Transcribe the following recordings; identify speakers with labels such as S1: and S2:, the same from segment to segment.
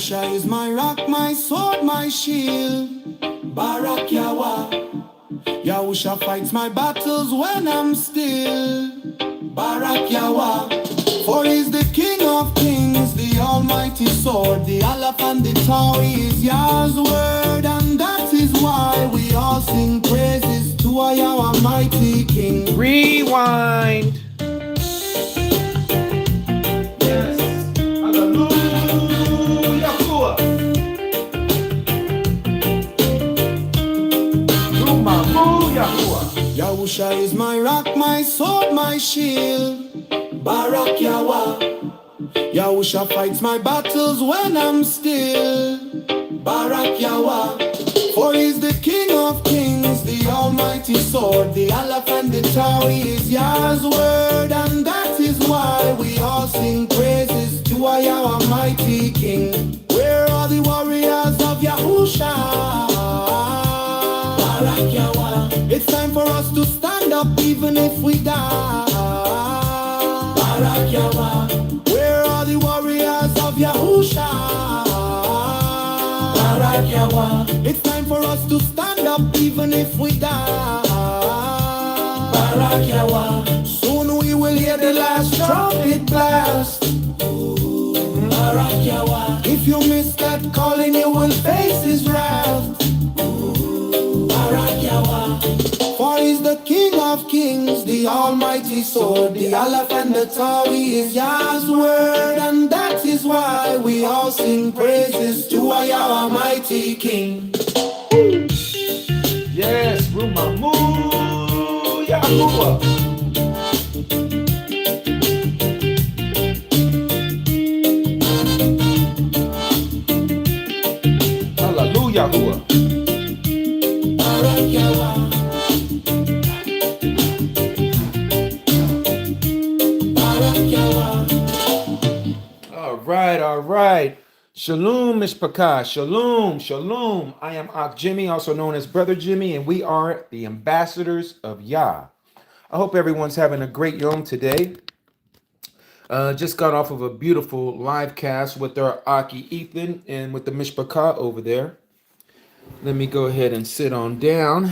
S1: Yahusha is my rock, my sword, my shield. Barak Yahweh. Yahusha fights my battles when I'm still. Barak Yahweh. For he's the King of Kings, the almighty sword, the Aleph and the Tau. He is Yah's word, and that is why we all sing praises to our Yahweh, mighty King.
S2: Rewind. Yes. Hallelujah.
S1: Yahusha is my rock, my sword, my shield. Barak Yahweh. Yahusha fights my battles when I'm still. Barak Yahweh. For he's the King of Kings, the almighty sword, the Aleph and the Tau. He is Yah's word, and that is why we all sing praises to our Yahweh, mighty King. Where are the warriors of Yahusha? Barak Yahweh. It's time for us to stand up even if we die. Barak Yahweh. Where are the warriors of Yahusha? Barak Yahweh. It's time for us to stand up even if we die. Barak Yahweh. Soon we will hear the last trumpet blast. Barak Yahweh. If you miss that calling, you will face his wrath. Barak Yahweh. For he's the King of Kings, the almighty sword, the Aleph and the Tau. He is Yah's word, and that is why we all sing praises to our Yahweh, mighty King.
S2: Yes, Rumamu Yahuwah. Hallelujah.
S1: Barak Yahweh.
S2: All right. Shalom, Mishpachah. Shalom, shalom. I am Ak Jimmy, also known as Brother Jimmy, and we are the ambassadors of YAH. I hope everyone's having a great Yom today. Just got off of a beautiful live cast with our Aki Ethan and with the Mishpachah over there. Let me go ahead and sit on down.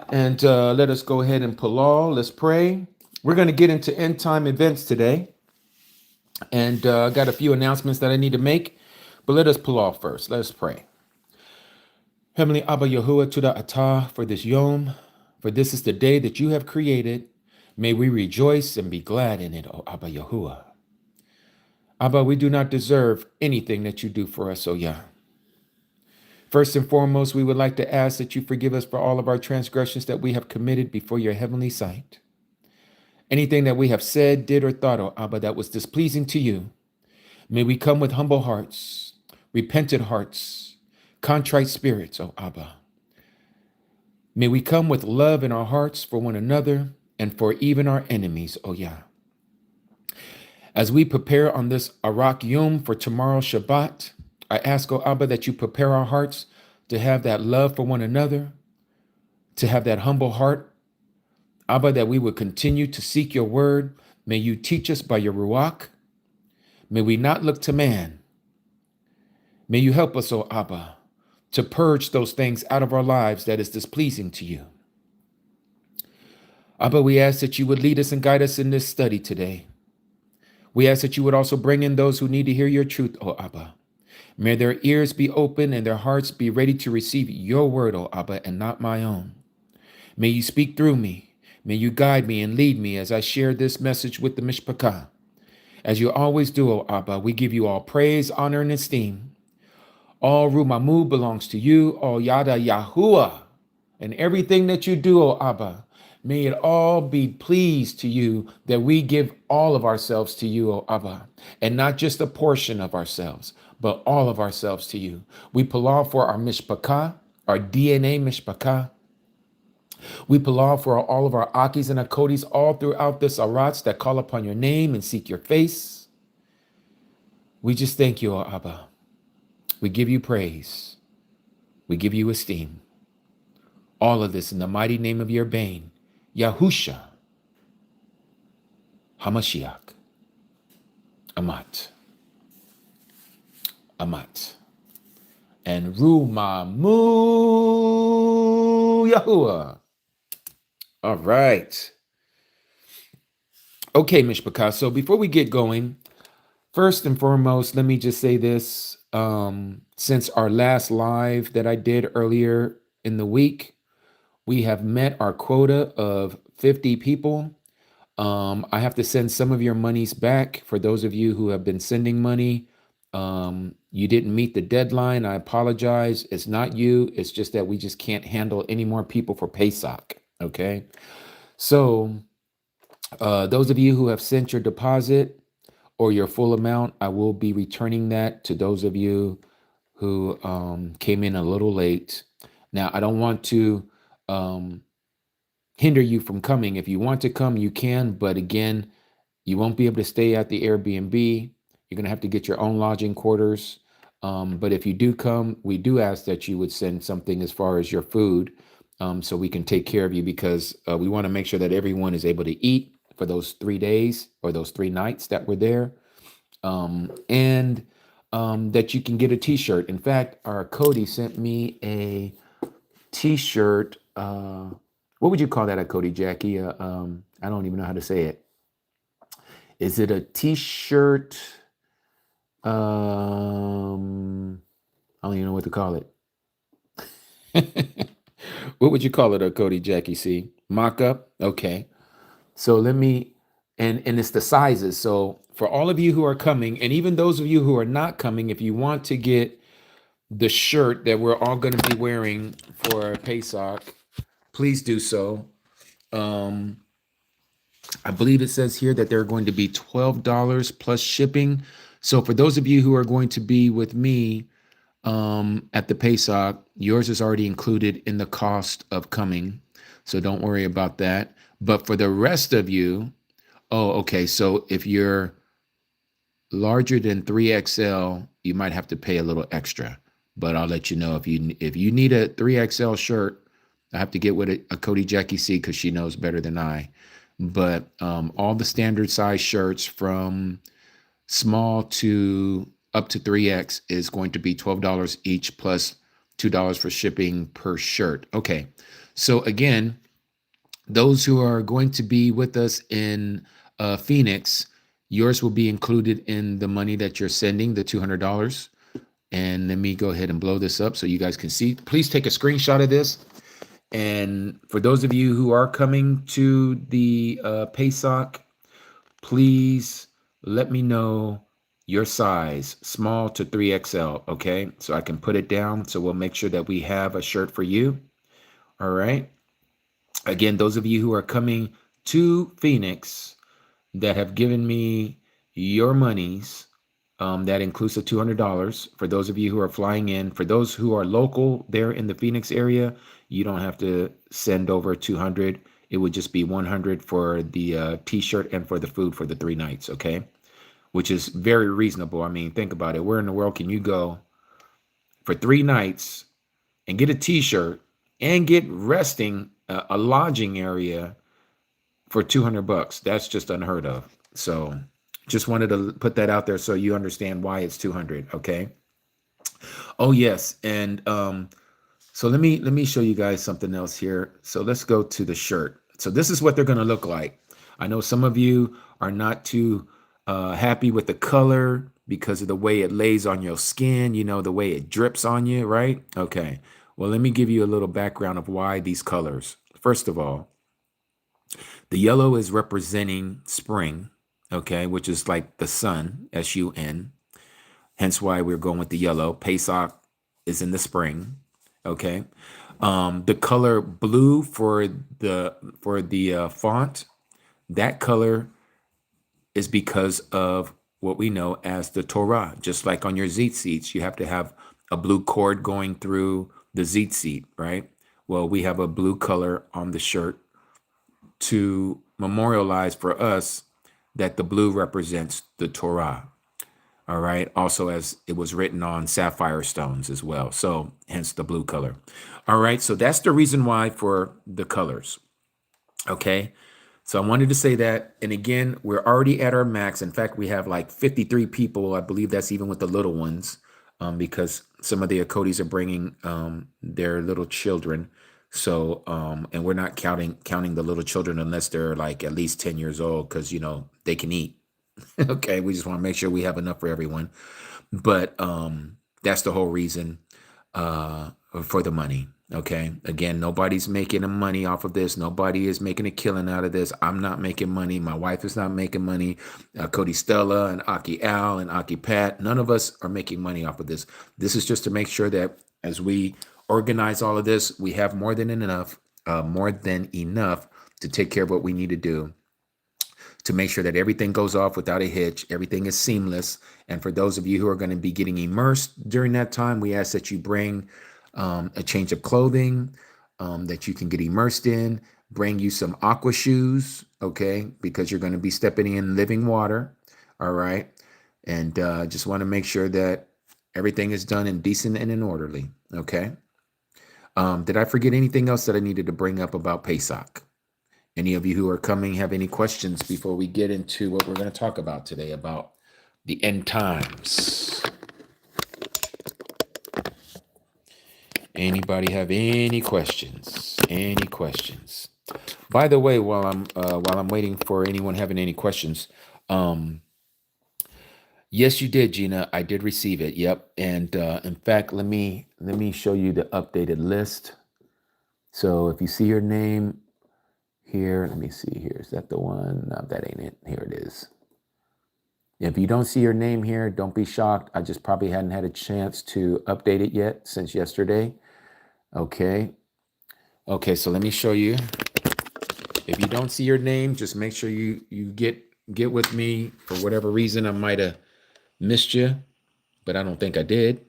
S2: And let us go ahead and palal. Let's pray. We're going to get into end time events today. And I got a few announcements that I need to make. But let us palal first. Let us pray. Heavenly Abba Yahuwah Tuda Atah for this Yom. For this is the day that you have created. May we rejoice and be glad in it, O Abba Yahuwah. Abba, we do not deserve anything that you do for us, O Yah. First and foremost, we would like to ask that you forgive us for all of our transgressions that we have committed before your heavenly sight. Anything that we have said, did, or thought, O Abba, that was displeasing to you, may we come with humble hearts, repentant hearts, contrite spirits, O Abba. May we come with love in our hearts for one another and for even our enemies, O Yah. As we prepare on this Arak Yom for tomorrow Shabbat, I ask, O Abba, that you prepare our hearts to have that love for one another, to have that humble heart. Abba, that we would continue to seek your word. May you teach us by your Ruach. May we not look to man. May you help us, O Abba, to purge those things out of our lives that is displeasing to you. Abba, we ask that you would lead us and guide us in this study today. We ask that you would also bring in those who need to hear your truth, O Abba. May their ears be open and their hearts be ready to receive your word, O Abba, and not my own. May you speak through me. May you guide me and lead me as I share this message with the Mishpachah. As you always do, O Abba, we give you all praise, honor, and esteem. All Rumamu belongs to you, all Yada Yahuwah, and everything that you do, O Abba. May it all be pleased to you that we give all of ourselves to you, O Abba, and not just a portion of ourselves, but all of ourselves to you. We palal for our Mishpachah, our DNA Mishpachah. We palal for all of our Akis and Akodis all throughout this Arats that call upon your name and seek your face. We just thank you, O Abba. We give you praise. We give you esteem. All of this in the mighty name of your Bane, Yahusha HaMashiach. Amat. Amat. And Rumamu Yahuwah. All right. Okay, Mishpachah. So before we get going, first and foremost, let me just say this. Since our last live that I did earlier in the week, we have met our quota of 50 people. I have to send some of your monies back for those of you who have been sending money. You didn't meet the deadline. I apologize. It's not you. It's just that we just can't handle any more people for Pesach. Okay. So those of you who have sent your deposit or your full amount, I will be returning that to those of you who came in a little late. Now, I don't want to hinder you from coming. If you want to come, you can. But again, you won't be able to stay at the Airbnb. You're going to have to get your own lodging quarters. But if you do come, we do ask that you would send something as far as your food so we can take care of you, because we want to make sure that everyone is able to eat for those 3 days or those 3 nights that we're there. And that you can get a t-shirt. In fact, our Cody sent me a t-shirt. What would you call that, a Cody, Jackie? I don't even know how to say it. Is it a t-shirt? I don't even know what to call it. What would you call it, a Cody, Jackie? C mock-up. Okay. So let me, and it's the sizes. So for all of you who are coming, and even those of you who are not coming, if you want to get the shirt that we're all going to be wearing for Pesach, please do so. I believe it says here that they're going to be $12 plus shipping. So for those of you who are going to be with me at the Pesach, yours is already included in the cost of coming. So don't worry about that. But for the rest of you, okay. So if you're larger than 3XL, you might have to pay a little extra. But I'll let you know if you need a 3XL shirt, I have to get with a Cody Jackie C, because she knows better than I. But all the standard size shirts from small to up to 3X is going to be $12 each plus $2 for shipping per shirt. Okay. So again, those who are going to be with us in Phoenix, yours will be included in the money that you're sending, the $200. And let me go ahead and blow this up so you guys can see. Please take a screenshot of this. And for those of you who are coming to the Pesach, please let me know your size, small to 3XL, okay? So I can put it down, so we'll make sure that we have a shirt for you. All right. Again, those of you who are coming to Phoenix that have given me your monies, that includes the $200. For those of you who are flying in, for those who are local there in the Phoenix area, you don't have to send over 200. It would just be 100 for the t-shirt and for the food for the 3 nights, okay? Which is very reasonable. I mean, think about it. Where in the world can you go for 3 nights and get a t-shirt and get resting a lodging area for $200? That's just unheard of. So just wanted to put that out there so you understand why it's 200. Okay. Oh yes. And so let me show you guys something else here. So let's go to the shirt. So this is what they're going to look like. I know some of you are not too happy with the color because of the way it lays on your skin, you know, the way it drips on you, right? Okay. Well, let me give you a little background of why these colors. First of all, the yellow is representing spring, okay, which is like the sun, S-U-N. Hence why we're going with the yellow. Pesach is in the spring, okay. The color blue for the font, that color is because of what we know as the Torah. Just like on your zit seats, you have to have a blue cord going through the zit seat, right? Well, we have a blue color on the shirt to memorialize for us that the blue represents the Torah. All right. Also, as it was written on sapphire stones as well. So hence the blue color. All right. So that's the reason why for the colors. Okay. So I wanted to say that. And again, we're already at our max. In fact, we have like 53 people. I believe that's even with the little ones. because some of the Akotis are bringing their little children. So, and we're not counting the little children unless they're like at least 10 years old, because they can eat. Okay, we just want to make sure we have enough for everyone. But that's the whole reason for the money. Okay, again, nobody's making money off of this. Nobody is making a killing out of this. I'm not making money. My wife is not making money. Cody Stella and Aki Al and Aki Pat, none of us are making money off of this. This is just to make sure that as we organize all of this, we have more than enough to take care of what we need to do, to make sure that everything goes off without a hitch, everything is seamless. And for those of you who are going to be getting immersed during that time, we ask that you bring a change of clothing that you can get immersed in, bring you some aqua shoes, okay, because you're going to be stepping in living water, all right? And just want to make sure that everything is done in decent and in orderly, okay? Did I forget anything else that I needed to bring up about Pesach? Any of you who are coming have any questions before we get into what we're going to talk about today about the end times? Anybody have any questions? Any questions? By the way, while I'm waiting for anyone having any questions, yes, you did, Gina. I did receive it. Yep. And in fact, let me show you the updated list. So if you see your name here, let me see here. Is that the one? No, that ain't it. Here it is. If you don't see your name here, don't be shocked. I just probably hadn't had a chance to update it yet since yesterday. Okay. Okay, so let me show you. If you don't see your name, just make sure you get with me. For whatever reason, I might have missed you, but I don't think I did.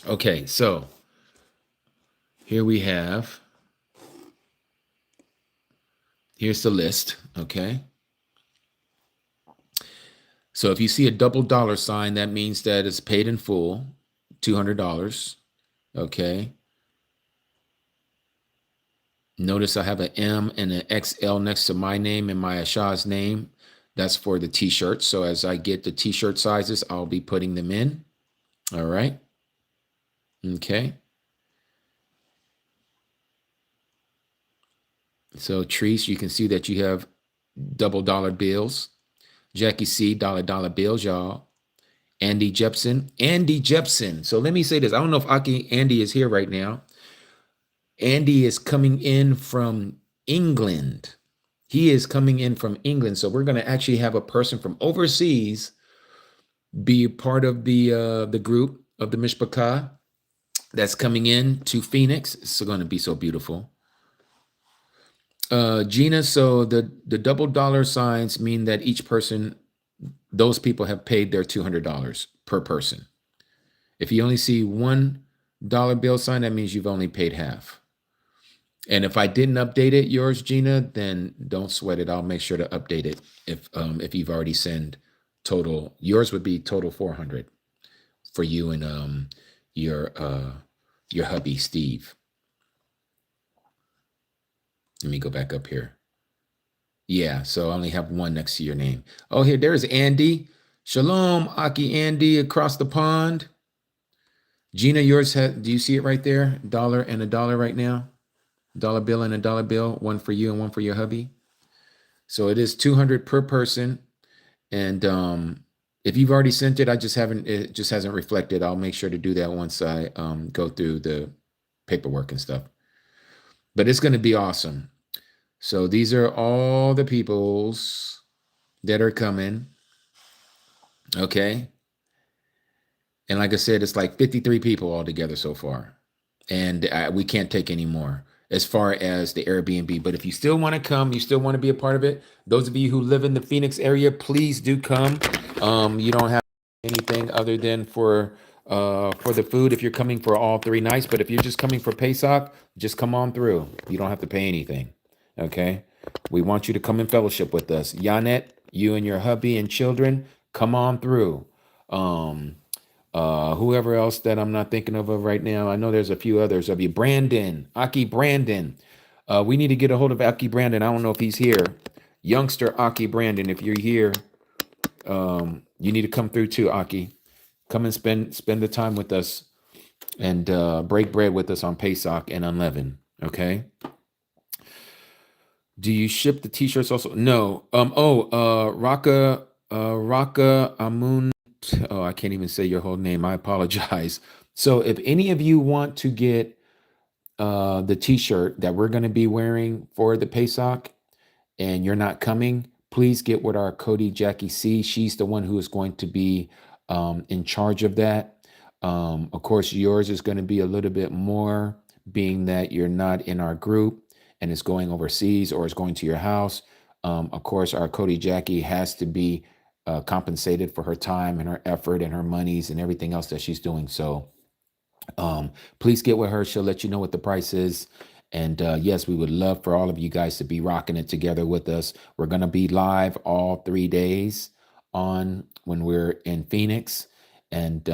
S2: Okay, so here we have, here's the list, okay? So if you see a double dollar sign, that means that it's paid in full, $200, okay? Notice I have an M and an XL next to my name and my YAH's name. That's for the t-shirts. So as I get the t-shirt sizes, I'll be putting them in. All right. Okay. So Treese, you can see that you have double dollar bills. Jackie C, dollar bills, y'all. Andy Jepson. So let me say this. I don't know if Andy is here right now. Andy is coming in from England. He is coming in from England. So we're going to actually have a person from overseas be a part of the group of the Mishpachah that's coming in to Phoenix. It's going to be so beautiful. Gina, so the double dollar signs mean that each person, those people have paid their $200 per person. If you only see $1 bill sign, that means you've only paid half. And if I didn't update it, yours, Gina, then don't sweat it. I'll make sure to update it if you've already sent total. Yours would be total 400 for you and your hubby, Steve. Let me go back up here. Yeah, so I only have one next to your name. Oh, there's Andy. Shalom, Aki Andy across the pond. Gina, yours, do you see it right there? $1 and $1 right now. $1 bill and $1 bill, one for you and one for your hubby. So it is 200 per person. And if you've already sent it, it just hasn't reflected. I'll make sure to do that once I go through the paperwork and stuff. But it's going to be awesome. So these are all the peoples that are coming. Okay. And like I said, it's like 53 people altogether so far. And we can't take any more as far as the Airbnb. But if you still want to come, you still want to be a part of it, those of you who live in the Phoenix area, please do come. You don't have anything other than for the food if you're coming for all 3 nights. But if you're just coming for Pesach, just come on through. You don't have to pay anything. Okay? We want you to come in fellowship with us. Yanet, you and your hubby and children, come on through. Whoever else that I'm not thinking of right now. I know there's a few others of you. Aki Brandon. We need to get a hold of Aki Brandon. I don't know if he's here. Youngster Aki Brandon, if you're here, you need to come through too, Aki. Come and spend the time with us and break bread with us on Pesach and Unleavened. Okay. Do you ship the t-shirts also? No. Raka Amun. Oh, I can't even say your whole name. I apologize. So if any of you want to get the t-shirt that we're going to be wearing for the Pesach and you're not coming, please get with our Cody Jackie C. She's the one who is going to be in charge of that. Of course, yours is going to be a little bit more, being that you're not in our group and it's going overseas or it's going to your house. Of course, our Cody Jackie has to be compensated for her time and her effort and her monies and everything else that she's doing. So please get with her. She'll let you know what the price is. And yes, we would love for all of you guys to be rocking it together with us. We're going to be live all 3 days on when we're in Phoenix. And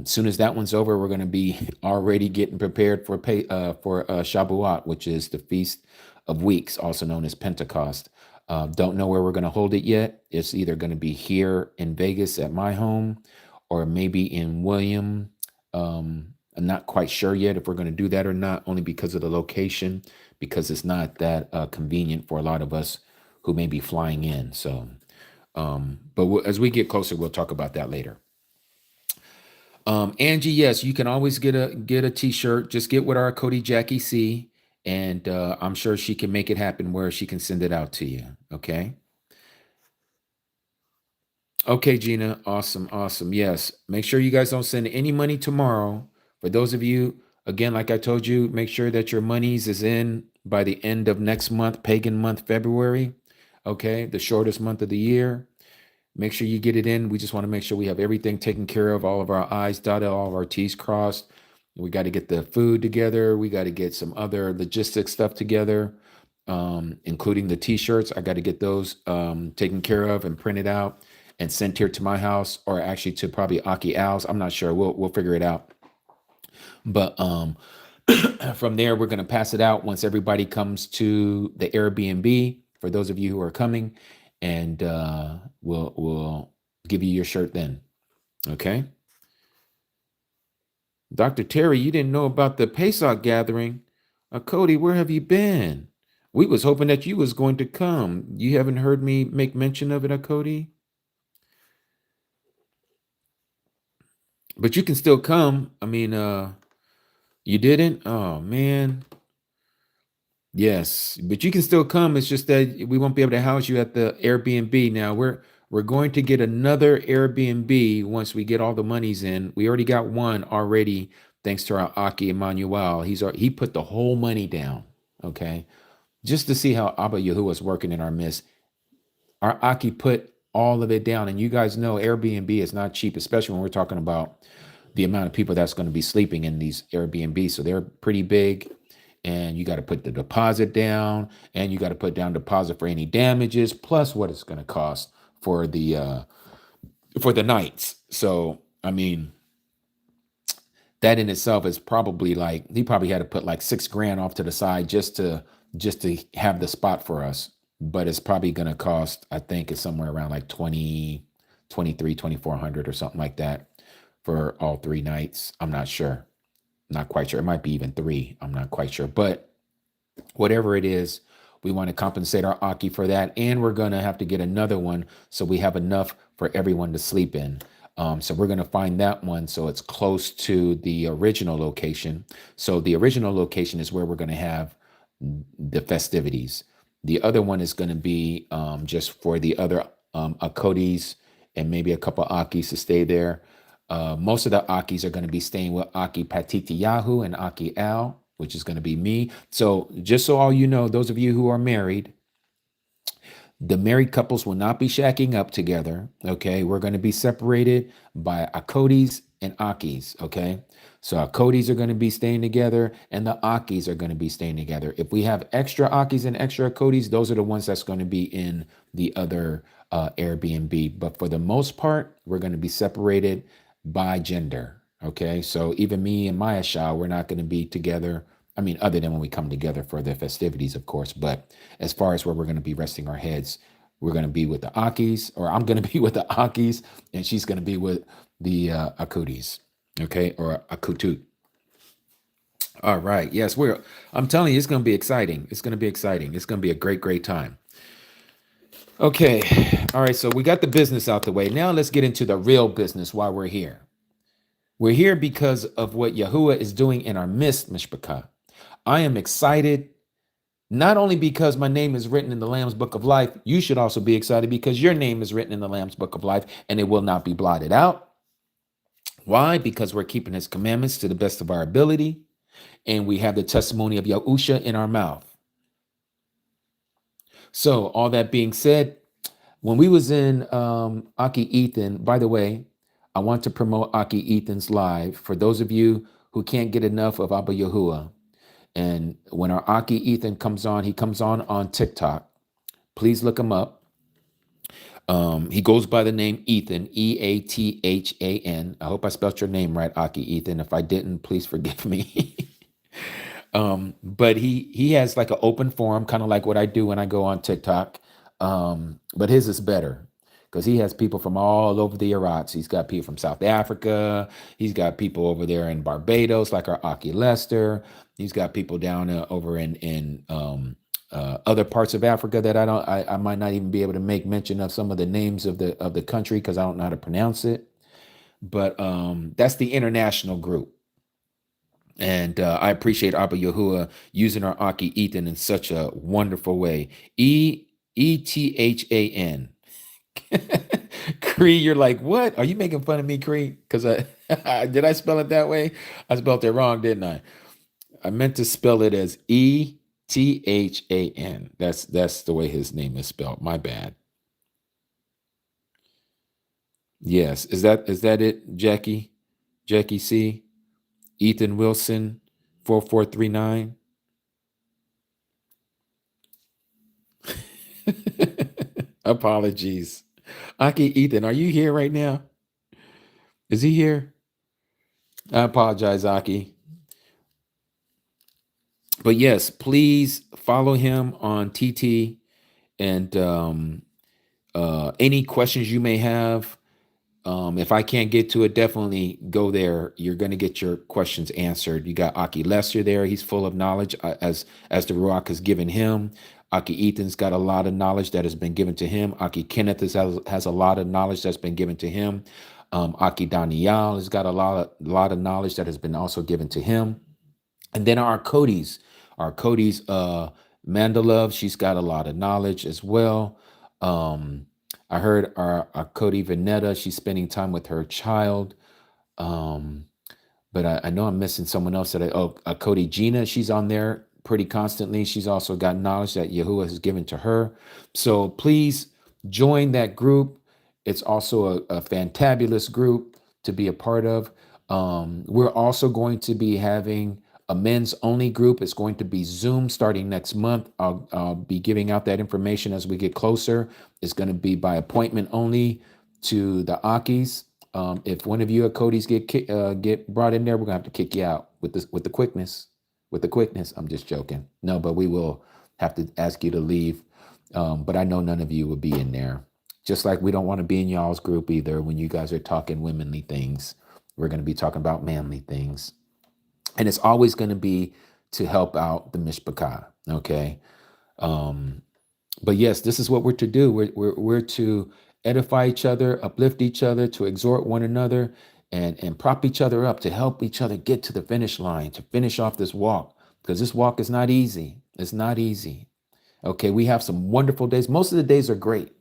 S2: soon as that one's over, we're going to be already getting prepared for Shabuat, which is the Feast of Weeks, also known as Pentecost. Don't know where we're going to hold it yet. It's either going to be here in Vegas at my home or maybe in William. I'm not quite sure yet if we're going to do that or not, only because of the location, because it's not that convenient for a lot of us who may be flying in. So, as we get closer, we'll talk about that later. Angie, yes, you can always get a t-shirt. Just get with our Cody Jackie C, and I'm sure she can make it happen where she can send it out to you. Okay. Okay, Gina. Awesome. Awesome. Yes. Make sure you guys don't send any money tomorrow. For those of you, again, like I told you, make sure that your monies is in by the end of next month, pagan month, February. Okay. The shortest month of the year. Make sure you get it in. We just want to make sure we have everything taken care of, all of our I's dotted, all of our T's crossed. We got to get the food together. We got to get some other logistics stuff together, including the t-shirts. I got to get those taken care of and printed out and sent here to my house, or actually to probably Aki Al's. I'm not sure. We'll figure it out. But from there, we're going to pass it out once everybody comes to the Airbnb, for those of you who are coming, and we'll give you your shirt then. Okay. Dr. Terry, you didn't know about the Pesach gathering. Cody, where have you been? We was hoping that you was going to come. You haven't heard me make mention of it, Cody? But you can still come. I mean, you didn't? Oh, man. Yes, but you can still come. It's just that we won't be able to house you at the Airbnb. Now we're going to get another Airbnb once we get all the monies in. We already got one already, thanks to our Aki Emmanuel. He put the whole money down, okay, just to see how Abba Yahuwah is working in our midst. Our Aki put all of it down, and you guys know Airbnb is not cheap, especially when we're talking about the amount of people that's going to be sleeping in these Airbnbs. So they're pretty big, and you got to put the deposit down, and you got to put down deposit for any damages, plus what it's going to cost for the nights. So I mean, that in itself is probably like, he probably had to put like $6,000 off to the side just to have the spot for us. But it's probably going to cost, I think it's somewhere around like 2,400 or something like that for all 3 nights. I'm not sure. Not quite sure. It might be even 3. I'm not quite sure. But whatever it is, we want to compensate our Aki for that. And we're going to have to get another one so we have enough for everyone to sleep in. So we're going to find that one so it's close to the original location. So the original location is where we're going to have the festivities. The other one is going to be just for the other Akodis and maybe a couple Akis to stay there. Most of the Akis are going to be staying with Aki Patitiyahu and Aki Al, which is going to be me. So just so all you know, those of you who are married, the married couples will not be shacking up together. Okay. We're going to be separated by Akodis and Akis. Okay. So Akodis are going to be staying together and the Akis are going to be staying together. If we have extra Akis and extra Akodis, those are the ones that's going to be in the other Airbnb. But for the most part, we're going to be separated by gender. Okay. So even me and YAH, we're not going to be together. I mean, other than when we come together for the festivities, of course. But as far as where we're going to be resting our heads, we're going to be with the Akis, or I'm going to be with the Akis, and she's going to be with the Akutis, okay, or Akutut. All right. Yes, I'm telling you, it's going to be exciting. It's going to be exciting. It's going to be a great, great time. Okay. All right. So we got the business out the way. Now let's get into the real business while we're here. We're here because of what Yahuwah is doing in our midst, Mishpachah. I am excited, not only because my name is written in the Lamb's Book of Life, you should also be excited because your name is written in the Lamb's Book of Life and it will not be blotted out. Why? Because we're keeping his commandments to the best of our ability, and we have the testimony of Yahusha in our mouth. So all that being said, when we was in Aki Ethan, by the way, I want to promote Aki Ethan's live for those of you who can't get enough of Abba Yahuwah. And when our Aki Ethan comes on, he comes on TikTok. Please look him up. He goes by the name Ethan, Eathan. I hope I spelled your name right, Aki Ethan. If I didn't, please forgive me. But he has like an open forum, kind of like what I do when I go on TikTok. But his is better because he has people from all over the Iraqs. He's got people from South Africa. He's got people over there in Barbados, like our Aki Lester. He's got people down over in other parts of Africa that I might not even be able to make mention of some of the names of the country because I don't know how to pronounce it. But that's the international group. And I appreciate Abba Yahuwah using our Aki Ethan in such a wonderful way. Ethan. Cree, you're like, what? Are you making fun of me, Cree? Because did I spell it that way? I spelled it wrong, didn't I? I meant to spell it as Ethan. That's the way his name is spelled. My bad. Yes, is that it, Jackie? Jackie C. Ethan Wilson, 4439. Apologies. Aki Ethan, are you here right now? Is he here? I apologize, Aki. But yes, please follow him on TT and any questions you may have. If I can't get to it, definitely go there. You're going to get your questions answered. You got Aki Lester there. He's full of knowledge as the Ruach has given him. Aki Ethan's got a lot of knowledge that has been given to him. Aki Kenneth has a lot of knowledge that's been given to him. Aki Daniel has got a lot of knowledge that has been also given to him. And then our Cody's Mandalove, she's got a lot of knowledge as well. I heard our Cody Vanetta, she's spending time with her child. But I know I'm missing someone else Cody Gina, she's on there pretty constantly. She's also got knowledge that Yahuwah has given to her. So please join that group. It's also a fantabulous group to be a part of. We're also going to be having a men's only group. It's going to be Zoom starting next month. I'll be giving out that information as we get closer. It's going to be by appointment only to the Akis. If one of you at Cody's get brought in there, we're gonna have to kick you out with the quickness. With the quickness, I'm just joking. No, but we will have to ask you to leave. But I know none of you will be in there. Just like we don't want to be in y'all's group either when you guys are talking womanly things. We're going to be talking about manly things. And it's always going to be to help out the Mishpachah, okay? But yes, this is what we're to do. We're to edify each other, uplift each other, to exhort one another, and prop each other up, to help each other get to the finish line, to finish off this walk, because this walk is not easy. It's not easy. Okay, we have some wonderful days. Most of the days are great,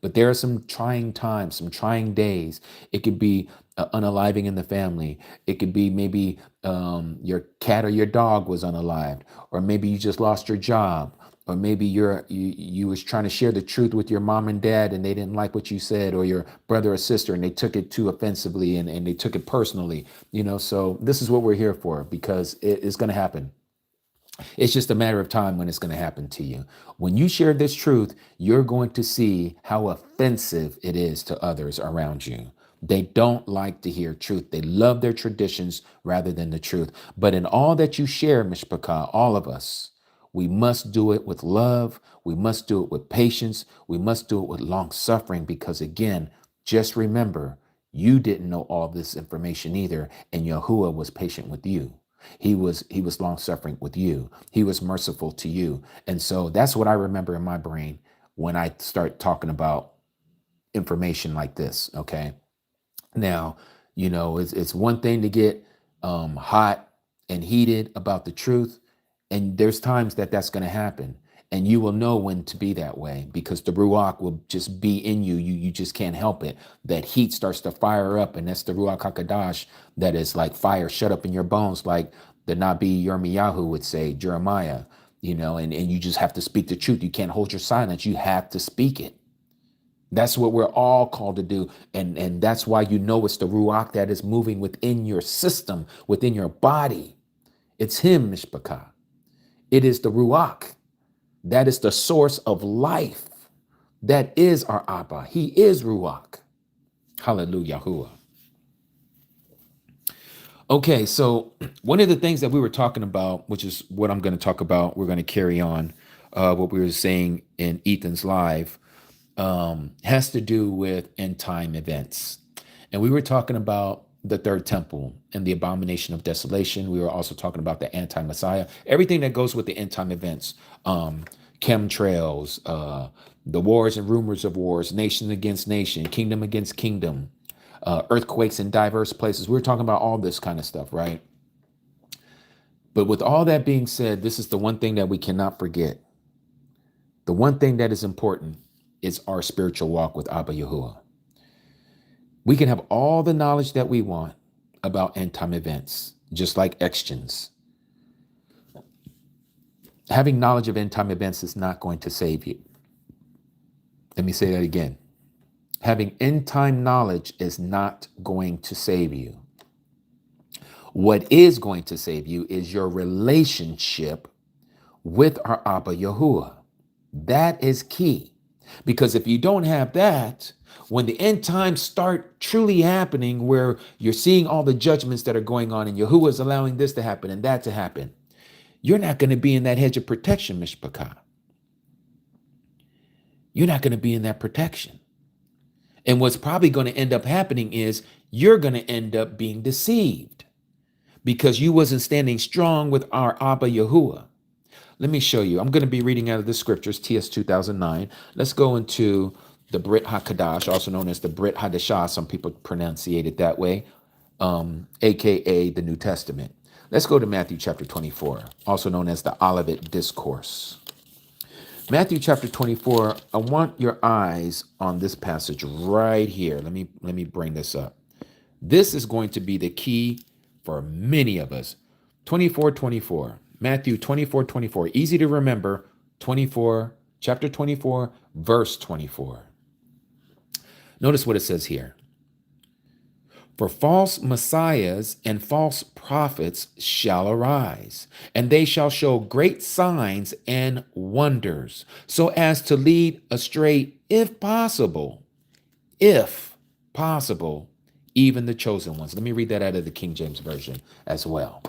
S2: but there are some trying times, some trying days. It could be unaliving in the family. It could be maybe your cat or your dog was unalived, or maybe you just lost your job, or maybe you was trying to share the truth with your mom and dad and they didn't like what you said, or your brother or sister and they took it too offensively and they took it personally. So this is what we're here for, because it's going to happen. It's just a matter of time when it's going to happen to you. When you share this truth, you're going to see how offensive it is to others around you. They don't like to hear truth. They love their traditions rather than the truth. But in all that you share, Mishpachah, all of us, we must do it with love. We must do it with patience. We must do it with long suffering, because again, just remember, You didn't know all this information either, and Yahuwah was patient with you. He was long suffering with you. He was merciful to you. And so that's what I remember in my brain when I start talking about information like this. Okay. Now, it's one thing to get hot and heated about the truth, and there's times that that's going to happen, and you will know when to be that way because the ruach will just be in you. You just can't help it. That heat starts to fire up, and that's the ruach hakadash that is like fire shut up in your bones, like the Nabi Yirmiyahu would say, Jeremiah. And you just have to speak the truth. You can't hold your silence. You have to speak it. That's what we're all called to do. And that's why it's the Ruach that is moving within your system, within your body. It's him, Mishpachah. It is the Ruach. That is the source of life. That is our Abba. He is Ruach. Hallelujah. Okay, so one of the things that we were talking about, which is what I'm going to talk about, we're going to carry on what we were saying in Ethan's live, has to do with end time events. And we were talking about the third temple and the abomination of desolation. We were also talking about the anti-Messiah, everything that goes with the end time events, chemtrails, the wars and rumors of wars, nation against nation, kingdom against kingdom, earthquakes in diverse places. We were talking about all this kind of stuff, right? But with all that being said, this is the one thing that we cannot forget. The one thing that is important is our spiritual walk with Abba Yahuwah. We can have all the knowledge that we want about end time events, just like Extions. Having knowledge of end time events is not going to save you. Let me say that again. Having end time knowledge is not going to save you. What is going to save you is your relationship with our Abba Yahuwah. That is key. Because if you don't have that, when the end times start truly happening, where you're seeing all the judgments that are going on and Yahuwah is allowing this to happen and that to happen, you're not going to be in that hedge of protection, Mishpachah. You're not going to be in that protection. And what's probably going to end up happening is you're going to end up being deceived because you wasn't standing strong with our Abba Yahuwah. Let me show you. I'm going to be reading out of the scriptures, TS 2009. Let's go into the Brit HaKadash, also known as the Brit Hadashah. Some people pronunciate it that way, aka the New Testament. Let's go to Matthew chapter 24, also known as the Olivet Discourse. Matthew chapter 24, I want your eyes on this passage right here. Let me bring this up. This is going to be the key for many of us. 24:24. Matthew 24:24. Easy to remember. 24, chapter 24, verse 24. Notice what it says here. For false messiahs and false prophets shall arise, and they shall show great signs and wonders, so as to lead astray, if possible, even the chosen ones. Let me read that out of the King James Version as well.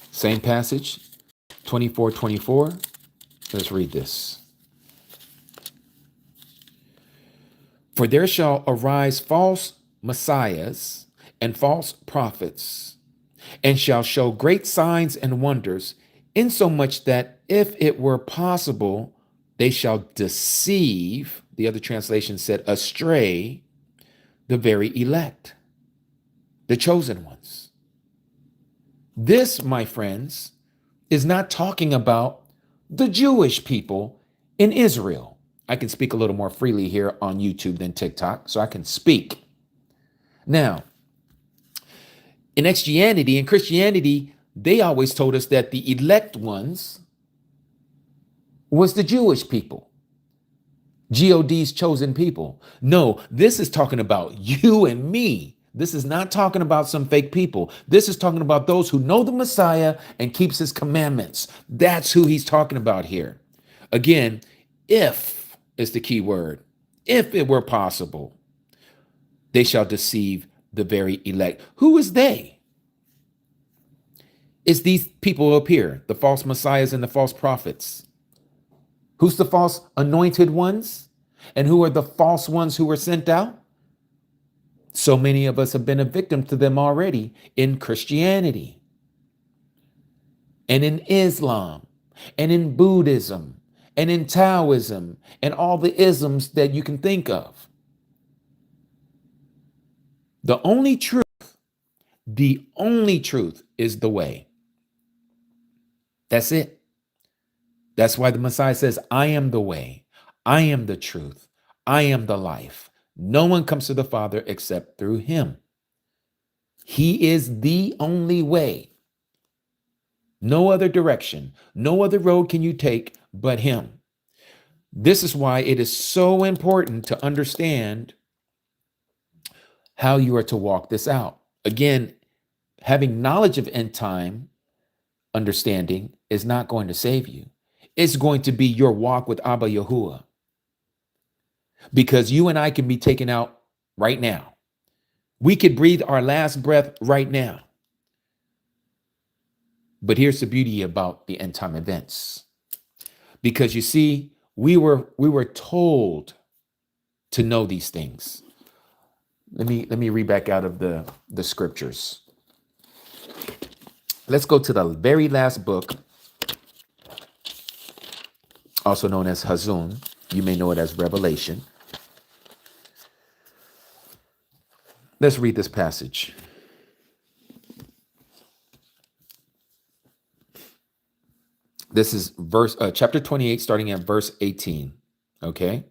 S2: Same passage, 24:24. Let's read this. For there shall arise false messiahs and false prophets, and shall show great signs and wonders, insomuch that if it were possible, they shall deceive, the other translation said, astray, the very elect, the chosen ones. This, my friends, is not talking about the Jewish people in Israel. I can speak a little more freely here on YouTube than TikTok, so I can speak. Now, in Christianity, they always told us that the elect ones was the Jewish people. God's chosen people. No, this is talking about you and me. This is not talking about some fake people. This is talking about those who know the Messiah and keeps his commandments. That's who he's talking about here. Again, if is the key word. If it were possible, they shall deceive the very elect. Who is they? It's these people up here, the false messiahs and the false prophets. Who's the false anointed ones? And who are the false ones who were sent out? So many of us have been a victim to them already in Christianity and in Islam and in Buddhism and in Taoism and all the isms that you can think of. The only truth is the way. That's it. That's why the Messiah says, I am the way, I am the truth, I am the life. No one comes to the Father except through him. He is the only way. No other direction, no other road can you take but him. This is why it is so important to understand how you are to walk this out. Again, having knowledge of end time understanding is not going to save you. It's going to be your walk with Abba Yahuwah. Because you and I can be taken out right now. We could breathe our last breath right now. But here's the beauty about the end time events. Because you see, we were told to know these things. Let me read back out of the scriptures. Let's go to the very last book, also known as Hazun. You may know it as Revelation. Let's read this passage. This is chapter 28, starting at verse 18. Okay.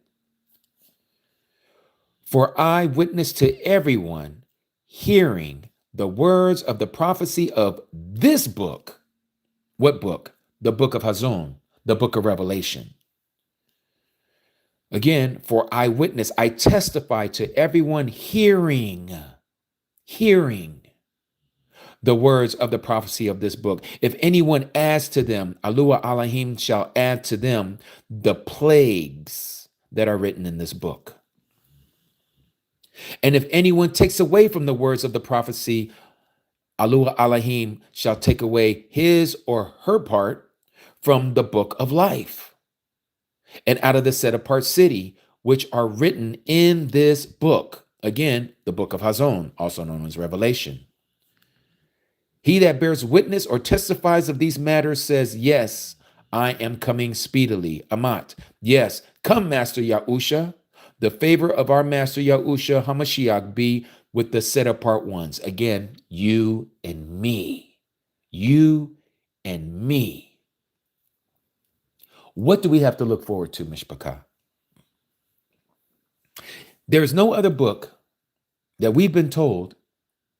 S2: For I witness to everyone hearing the words of the prophecy of this book. What book? The book of Hazon, the book of Revelation. Again, for I witness, I testify to everyone hearing the words of the prophecy of this book. If anyone adds to them, Alua Alahim shall add to them the plagues that are written in this book. And if anyone takes away from the words of the prophecy, Alua Alahim shall take away his or her part from the book of life and out of the set apart city, which are written in this book. Again, the book of Hazon, also known as Revelation. He that bears witness or testifies of these matters says, yes, I am coming speedily. Amat. Yes, come, Master Yahusha. The favor of our Master Yahusha HaMashiach be with the set apart ones. Again, you and me. You and me. What do we have to look forward to, Mishpachah? There is no other book that we've been told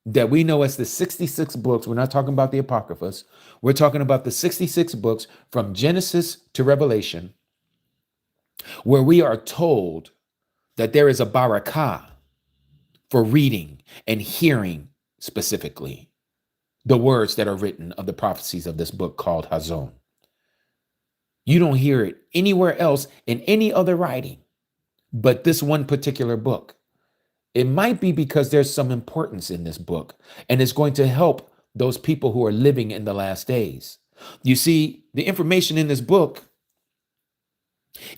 S2: that we know as the 66 books. We're not talking about the Apocryphas. We're talking about the 66 books from Genesis to Revelation, where we are told that there is a barakah for reading and hearing specifically the words that are written of the prophecies of this book called Hazon. You don't hear it anywhere else in any other writing but this one particular book. It might be because there's some importance in this book, and it's going to help those people who are living in the last days. You see, the information in this book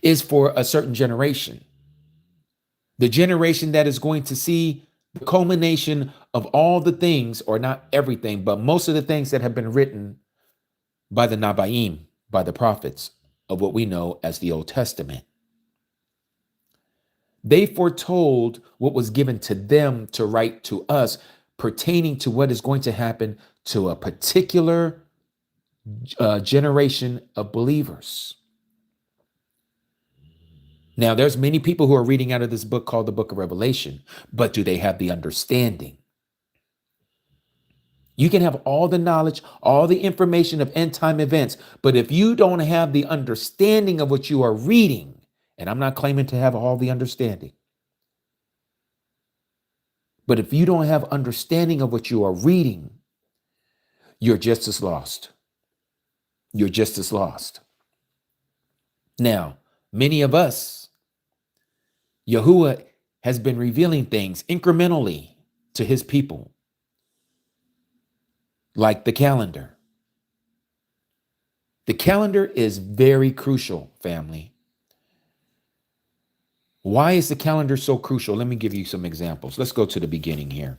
S2: is for a certain generation. The generation that is going to see the culmination of all the things, or not everything, but most of the things that have been written by the Nabaim, by the prophets of what we know as the Old Testament. They foretold what was given to them to write to us pertaining to what is going to happen to a particular generation of believers. Now, there's many people who are reading out of this book called the Book of Revelation, but do they have the understanding? You can have all the knowledge, all the information of end time events, but if you don't have the understanding of what you are reading, and I'm not claiming to have all the understanding, but if you don't have understanding of what you are reading, you're just as lost. You're just as lost. Now, many of us, Yahuwah has been revealing things incrementally to his people, like the calendar. The calendar is very crucial, family. Why is the calendar so crucial? Let me give you some examples. Let's go to the beginning here.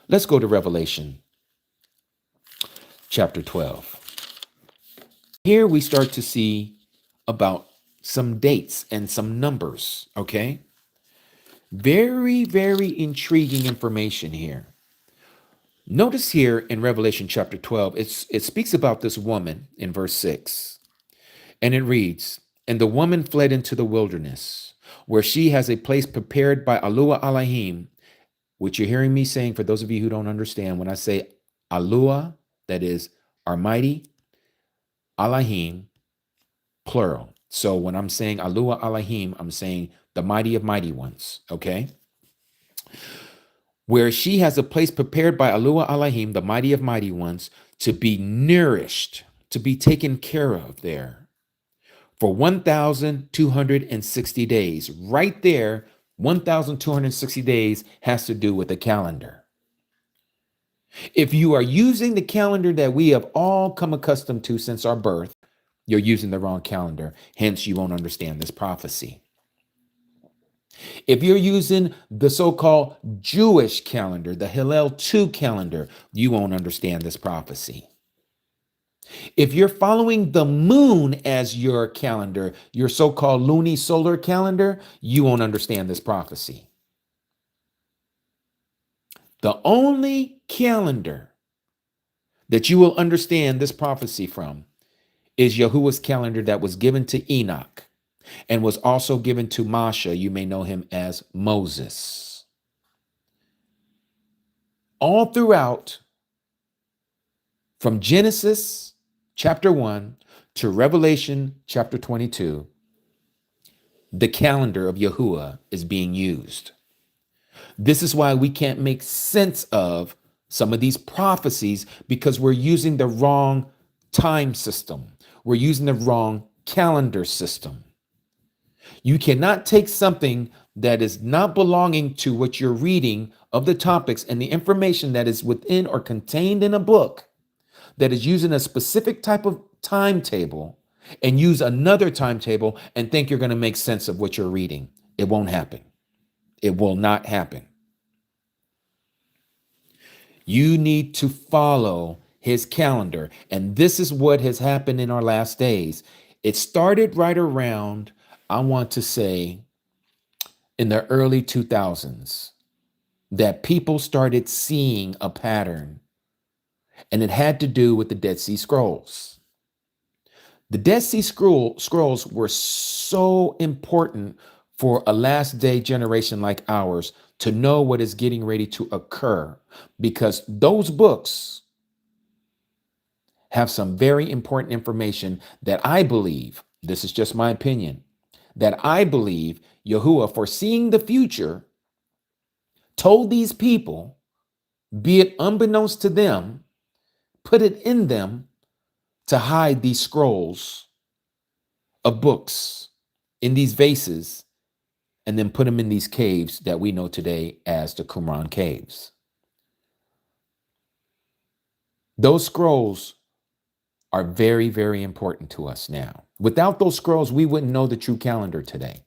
S2: Let's go to Revelation chapter 12. Here we start to see about some dates and some numbers, okay? Very, very intriguing information here. Notice here in Revelation chapter 12, it speaks about this woman in verse 6. And it reads, "And the woman fled into the wilderness, where she has a place prepared by Alua Elohim," which you're hearing me saying, for those of you who don't understand, when I say Alua, that is Almighty, Elohim, plural. So when I'm saying Alua Elohim, I'm saying the mighty of mighty ones, okay? Where she has a place prepared by Alua Elohim, the mighty of mighty ones, to be nourished, to be taken care of there for 1,260 days. Right there, 1,260 days has to do with the calendar. If you are using the calendar that we have all come accustomed to since our birth, you're using the wrong calendar. Hence, you won't understand this prophecy. If you're using the so-called Jewish calendar, the Hillel 2 calendar, you won't understand this prophecy. If you're following the moon as your calendar, your so-called lunisolar calendar, you won't understand this prophecy. The only calendar that you will understand this prophecy from is Yahuwah's calendar that was given to Enoch and was also given to Masha. You may know him as Moses. All throughout, from Genesis chapter 1 to Revelation chapter 22, the calendar of Yahuwah is being used. This is why we can't make sense of some of these prophecies, because we're using the wrong time system. We're using the wrong calendar system. You cannot take something that is not belonging to what you're reading of the topics and the information that is within or contained in a book that is using a specific type of timetable and use another timetable and think you're going to make sense of what you're reading. It won't happen. It will not happen. You need to follow his calendar. And this is what has happened in our last days. It started right around, I want to say, in the early 2000s, that people started seeing a pattern. And it had to do with the Dead Sea Scrolls. The Dead Sea Scrolls were so important for a last day generation like ours to know what is getting ready to occur, because those books have some very important information that I believe, this is just my opinion, that I believe Yahuwah, foreseeing the future, told these people, be it unbeknownst to them, put it in them to hide these scrolls of books in these vases, and then put them in these caves that we know today as the Qumran caves. Those scrolls are very, very important to us now. Without those scrolls, we wouldn't know the true calendar today.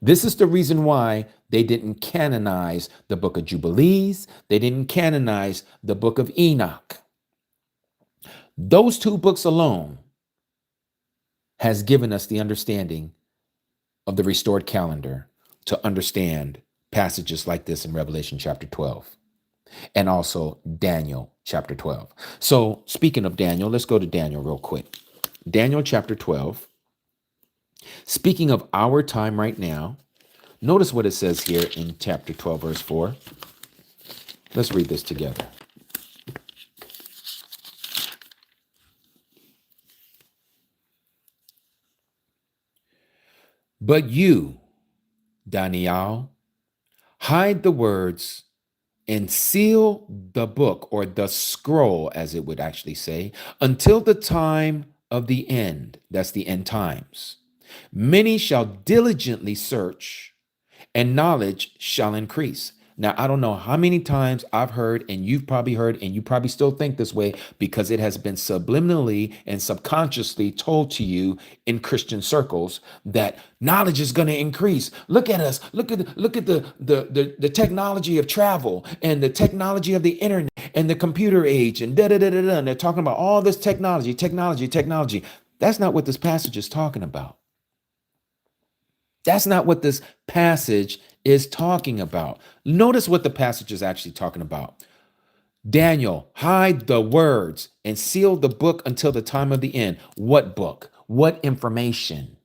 S2: This is the reason why they didn't canonize the book of Jubilees. They didn't canonize the book of Enoch. Those two books alone has given us the understanding of the restored calendar to understand passages like this in Revelation chapter 12 and also Daniel chapter 12. So speaking of Daniel, let's go to Daniel real quick. Daniel chapter 12. Speaking of our time right now, notice what it says here in chapter 12, verse 4. Let's read this together. But you, Daniel, hide the words and seal the book, or the scroll, as it would actually say, until the time of the end. That's the end times. Many shall diligently search, and knowledge shall increase. Now, I don't know how many times I've heard, and you've probably heard, and you probably still think this way because it has been subliminally and subconsciously told to you in Christian circles that knowledge is going to increase. Look at us. Look at the technology of travel and the technology of the internet and the computer age and da da da da da. And they're talking about all this technology. That's not what this passage is talking about. That's not what this passage is talking about. Notice what the passage is actually talking about. Daniel, hide the words and seal the book until the time of the end. What book? What information?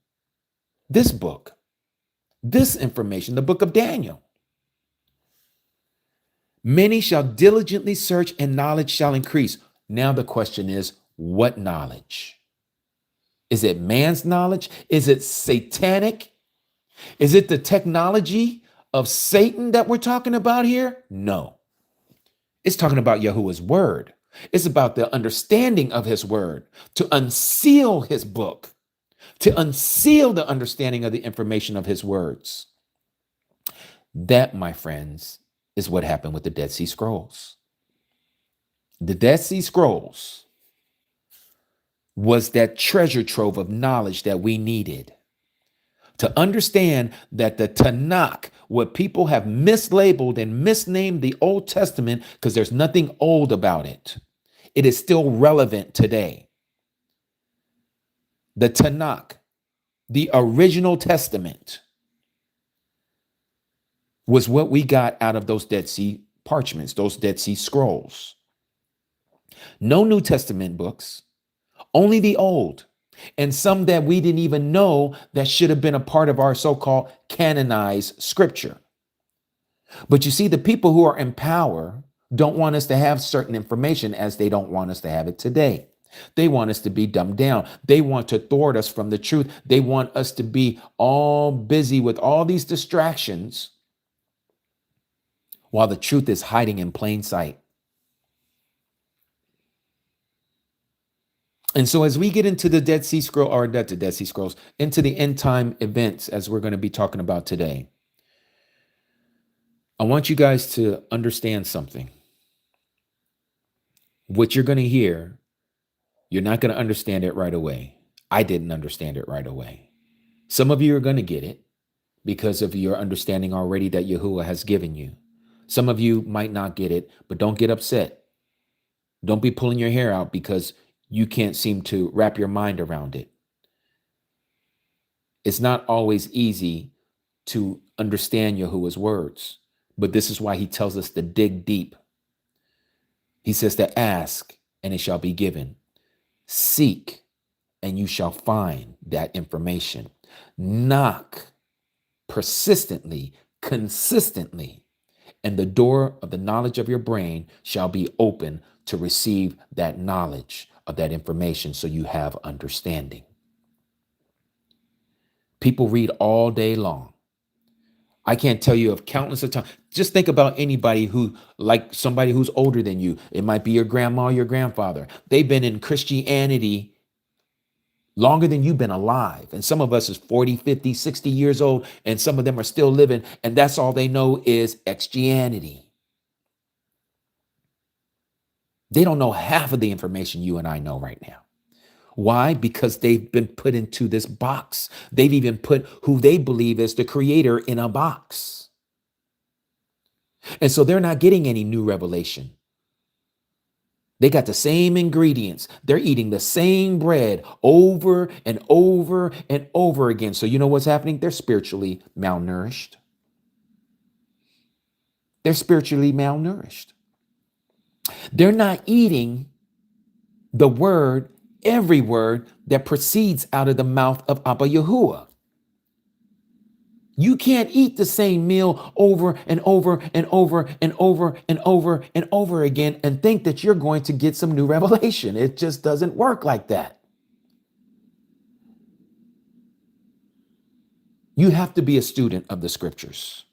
S2: This book. This information, the book of Daniel. Many shall diligently search and knowledge shall increase. Now the question is, what knowledge? Is it man's knowledge? Is it satanic? Is it the technology of Satan that we're talking about here? No. It's talking about Yahuwah's word. It's about the understanding of his word, to unseal his book, to unseal the understanding of the information of his words. That, my friends, is what happened with the Dead Sea Scrolls. The Dead Sea Scrolls was that treasure trove of knowledge that we needed to understand that the Tanakh, what people have mislabeled and misnamed the Old Testament, because there's nothing old about it. It is still relevant today. The Tanakh, the original Testament, was what we got out of those Dead Sea parchments, those Dead Sea Scrolls. No New Testament books, only the Old. And some that we didn't even know that should have been a part of our so-called canonized scripture. But you see, the people who are in power don't want us to have certain information, as they don't want us to have it today. They want us to be dumbed down. They want to thwart us from the truth. They want us to be all busy with all these distractions while the truth is hiding in plain sight. And so as we get into the Dead Sea Scroll, or not the Dead Sea Scrolls, into the end time events, as we're going to be talking about today, I want you guys to understand something. What you're going to hear, you're not going to understand it right away. I didn't understand it right away. Some of you are going to get it because of your understanding already that Yahuwah has given you. Some of you might not get it, but don't get upset. Don't be pulling your hair out because you can't seem to wrap your mind around it. It's not always easy to understand Yahuwah's words, but this is why he tells us to dig deep. He says to ask, and it shall be given. Seek, and you shall find that information. Knock persistently, consistently, and the door of the knowledge of your brain shall be open to receive that knowledge of that information, so you have understanding. People read all day long. I can't tell you of countless of times. Just think about anybody who, like somebody who's older than you. It might be your grandma, your grandfather. They've been in Christianity longer than you've been alive. And some of us is 40, 50, 60 years old, and some of them are still living, and that's all they know is Christianity. They don't know half of the information you and I know right now. Why? Because they've been put into this box. They've even put who they believe is the creator in a box. And so they're not getting any new revelation. They got the same ingredients. They're eating the same bread over and over and over again. So you know what's happening? They're spiritually malnourished. They're spiritually malnourished. They're not eating the word, every word that proceeds out of the mouth of Abba Yahuwah. You can't eat the same meal over and over and over and over and over and over again and think that you're going to get some new revelation. It just doesn't work like that. You have to be a student of the scriptures.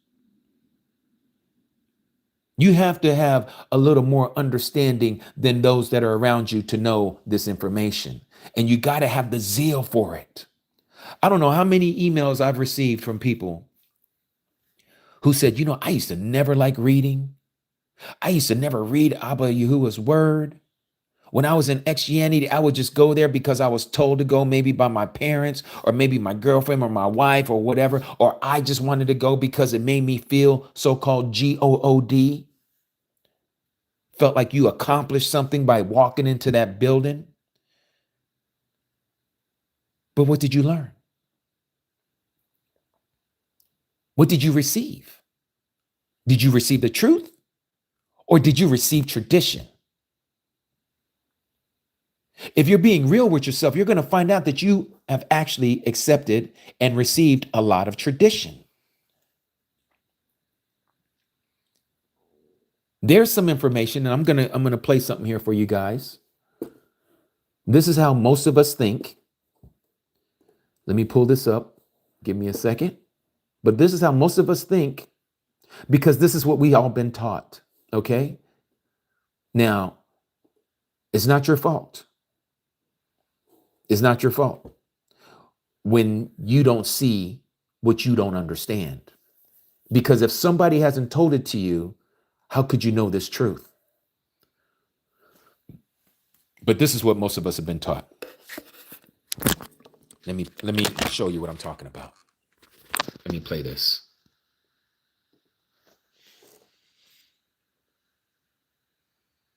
S2: You have to have a little more understanding than those that are around you to know this information. And you got to have the zeal for it. I don't know how many emails I've received from people who said, I used to never like reading. I used to never read Abba Yahuwah's word. When I was in Christianity, I would just go there because I was told to go, maybe by my parents or maybe my girlfriend or my wife or whatever, or I just wanted to go because it made me feel so-called God. Felt like you accomplished something by walking into that building. But what did you learn? What did you receive? Did you receive the truth or did you receive tradition? If you're being real with yourself, you're going to find out that you have actually accepted and received a lot of tradition. There's some information, and I'm going to play something here for you guys. This is how most of us think. Let me pull this up. Give me a second. But this is how most of us think because this is what we all been taught, okay? Now, it's not your fault. It's not your fault when you don't see what you don't understand. Because if somebody hasn't told it to you, how could you know this truth? But this is what most of us have been taught. Let me show you what I'm talking about. Let me play this.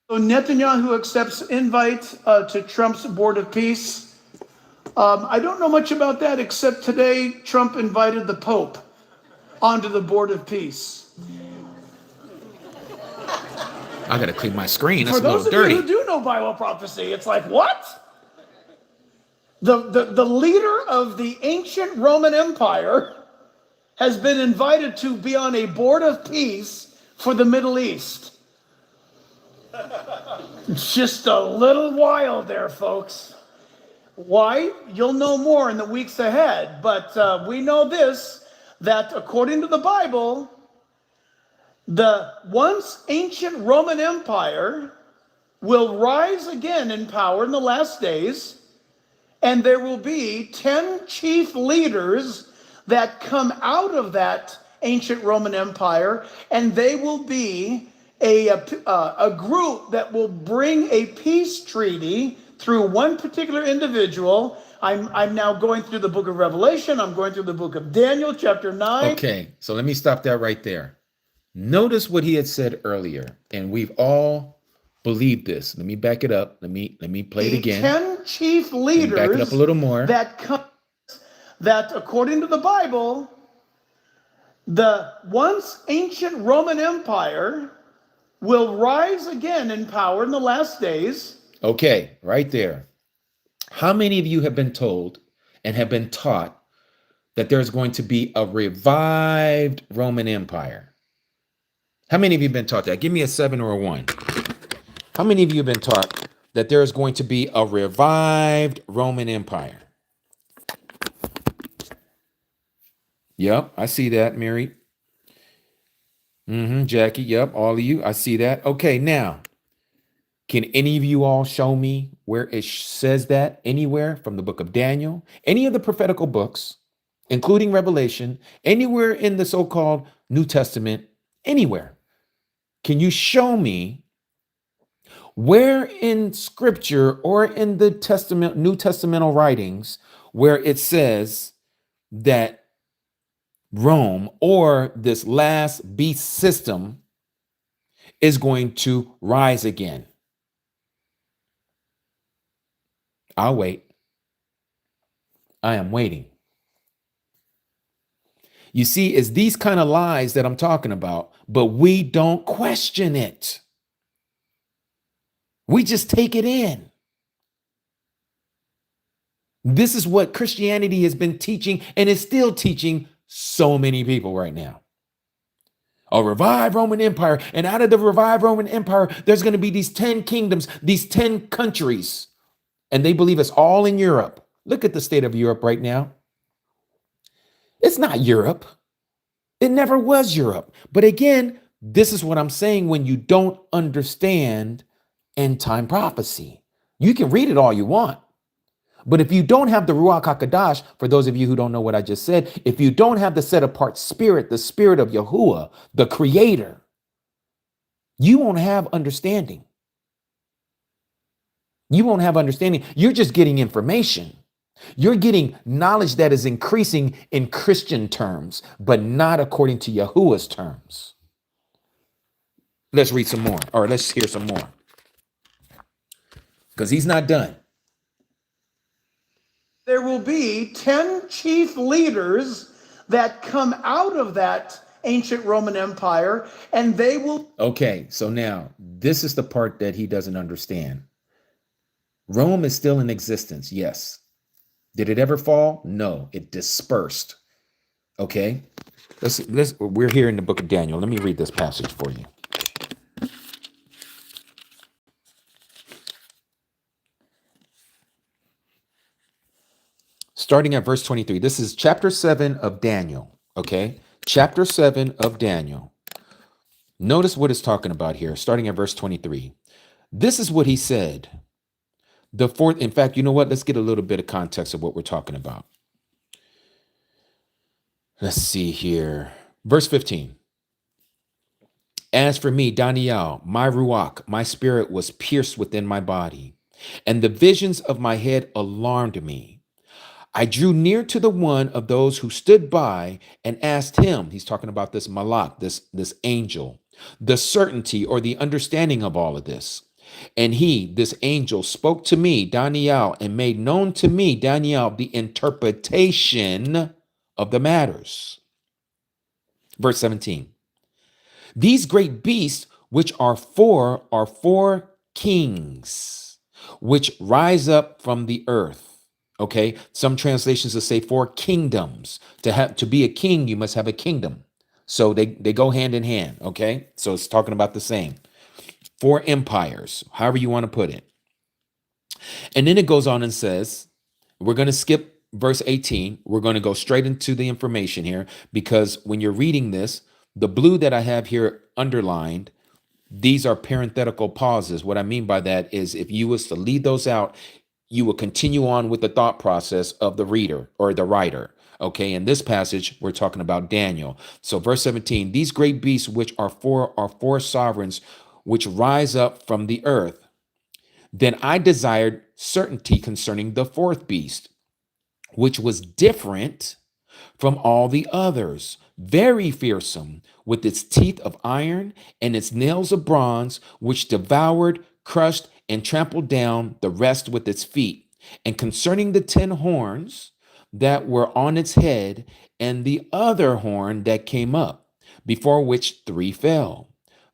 S1: So Netanyahu accepts invite to Trump's Board of Peace. I don't know much about that, except today Trump invited the Pope onto the Board of Peace.
S2: I got to clean my screen. That's
S1: For those
S2: a little dirty.
S1: of you who do know Bible prophecy, it's like, what? The leader of the ancient Roman Empire has been invited to be on a Board of Peace for the Middle East. Just a little while there, folks. Why? You'll know more in the weeks ahead. But we know this, that according to the Bible, the once ancient Roman Empire will rise again in power in the last days, and there will be 10 chief leaders that come out of that ancient Roman Empire, and they will be a group that will bring a peace treaty through one particular individual. I'm now going through the book of Revelation. I'm going through the book of Daniel, chapter 9.
S2: Okay, so let me stop that right there. Notice what he had said earlier, and we've all believed this. Let me back it up. Let me play it again.
S1: 10 chief leaders
S2: back it up a little more.
S1: That according to the Bible, the once ancient Roman Empire will rise again in power in the last days.
S2: Okay, right there. How many of you have been told and have been taught that there's going to be a revived Roman Empire? How many of you have been taught that? Give me a 7 or a 1. How many of you have been taught that there is going to be a revived Roman Empire? Yep, I see that, Mary. Jackie, yep, all of you, I see that. Okay, now, can any of you all show me where it says that anywhere from the book of Daniel, any of the prophetical books, including Revelation, anywhere in the so-called New Testament, anywhere? Can you show me where in scripture or in the New Testamental writings where it says that Rome or this last beast system is going to rise again? I'll wait. I am waiting. You see, it's these kind of lies that I'm talking about, but we don't question it. We just take it in. This is what Christianity has been teaching and is still teaching so many people right now. A revived Roman Empire. And out of the revived Roman Empire, there's going to be these 10 kingdoms, these 10 countries. And they believe it's all in Europe. Look at the state of Europe right now. It's not Europe. It never was Europe. But again, this is what I'm saying when you don't understand end time prophecy. You can read it all you want, But if you don't have the Ruach HaKodesh, for those of you who don't know what I just said, if you don't have the set apart spirit, the spirit of Yahuwah, the creator, you won't have understanding. You won't have understanding. You're just getting information. You're getting knowledge that is increasing in Christian terms, but not according to Yahuwah's terms. Let's read some more, or let's hear some more, because he's not done.
S1: There will be 10 chief leaders that come out of that ancient Roman Empire, and they will.
S2: Okay, so now this is the part that he doesn't understand. Rome is still in existence, yes. Did it ever fall? No, it dispersed. Okay, we're here in the book of Daniel. Let me read this passage for you. Starting at verse 23. This is chapter 7 of Daniel. Okay, chapter 7 of Daniel. Notice what it's talking about here, starting at verse 23. This is what he said. The fourth, in fact, you know what? Let's get a little bit of context of what we're talking about. Let's see here. Verse 15. As for me, Daniel, my Ruach, my spirit was pierced within my body, and the visions of my head alarmed me. I drew near to the one of those who stood by and asked him, he's talking about this Malak, this angel, the certainty or the understanding of all of this. And he, this angel, spoke to me, Daniel, and made known to me, Daniel, the interpretation of the matters. Verse 17. These great beasts, which are four kings, which rise up from the earth. Okay, some translations will say 4 kingdoms. To be a king, you must have a kingdom. So they go hand in hand. Okay, so it's talking about the same. 4 empires, however you want to put it. And then it goes on and says, we're going to skip verse 18. We're going to go straight into the information here, because when you're reading this, the blue that I have here underlined, these are parenthetical pauses. What I mean by that is if you was to leave those out, you will continue on with the thought process of the reader or the writer. Okay, in this passage, we're talking about Daniel. So verse 17, these great beasts, which are four sovereigns, which rise up from the earth. Then I desired certainty concerning the 4th beast, which was different from all the others, very fearsome, with its teeth of iron and its nails of bronze, which devoured, crushed, and trampled down the rest with its feet. And concerning the 10 horns that were on its head, and the other horn that came up, before which 3 fell.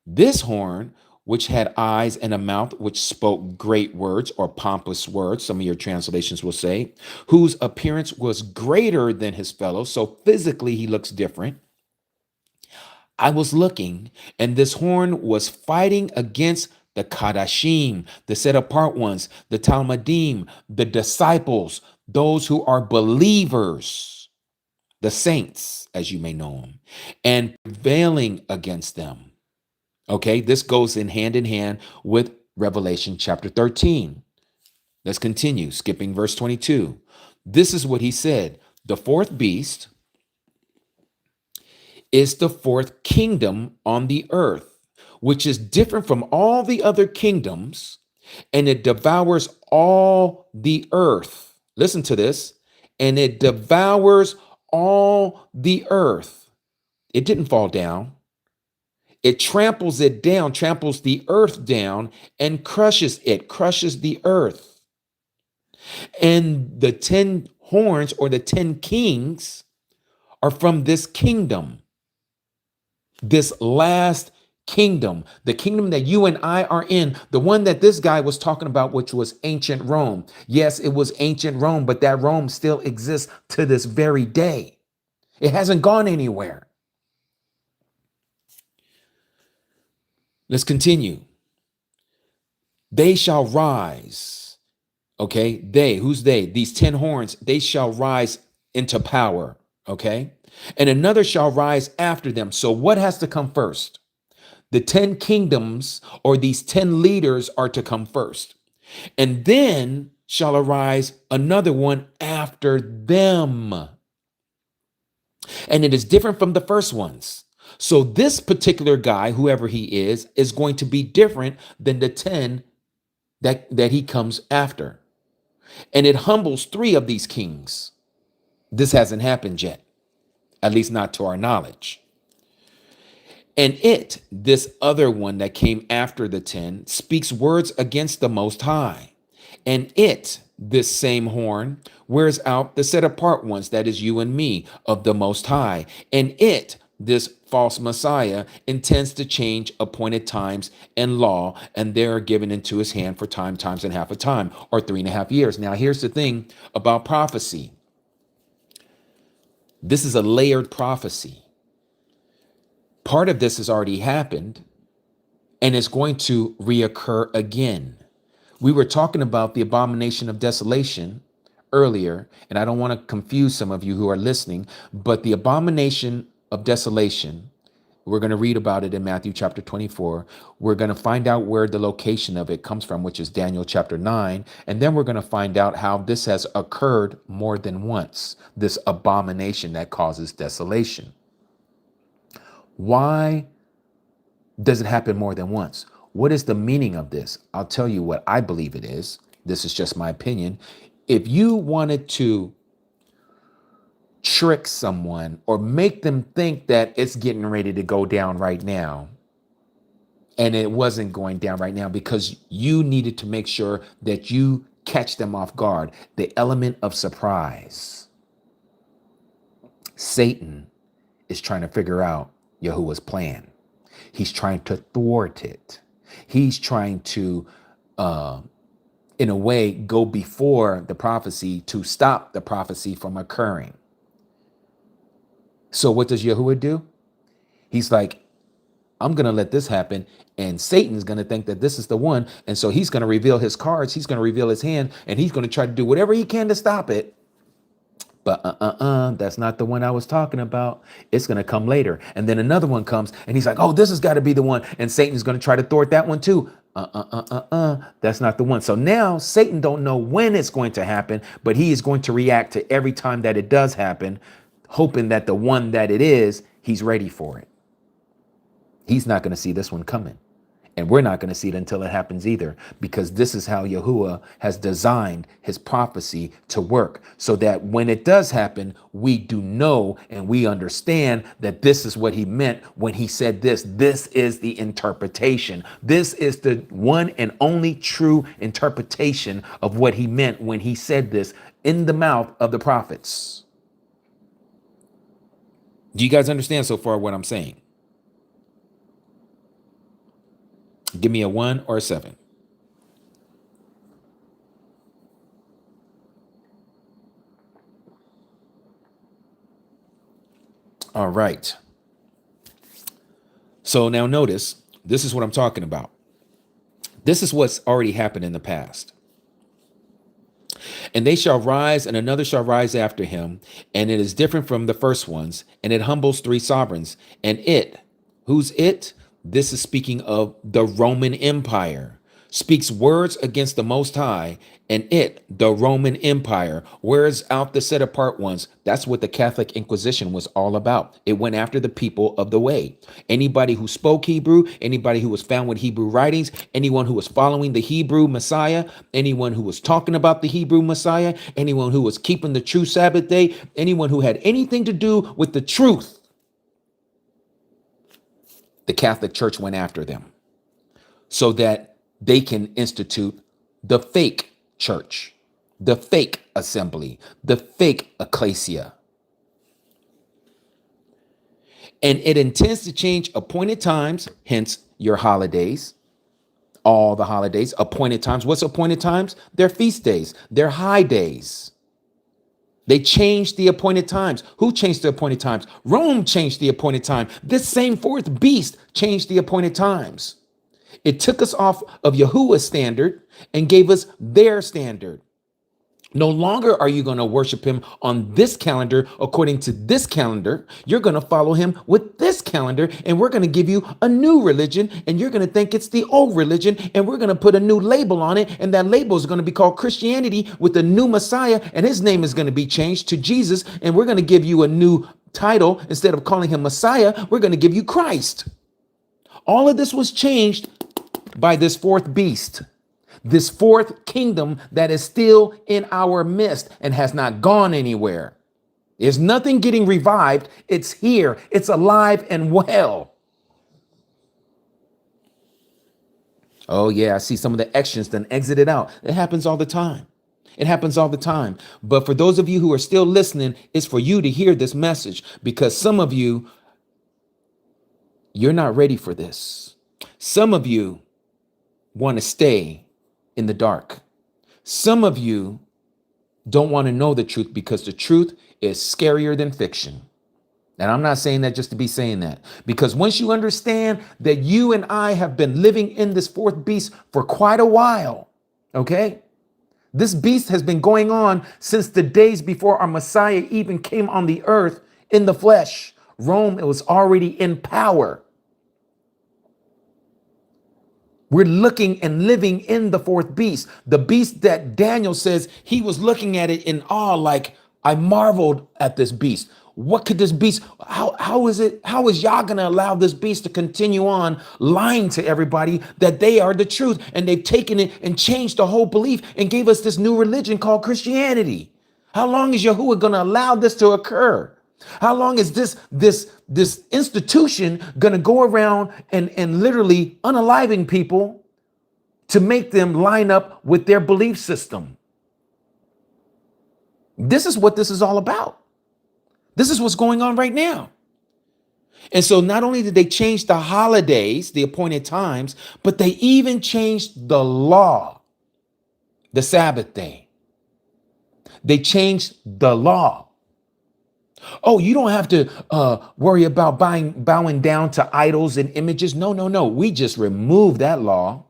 S2: This horn, which had eyes and a mouth, which spoke great words or pompous words, some of your translations will say, whose appearance was greater than his fellows. So physically, he looks different. I was looking, and this horn was fighting against the Kadashim, the set apart ones, the Talmudim, the disciples, those who are believers, the saints, as you may know them, and prevailing against them. Okay, this goes in hand with Revelation chapter 13. Let's continue, skipping verse 22. This is what he said. The 4th beast is the 4th kingdom on the earth, which is different from all the other kingdoms, and it devours all the earth. Listen to this. And it devours all the earth. It didn't fall down. It tramples it down, tramples the earth down, and crushes the earth. And the 10 horns or the 10 kings are from this kingdom, this last kingdom, the kingdom that you and I are in, the one that this guy was talking about, which was ancient Rome. Yes, it was ancient Rome, but that Rome still exists to this very day. It hasn't gone anywhere. Let's continue. They shall rise. Okay, who's they? These 10 horns, they shall rise into power. Okay, and another shall rise after them. So what has to come first? The 10 kingdoms or these 10 leaders are to come first. And then shall arise another one after them. And it is different from the first ones. So this particular guy, whoever he is going to be different than the 10 that he comes after. And it humbles 3 of these kings. This hasn't happened yet, at least not to our knowledge. And this other one that came after the 10, speaks words against the Most High. And this same horn, wears out the set apart ones, that is you and me, of the Most High. And this false Messiah, intends to change appointed times and law, and they are given into his hand for time, times, and half a time, or 3.5 years. Now, here's the thing about prophecy. This is a layered prophecy. Part of this has already happened, and it's going to reoccur again. We were talking about the abomination of desolation earlier, and I don't want to confuse some of you who are listening, but the abomination of desolation, we're going to read about it in Matthew chapter 24. We're going to find out where the location of it comes from, which is Daniel chapter 9. And then we're going to find out how this has occurred more than once, this abomination that causes desolation. Why does it happen more than once? What is the meaning of this? I'll tell you what I believe it is. This is just my opinion. If you wanted to trick someone or make them think that it's getting ready to go down right now, and it wasn't going down right now because you needed to make sure that you catch them off guard, the element of surprise. Satan is trying to figure out Yahuwah's plan. He's trying to thwart it. He's trying to, in a way, go before the prophecy to stop the prophecy from occurring. So what does Yahuwah do? He's like, I'm going to let this happen. And Satan's going to think that this is the one. And so he's going to reveal his cards. He's going to reveal his hand. And he's going to try to do whatever he can to stop it. But that's not the one I was talking about. It's going to come later. And then another one comes and he's like, oh, this has got to be the one. And Satan's going to try to thwart that one too. That's not the one. So now Satan don't know when it's going to happen, but he is going to react to every time that it does happen, hoping that the one that it is, he's ready for it. He's not going to see this one coming. And we're not going to see it until it happens either, because this is how Yahuwah has designed his prophecy to work, so that when it does happen, we do know and we understand that this is what he meant when he said this. This is the interpretation. This is the one and only true interpretation of what he meant when he said this in the mouth of the prophets. Do you guys understand so far what I'm saying? Give me a 1 or a 7. All right. So now notice, this is what I'm talking about. This is what's already happened in the past. And they shall rise, and another shall rise after him, and it is different from the first ones, and it humbles 3 sovereigns. And who's it? This is speaking of the Roman Empire, speaks words against the Most High, and the Roman Empire, wears out the set apart ones. That's what the Catholic Inquisition was all about. It went after the people of the way. Anybody who spoke Hebrew, anybody who was found with Hebrew writings, anyone who was following the Hebrew Messiah, anyone who was talking about the Hebrew Messiah, anyone who was keeping the true Sabbath day, anyone who had anything to do with the truth. The Catholic Church went after them so that they can institute the fake church, the fake assembly, the fake ecclesia. And it intends to change appointed times, hence your holidays, all the holidays, appointed times. What's appointed times? They're feast days, they're high days. They changed the appointed times. Who changed the appointed times? Rome changed the appointed time. This same fourth beast changed the appointed times. It took us off of Yahuwah's standard and gave us their standard. No longer are you going to worship him on this calendar according to this calendar. You're going to follow him with this calendar, and we're going to give you a new religion, and you're going to think it's the old religion, and we're going to put a new label on it, and that label is going to be called Christianity with the new Messiah, and his name is going to be changed to Jesus, and we're going to give you a new title. Instead of calling him Messiah, we're going to give you Christ. All of this was changed by this fourth beast. This fourth kingdom that is still in our midst and has not gone anywhere. There's nothing getting revived. It's here. It's alive and well. Oh yeah, I see some of the extras then exited out. It happens all the time. It happens all the time. But for those of you who are still listening, it's for you to hear this message, because some of you, you're not ready for this. Some of you want to stay in the dark. Some of you don't want to know the truth because the truth is scarier than fiction. And I'm not saying that just to be saying that, because once you understand that you and I have been living in this fourth beast for quite a while, okay? This beast has been going on since the days before our Messiah even came on the earth in the flesh. Rome, it was already in power. We're looking and living in the fourth beast, the beast that Daniel says he was looking at it in awe, like, I marveled at this beast. What could this beast, how is Yah going to allow this beast to continue on lying to everybody that they are the truth? And they've taken it and changed the whole belief and gave us this new religion called Christianity. How long is Yahuwah going to allow this to occur? How long is this institution going to go around and literally unaliving people to make them line up with their belief system? This is what this is all about. This is what's going on right now. And so not only did they change the holidays, the appointed times, but they even changed the law, the Sabbath day. They changed the law. Oh, you don't have to worry about bowing down to idols and images. No. We just removed that law.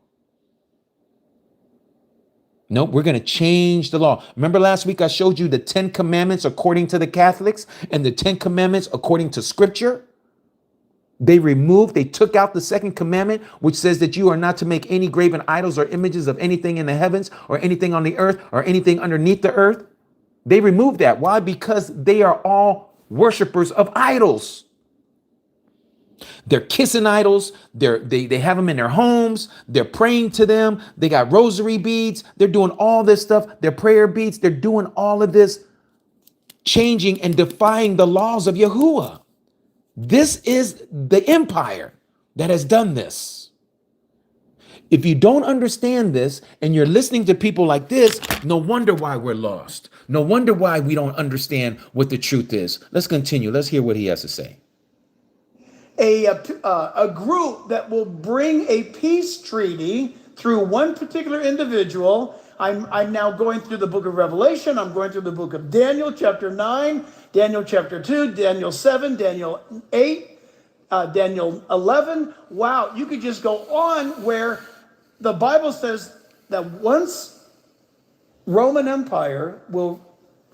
S2: Nope, we're going to change the law. Remember last week I showed you the 10 commandments according to the Catholics and the 10 commandments according to scripture? They took out the second commandment, which says that you are not to make any graven idols or images of anything in the heavens or anything on the earth or anything underneath the earth. They removed that. Why? Because they are all worshipers of idols. They're kissing idols. They have them in their homes. They're praying to them. They got rosary beads. They're doing all this stuff. Their prayer beads. They're doing all of this, changing and defying the laws of Yahuwah. This is the empire that has done this. If you don't understand this and you're listening to people like this, no wonder why we're lost. No wonder why we don't understand what the truth is. Let's continue. Let's hear what he has to say.
S1: A group that will bring a peace treaty through one particular individual. I'm now going through the book of Revelation. I'm going through the book of Daniel, chapter 9, Daniel chapter 2, Daniel 7, Daniel 8, Daniel 11. Wow, you could just go on where the Bible says that once Roman Empire will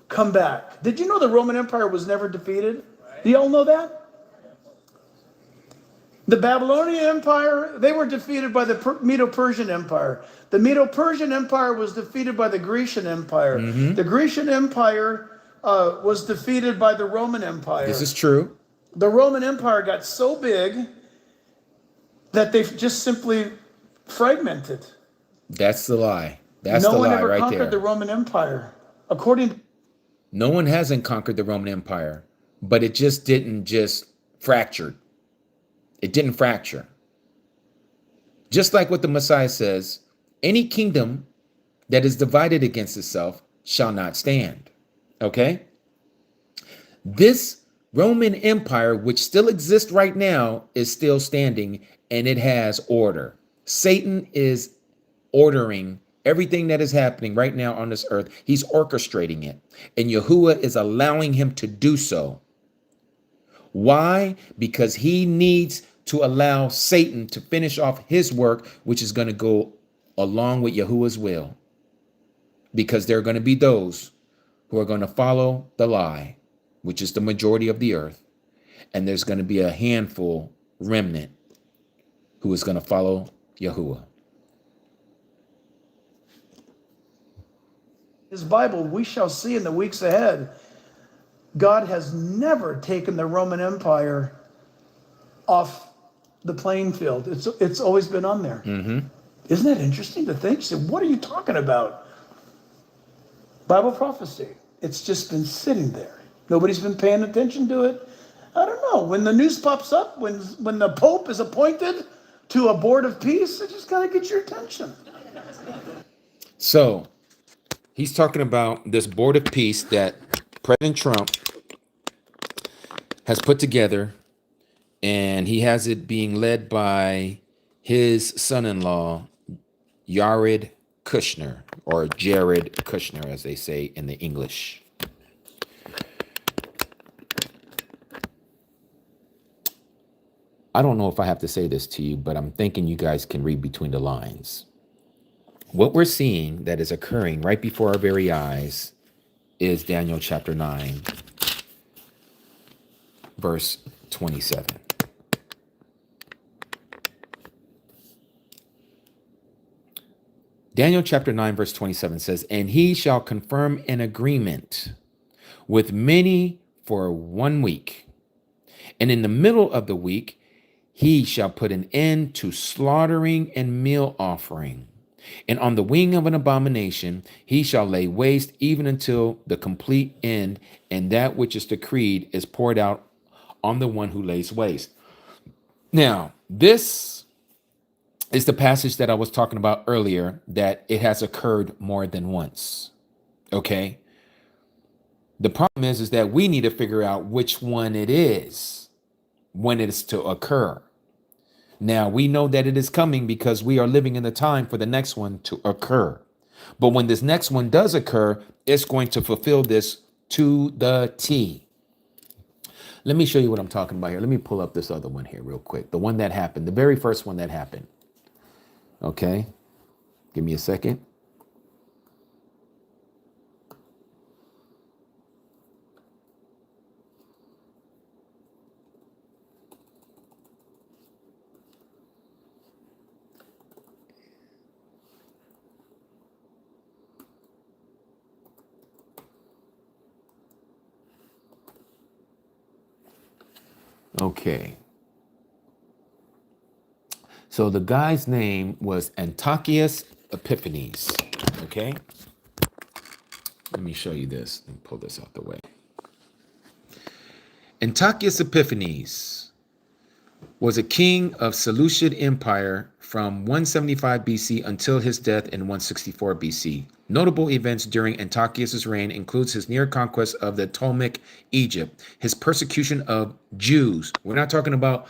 S1: come back. Did you know the Roman Empire was never defeated? Do you all know that? The Babylonian Empire, they were defeated by the Medo-Persian Empire. The Medo-Persian Empire was defeated by the Grecian Empire. The Grecian Empire was defeated by the Roman Empire.
S2: This is true.
S1: The Roman Empire got so big that they just simply fragmented.
S2: That's the lie. That's
S1: no
S2: the
S1: one
S2: lie
S1: ever
S2: right
S1: conquered
S2: there.
S1: the Roman Empire.
S2: No one hasn't conquered the Roman Empire, but it just didn't fracture. It didn't fracture. Just like what the Messiah says, any kingdom that is divided against itself shall not stand. Okay? This Roman Empire, which still exists right now, is still standing, and it has order. Satan is ordering everything that is happening right now on this earth. He's orchestrating it, and Yahuwah is allowing him to do so. Why? Because he needs to allow Satan to finish off his work, which is going to go along with Yahuwah's will. because there are going to be those who are going to follow the lie, which is the majority of the earth, and there's going to be a handful remnant who is going to follow Yahuwah.
S3: His Bible, we shall see in the weeks ahead, God has never taken the Roman Empire off the playing field. It's always been on there.
S2: Mm-hmm.
S3: Isn't that interesting to think? So what are you talking about? Bible prophecy. It's just been sitting there. Nobody's been paying attention to it. I don't know. When the news pops up, when the Pope is appointed to a board of peace, it just kind of gets your attention.
S2: So he's talking about this board of peace that President Trump has put together, and he has it being led by his son-in-law, Jared Kushner, or Jared Kushner, as they say in the English. I don't know if I have to say this to you, but I'm thinking you guys can read between the lines. What we're seeing that is occurring right before our very eyes is Daniel chapter 9, verse 27. Daniel chapter 9, verse 27 says, "And he shall confirm an agreement with many for 1 week. And in the middle of the week, he shall put an end to slaughtering and meal offering. And on the wing of an abomination, he shall lay waste even until the complete end, and that which is decreed is poured out on the one who lays waste." Now, this is the passage that I was talking about earlier, that it has occurred more than once. Okay? The problem is that we need to figure out which one it is when it is to occur. Now, we know that it is coming because we are living in the time for the next one to occur. But when this next one does occur, it's going to fulfill this to the T. Let me show you what I'm talking about here. Let me pull up this other one here real quick. The one that happened, the very first one that happened. Okay, give me a second. Okay. So the guy's name was Antiochus Epiphanes. Okay. Let me show you this. Let me pull this out the way. Antiochus Epiphanes was a king of Seleucid Empire from 175 BC until his death in 164 BC. Notable events during Antiochus's reign includes his near conquest of the Ptolemaic Egypt, his persecution of Jews. We're not talking about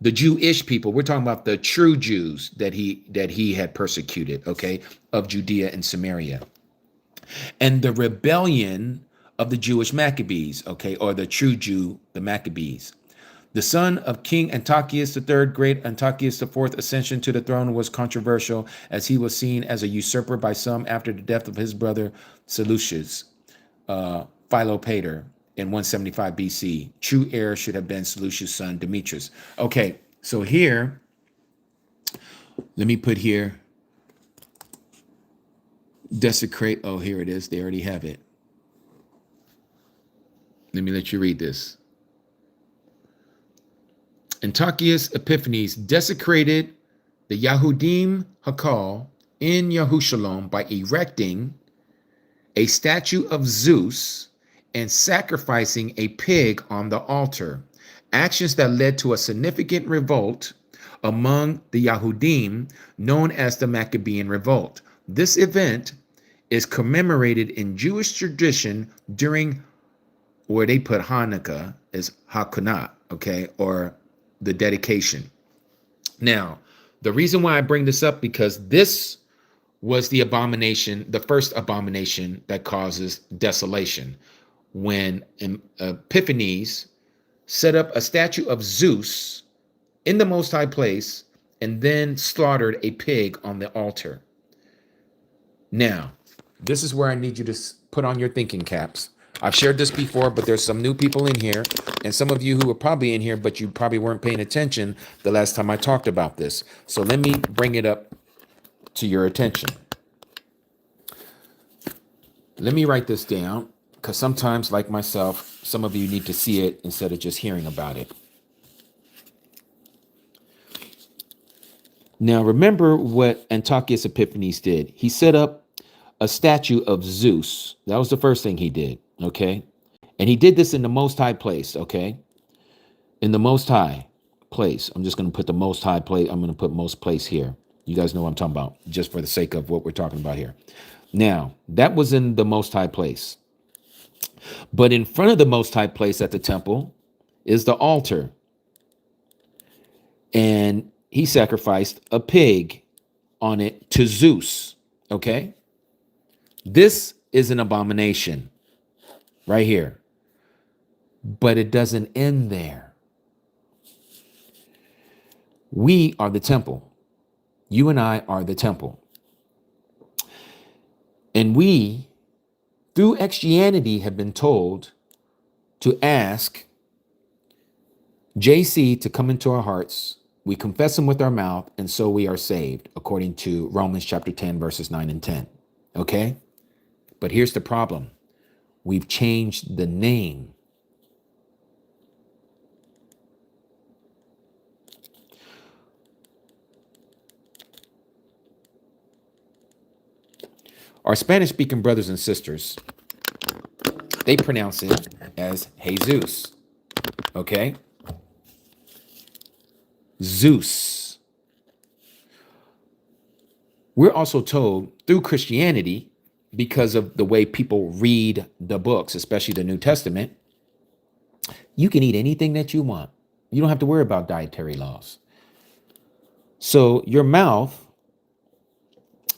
S2: the Jewish people. We're talking about the true Jews that he had persecuted, okay, of Judea and Samaria. And the rebellion of the Jewish Maccabees, okay, or the true Jew, the Maccabees. The son of King Antiochus III, great Antiochus IV, ascension to the throne was controversial, as he was seen as a usurper by some after the death of his brother Seleucus, Philopator, in 175 BC. True heir should have been Seleucus' son Demetrius. Okay, so here, let me put here, desecrate. Oh, here it is. They already have it. Let me let you read this. Antiochus Epiphanes desecrated the Yahudim Hakal in Yahushalom by erecting a statue of Zeus and sacrificing a pig on the altar, actions that led to a significant revolt among the Yahudim known as the Maccabean Revolt. This event is commemorated in Jewish tradition during, where they put Hanukkah is Hakunah, okay, or the dedication. Now, the reason why I bring this up, because this was the abomination, the first abomination that causes desolation, when Epiphanes set up a statue of Zeus in the Most High Place and then slaughtered a pig on the altar. Now, This is where I need you to put on your thinking caps. I've shared this before, but there's some new people in here, and some of you who are probably in here, but you probably weren't paying attention the last time I talked about this. So let me bring it up to your attention. Let me write this down, because sometimes, like myself, some of you need to see it instead of just hearing about it. Now, remember what Antiochus Epiphanes did. He set up a statue of Zeus. That was the first thing he did, okay? And he did this in the Most High place, okay? In the Most High place. I'm just going to put the Most High place. I'm going to put most place here. You guys know what I'm talking about, just for the sake of what we're talking about here. Now, that was in the Most High place. But in front of the Most High place at the temple is the altar. And he sacrificed a pig on it to Zeus, okay? This is an abomination right here. But it doesn't end there. We are the temple. You and I are the temple. And we, through Christianity, have been told to ask JC to come into our hearts. We confess him with our mouth, and so we are saved, according to Romans chapter 10, verses 9 and 10. Okay? But here's the problem. We've changed the name. Our Spanish-speaking brothers and sisters, they pronounce it as Jesus. Okay? Zeus. We're also told through Christianity, because of the way people read the books, especially the New Testament, you can eat anything that you want. You don't have to worry about dietary laws. So your mouth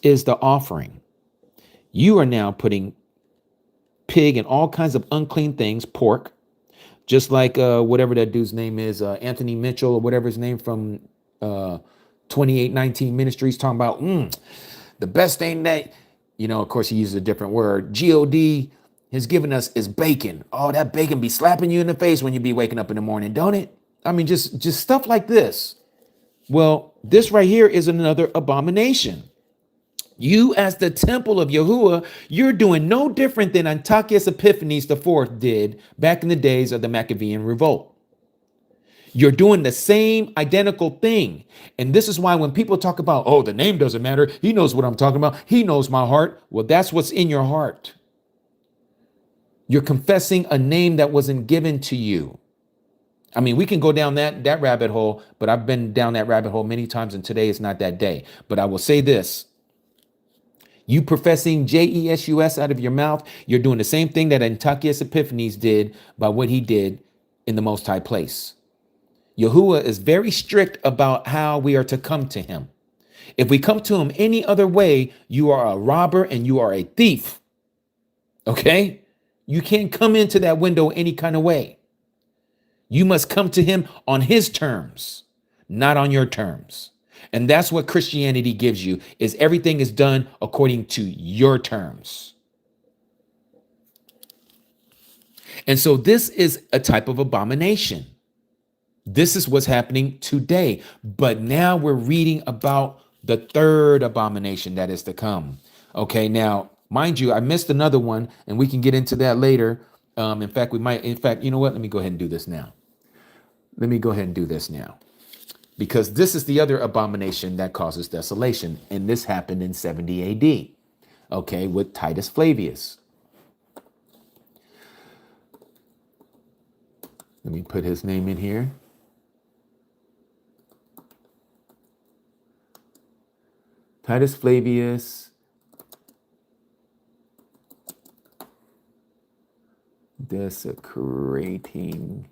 S2: is the offering. You are now putting pig and all kinds of unclean things, pork, just like whatever that dude's name is, Anthony Mitchell or whatever his name from 2819 Ministries, talking about the best thing that, of course he uses a different word, God has given us is bacon. Oh, that bacon be slapping you in the face when you be waking up in the morning, don't it? I mean, just stuff like this. Well, this right here is another abomination. You, as the temple of Yahuwah, you're doing no different than Antiochus Epiphanes IV did back in the days of the Maccabean revolt. You're doing the same identical thing. And this is why when people talk about, oh, the name doesn't matter, he knows what I'm talking about, he knows my heart. Well, that's what's in your heart. You're confessing a name that wasn't given to you. I mean, we can go down that rabbit hole, but I've been down that rabbit hole many times, and today is not that day. But I will say this. You professing Jesus out of your mouth, you're doing the same thing that Antiochus Epiphanes did by what he did in the Most High place. Yahuwah is very strict about how we are to come to him. If we come to him any other way, you are a robber and you are a thief. Okay? You can't come into that window any kind of way. You must come to him on his terms, not on your terms. And that's what Christianity gives you, is everything is done according to your terms. And so this is a type of abomination. This is what's happening today. But now we're reading about the third abomination that is to come. Okay, now, mind you, I missed another one, and we can get into that later. In fact, you know what? Let me go ahead and do this now. Because this is the other abomination that causes desolation. And this happened in 70 AD, okay, with Titus Flavius. Let me put his name in here. Titus Flavius. Desecrating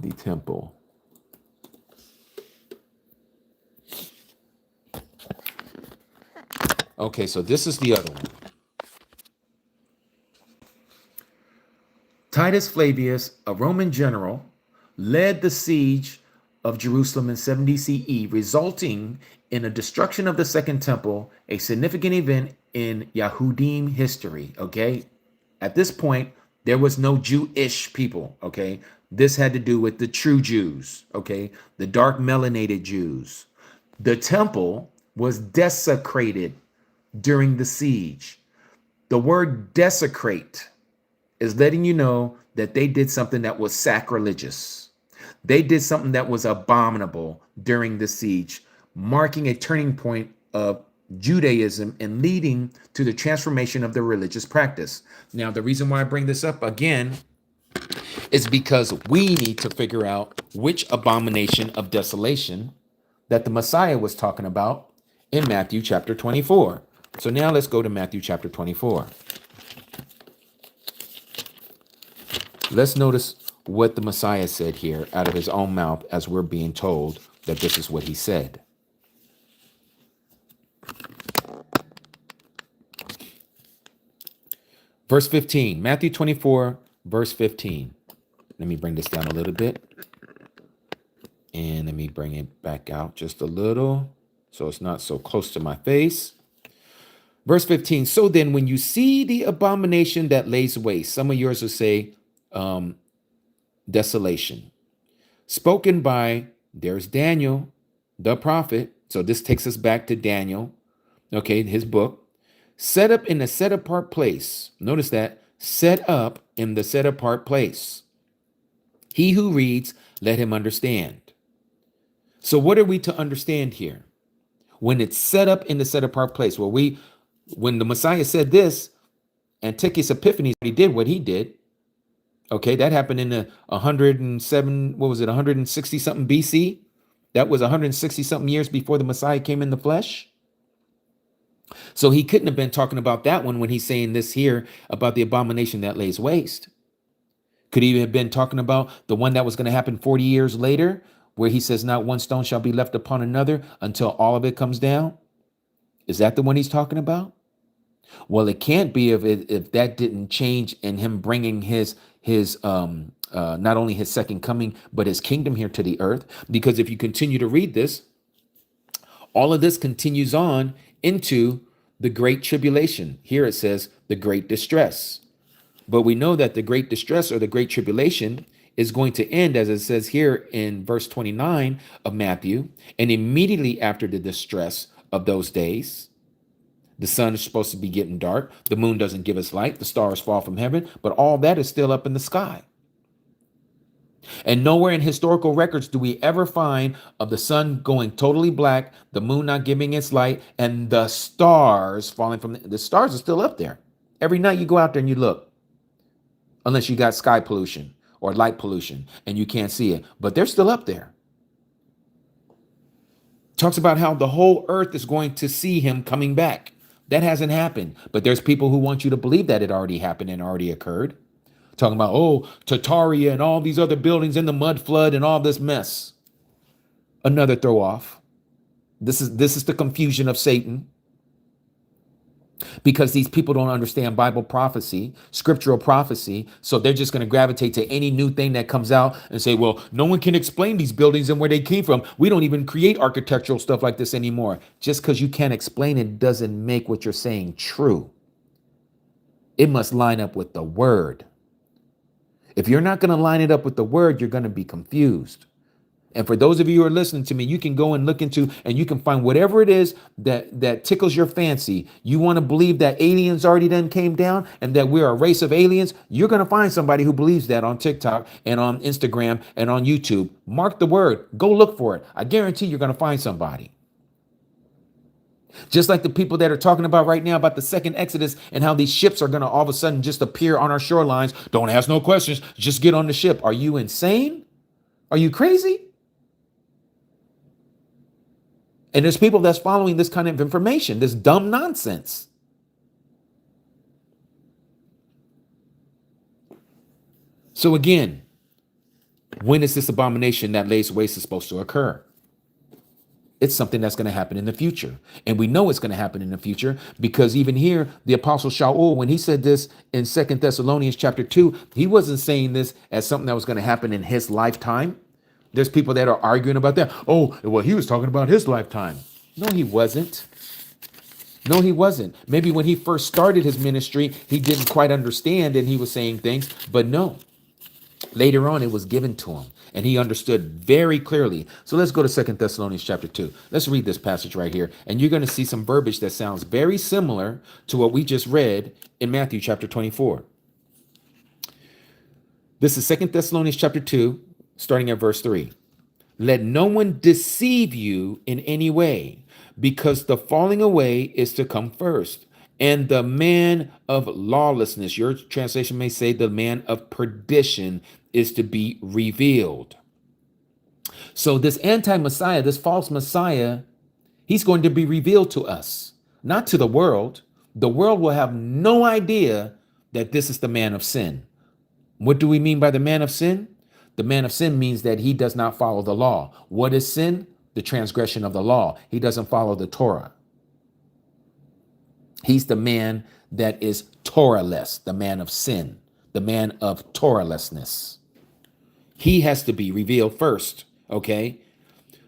S2: the temple. Okay, so this is the other one. Titus Flavius, a Roman general, led the siege of Jerusalem in 70 CE, resulting in a destruction of the Second Temple, a significant event in Yahudim history. Okay. At this point, there was no Jewish people. Okay. This had to do with the true Jews. Okay. The dark melanated Jews. The temple was desecrated during the siege. The word desecrate is letting you know that they did something that was sacrilegious. They did something that was abominable during the siege, marking a turning point of Judaism and leading to the transformation of the religious practice. Now, the reason why I bring this up again is because we need to figure out which abomination of desolation that the Messiah was talking about in Matthew chapter 24. So now let's go to Matthew chapter 24. Let's notice what the Messiah said here out of his own mouth as we're being told that this is what he said. Verse 15, Matthew 24, verse 15. Let me bring this down a little bit. And let me bring it back out just a little so it's not so close to my face. Verse 15, so then when you see the abomination that lays waste, some of yours will say desolation, spoken by, there's Daniel, the prophet. So this takes us back to Daniel, okay, his book. Set up in a set apart place. Notice that, set up in the set apart place. He who reads, let him understand. So what are we to understand here? When it's set up in the set apart place, when the Messiah said this, Antiochus Epiphanes, he did what he did. Okay, that happened in the 107, 160 something BC. That was 160 something years before the Messiah came in the flesh. So he couldn't have been talking about that one when he's saying this here about the abomination that lays waste. Could he have been talking about the one that was going to happen 40 years later, where he says not one stone shall be left upon another until all of it comes down? Is that the one he's talking about? Well, it can't be if that didn't change in him bringing his not only his second coming, but his kingdom here to the earth. Because if you continue to read this, all of this continues on into the great tribulation. Here it says the great distress. But we know that the great distress or the great tribulation is going to end, as it says here in verse 29 of Matthew, and immediately after the distress of those days, the sun is supposed to be getting dark. The moon doesn't give us light. The stars fall from heaven, but all that is still up in the sky. And nowhere in historical records do we ever find of the sun going totally black, the moon not giving its light, and the stars falling from the stars are still up there. Every night you go out there and you look, unless you got sky pollution or light pollution and you can't see it, but they're still up there. Talks about how the whole earth is going to see him coming back. That hasn't happened, but there's people who want you to believe that it already happened and already occurred. Talking about, Tartaria and all these other buildings in the mud flood and all this mess. Another throw off. This is the confusion of Satan. Because these people don't understand Bible prophecy, scriptural prophecy. So they're just going to gravitate to any new thing that comes out and say, well, no one can explain these buildings and where they came from. We don't even create architectural stuff like this anymore. Just because you can't explain it doesn't make what you're saying true. It must line up with the word. If you're not going to line it up with the word, you're going to be confused. And for those of you who are listening to me, you can go and look into and you can find whatever it is that tickles your fancy. You want to believe that aliens already then came down and that we're a race of aliens. You're going to find somebody who believes that on TikTok and on Instagram and on YouTube. Mark the word. Go look for it. I guarantee you're going to find somebody. Just like the people that are talking about right now about the second Exodus and how these ships are going to all of a sudden just appear on our shorelines. Don't ask no questions. Just get on the ship. Are you insane? Are you crazy? And there's people that's following this kind of information, this dumb nonsense. So again, when is this abomination that lays waste is supposed to occur? It's something that's going to happen in the future. And we know it's going to happen in the future because even here, the Apostle Shaul, when he said this in 2 Thessalonians chapter 2, he wasn't saying this as something that was going to happen in his lifetime. There's people that are arguing about that. Oh, well, he was talking about his lifetime. No, he wasn't. No, he wasn't. Maybe when he first started his ministry, he didn't quite understand and he was saying things, but no. Later on, it was given to him and he understood very clearly. So let's go to 2 Thessalonians chapter 2. Let's read this passage right here. And you're going to see some verbiage that sounds very similar to what we just read in Matthew chapter 24. This is 2 Thessalonians chapter 2, starting at verse 3. Let no one deceive you in any way, because the falling away is to come first. And the man of lawlessness, your translation may say the man of perdition, is to be revealed. So this anti-Messiah, this false Messiah, he's going to be revealed to us, not to the world. The world will have no idea that this is the man of sin. What do we mean by the man of sin? The man of sin means that he does not follow the law. What is sin? The transgression of the law. He doesn't follow the Torah. He's the man that is Torahless, the man of sin, the man of Torahlessness. He has to be revealed first, okay?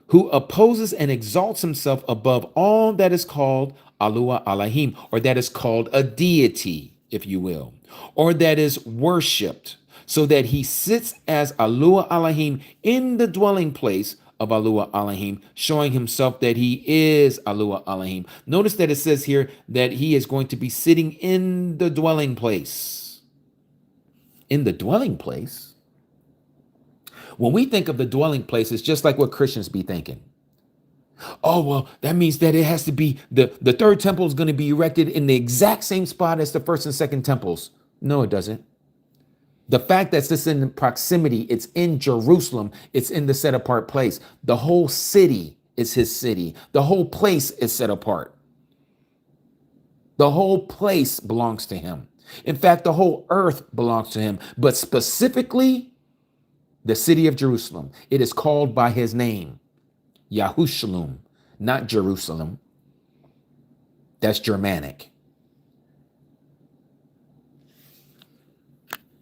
S2: Who opposes and exalts himself above all that is called Alua Alahim, or that is called a deity, if you will, or that is worshipped, so that he sits as Alua Alahim in the dwelling place of Alua Alahim, showing himself that he is Alua Alahim. Notice that it says here that he is going to be sitting in the dwelling place. In the dwelling place? When we think of the dwelling place, it's just like what Christians be thinking. Oh, well, that means that it has to be the third temple is going to be erected in the exact same spot as the first and second temples. No, it doesn't. The fact that it's in proximity, it's in Jerusalem, it's in the set apart place. The whole city is his city. The whole place is set apart. The whole place belongs to him. In fact, the whole earth belongs to him, but specifically the city of Jerusalem. It is called by his name, Yahushalom, not Jerusalem. That's Germanic.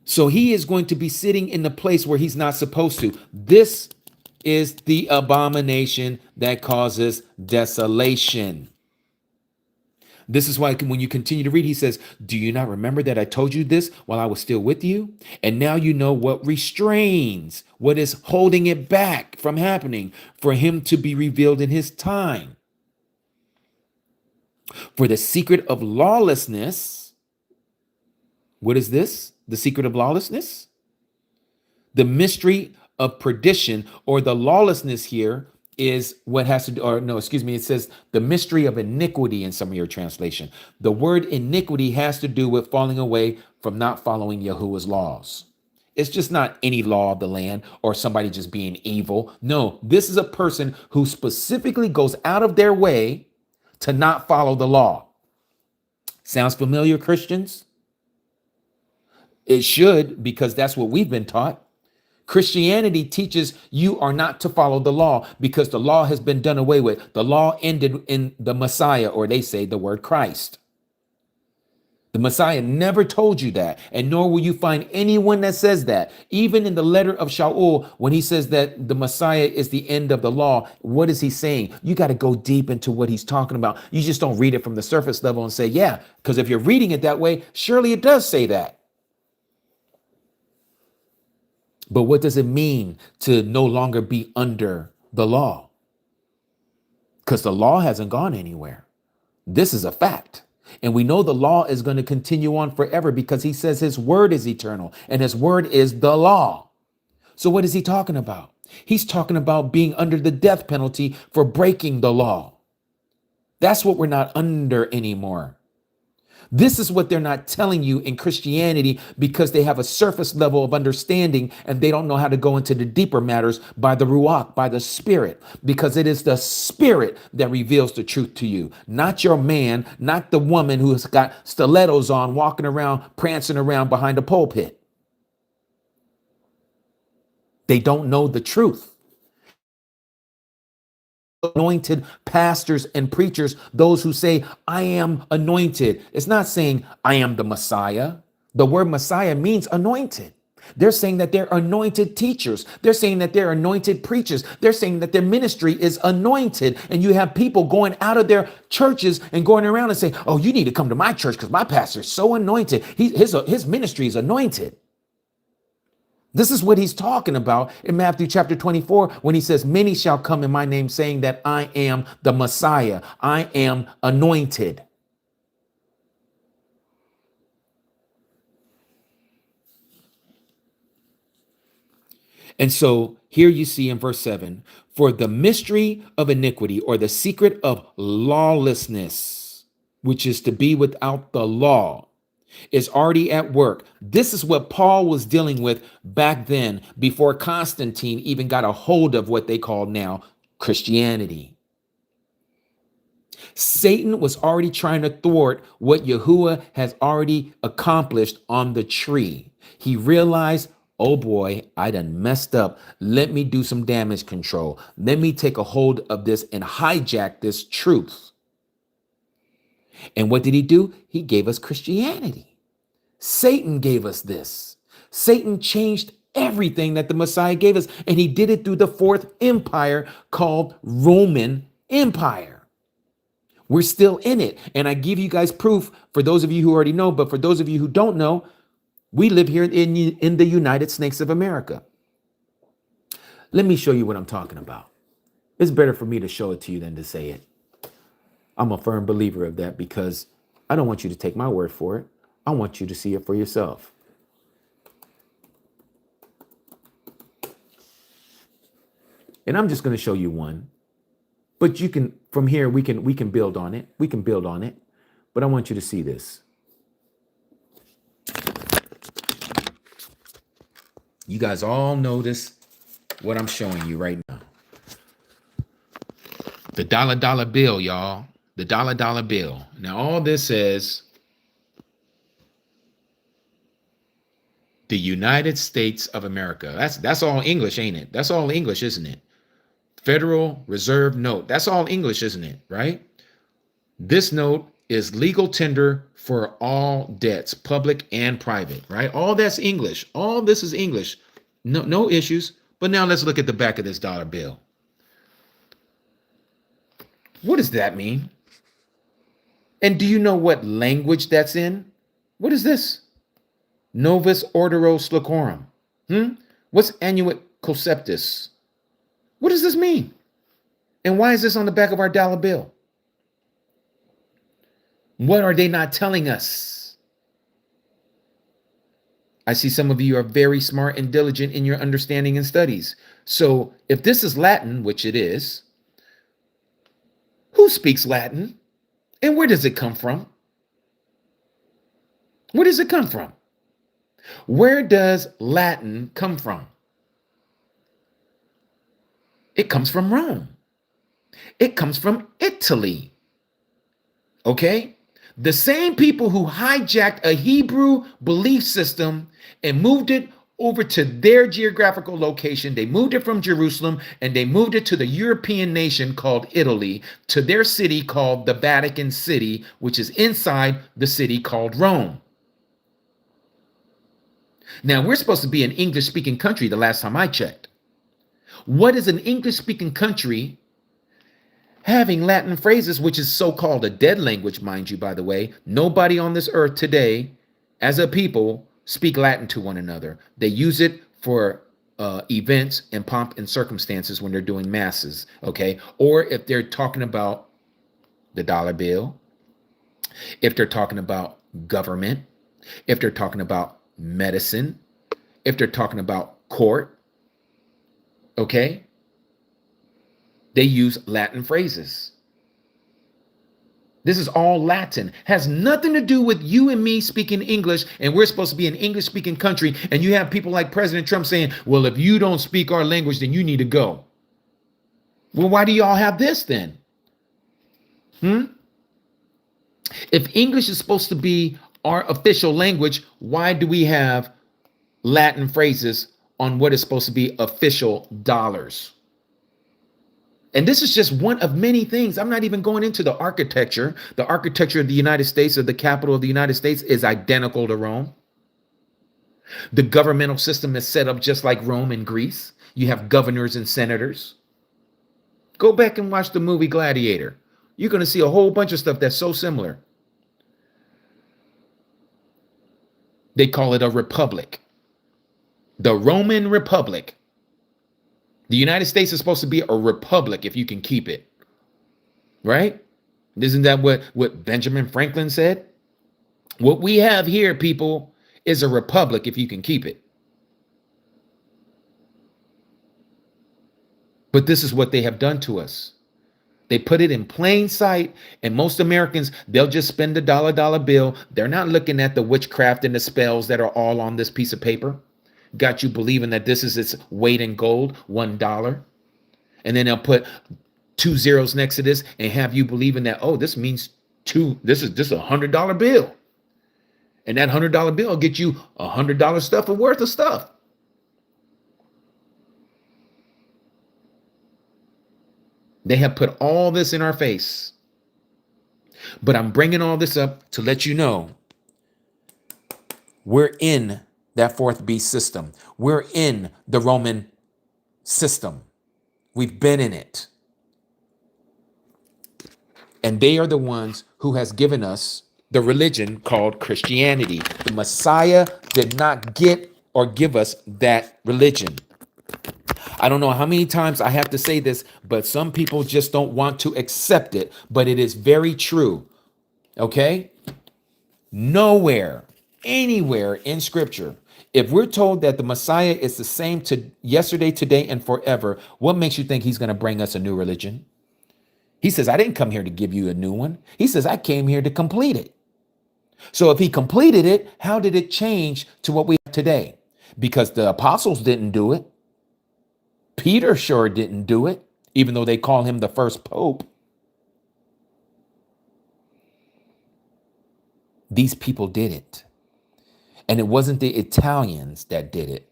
S2: So he is going to be sitting in the place where he's not supposed to. This is the abomination that causes desolation. This is why when you continue to read, he says, do you not remember that I told you this while I was still with you? And now you know what restrains, what is holding it back from happening for him to be revealed in his time. For the secret of lawlessness, what is this? The secret of lawlessness? The mystery of perdition, or the lawlessness here is what has to do, or no, excuse me, it says the mystery of iniquity in some of your translation. The word iniquity has to do with falling away from not following Yahuwah's laws. It's just not any law of the land or somebody just being evil. No, this is a person who specifically goes out of their way to not follow the law. Sounds familiar, Christians? It should, because that's what we've been taught. Christianity teaches you are not to follow the law because the law has been done away with. The law ended in the Messiah, or they say the word Christ. The Messiah never told you that, and nor will you find anyone that says that. Even in the letter of Shaul, when he says that the Messiah is the end of the law, what is he saying? You got to go deep into what he's talking about. You just don't read it from the surface level and say, yeah, because if you're reading it that way, surely it does say that. But what does it mean to no longer be under the law? Because the law hasn't gone anywhere. This is a fact. And we know the law is going to continue on forever because he says his word is eternal and his word is the law. So what is he talking about? He's talking about being under the death penalty for breaking the law. That's what we're not under anymore. This is what they're not telling you in Christianity because they have a surface level of understanding and they don't know how to go into the deeper matters by the Ruach, by the Spirit, because it is the Spirit that reveals the truth to you, not your man, not the woman who has got stilettos on, walking around, prancing around behind a pulpit. They don't know the truth. Anointed pastors and preachers, those who say, I am anointed. It's not saying I am the Messiah. The word Messiah means anointed. They're saying that they're anointed teachers. They're saying that they're anointed preachers. They're saying that their ministry is anointed. And you have people going out of their churches and going around and saying, oh, you need to come to my church because my pastor is so anointed. His ministry is anointed. This is what he's talking about in Matthew chapter 24 when he says, many shall come in my name saying that I am the Messiah. I am anointed. And so here you see in verse 7, for the mystery of iniquity, or the secret of lawlessness, which is to be without the law, is already at work. This is what Paul was dealing with back then, before Constantine even got a hold of what they call now Christianity. Satan was already trying to thwart what Yahuwah has already accomplished on the tree. He realized, oh boy, I done messed up. Let me do some damage control. Let me take a hold of this and hijack this truth. And what did he do? He gave us Christianity. Satan gave us this. Satan changed everything that the Messiah gave us, and he did it through the fourth empire called Roman Empire. We're still in it. And I give you guys proof for those of you who already know, but for those of you who don't know, we live here in the United States of America. Let me show you what I'm talking about. It's better for me to show it to you than to say it. I'm a firm believer of that because I don't want you to take my word for it. I want you to see it for yourself. And I'm just going to show you one. But you can, from here, we can build on it. We can build on it. But I want you to see this. You guys all notice what I'm showing you right now. The dollar bill, y'all. The dollar bill. Now, all this says the United States of America. That's all English, ain't it? That's all English, isn't it? Federal Reserve note. That's all English, isn't it? Right? This note is legal tender for all debts, public and private, right? All that's English. All this is English. No issues. But now let's look at the back of this dollar bill. What does that mean? And do you know what language that's in? What is this? Novus Ordero Slocorum. What's Annuit Conceptus? What does this mean? And why is this on the back of our dollar bill? What are they not telling us? I see some of you are very smart and diligent in your understanding and studies. So if this is Latin, which it is, who speaks Latin? And where does it come from? Where does it come from? Where does Latin come from? It comes from Rome. It comes from Italy. Okay? The same people who hijacked a Hebrew belief system and moved it over to their geographical location. They moved it from Jerusalem and they moved it to the European nation called Italy, to their city called the Vatican City, which is inside the city called Rome. Now, we're supposed to be an English-speaking country the last time I checked. What is an English-speaking country having Latin phrases, which is so-called a dead language, mind you, by the way? Nobody on this earth today, as a people, speak Latin to one another. They use it for events and pomp and circumstances when they're doing masses, okay? Or if they're talking about the dollar bill, if they're talking about government, if they're talking about medicine, if they're talking about court, okay? They use Latin phrases. This is all Latin. Has nothing to do with you and me speaking English, and we're supposed to be an English-speaking country, and you have people like President Trump saying, well, if you don't speak our language, then you need to go. Well, why do y'all have this then? If English is supposed to be our official language, why do we have Latin phrases on what is supposed to be official dollars? And this is just one of many things. I'm not even going into the architecture. The architecture of the United States, or the capital of the United States, is identical to Rome. The governmental system is set up just like Rome and Greece. You have governors and senators. Go back and watch the movie Gladiator. You're going to see a whole bunch of stuff that's so similar. They call it a republic. The Roman Republic. The United States is supposed to be a republic if you can keep it. Right? Isn't that what Benjamin Franklin said? What we have here, people, is a republic if you can keep it. But this is what they have done to us. They put it in plain sight, and most Americans, they'll just spend a dollar bill. They're not looking at the witchcraft and the spells that are all on this piece of paper. Got you believing that this is its weight in gold, $1. And then they'll put 2 zeros next to this and have you believing that, oh, this means this is a $100 bill. And that $100 bill will get you $100 stuff worth of stuff. They have put all this in our face. But I'm bringing all this up to let you know we're in that fourth beast system. We're in the Roman system. We've been in it. And they are the ones who has given us the religion called Christianity. The Messiah did not get or give us that religion. I don't know how many times I have to say this, but some people just don't want to accept it. But it is very true. Okay? Nowhere, anywhere in Scripture, if we're told that the Messiah is the same to yesterday, today, and forever, what makes you think he's going to bring us a new religion? He says, I didn't come here to give you a new one. He says, I came here to complete it. So if he completed it, how did it change to what we have today? Because the apostles didn't do it. Peter sure didn't do it, even though they call him the first pope. These people did it. And it wasn't the Italians that did it.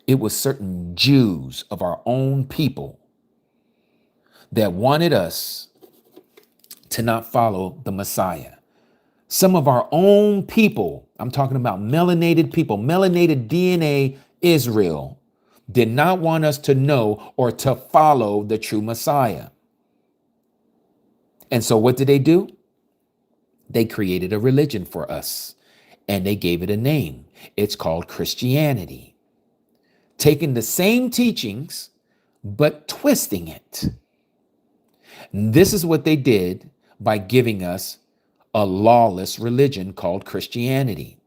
S2: It was certain Jews of our own people that wanted us to not follow the Messiah. Some of our own people, I'm talking about melanated people, melanated DNA Israel, did not want us to know or to follow the true Messiah. And so what did they do? They created a religion for us and they gave it a name. It's called Christianity. Taking the same teachings, but twisting it. This is what they did by giving us a lawless religion called Christianity.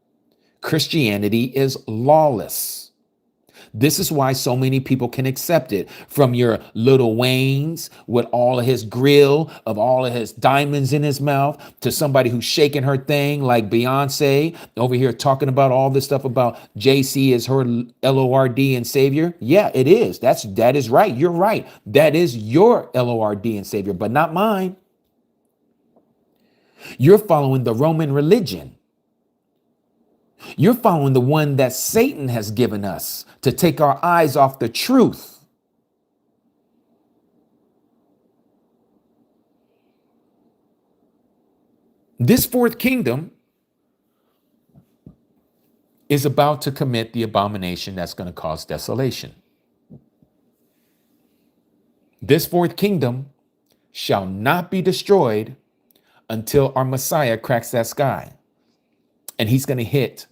S2: Christianity is lawless. This is why so many people can accept it. From your Lil Wayne's with all of his grill, of all of his diamonds in his mouth, to somebody who's shaking her thing like Beyonce over here talking about all this stuff about JC is her Lord and Savior. Yeah, it is. That is right. You're right. That is your Lord and Savior, but not mine. You're following the Roman religion. You're following the one that Satan has given us to take our eyes off the truth. This fourth kingdom is about to commit the abomination that's going to cause desolation. This fourth kingdom shall not be destroyed until our Messiah cracks that sky. And he's going to hit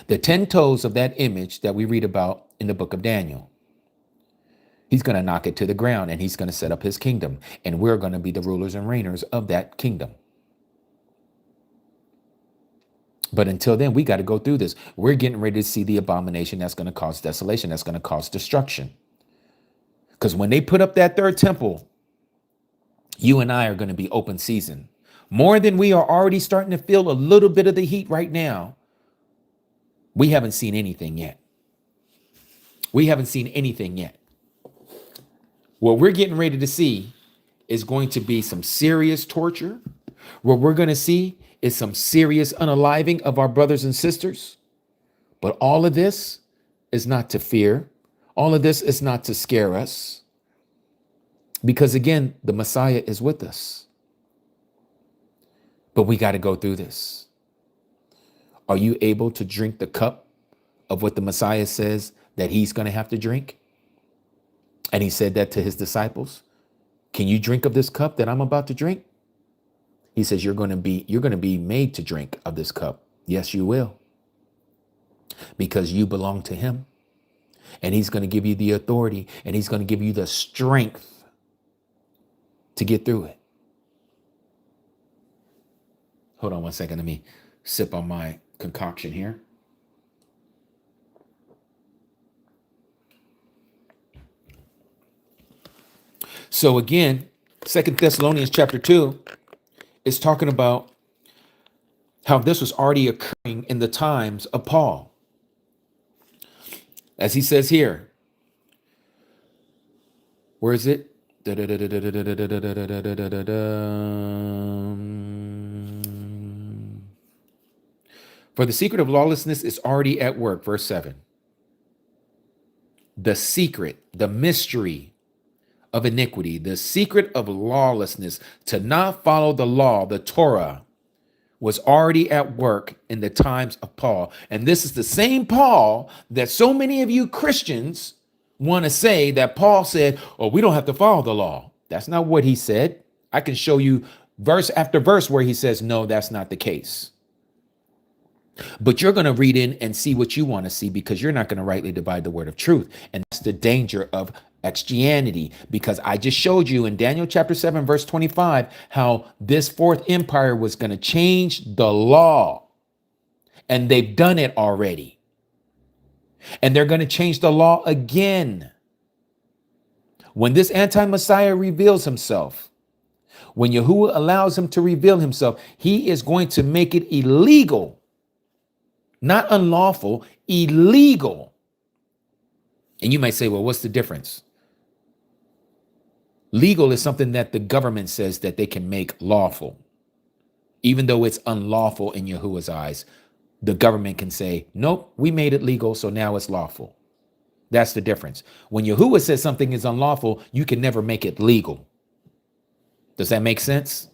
S2: the 10 toes of that image that we read about in the book of Daniel. He's going to knock it to the ground and he's going to set up his kingdom. And we're going to be the rulers and reigners of that kingdom. But until then, we got to go through this. We're getting ready to see the abomination that's going to cause desolation, that's going to cause destruction. Because when they put up that third temple, you and I are going to be open season. More than we are already starting to feel a little bit of the heat right now. We haven't seen anything yet. We haven't seen anything yet. What we're getting ready to see is going to be some serious torture. What we're going to see is some serious unaliving of our brothers and sisters. But all of this is not to fear. All of this is not to scare us. Because again, the Messiah is with us. But we got to go through this. Are you able to drink the cup of what the Messiah says that he's going to have to drink? And he said that to his disciples. Can you drink of this cup that I'm about to drink? He says, you're going to be made to drink of this cup. Yes, you will. Because you belong to him. And he's going to give you the authority, and he's going to give you the strength to get through it. Hold on one second. Let me sip on my concoction here. So again, 2 Thessalonians chapter 2 is talking about how this was already occurring in the times of Paul. As he says here, where is it? For the secret of lawlessness is already at work, verse 7. The secret, the mystery of iniquity, the secret of lawlessness, to not follow the law, the Torah, was already at work in the times of Paul. And this is the same Paul that so many of you Christians want to say that Paul said, oh, we don't have to follow the law. That's not what he said. I can show you verse after verse where he says, no, that's not the case. But you're going to read in and see what you want to see, because you're not going to rightly divide the word of truth. And that's the danger of Christianity, because I just showed you in Daniel chapter 7, verse 25, how this fourth empire was going to change the law. And they've done it already. And they're going to change the law again. When this anti-Messiah reveals himself, when Yahuwah allows him to reveal himself, he is going to make it illegal, not unlawful, illegal. And you might say, well, what's the difference? Legal is something that the government says that they can make lawful. Even though it's unlawful in Yahuwah's eyes, the government can say, nope, we made it legal, so now it's lawful. That's the difference. When Yahuwah says something is unlawful, you can never make it legal. Does that make sense?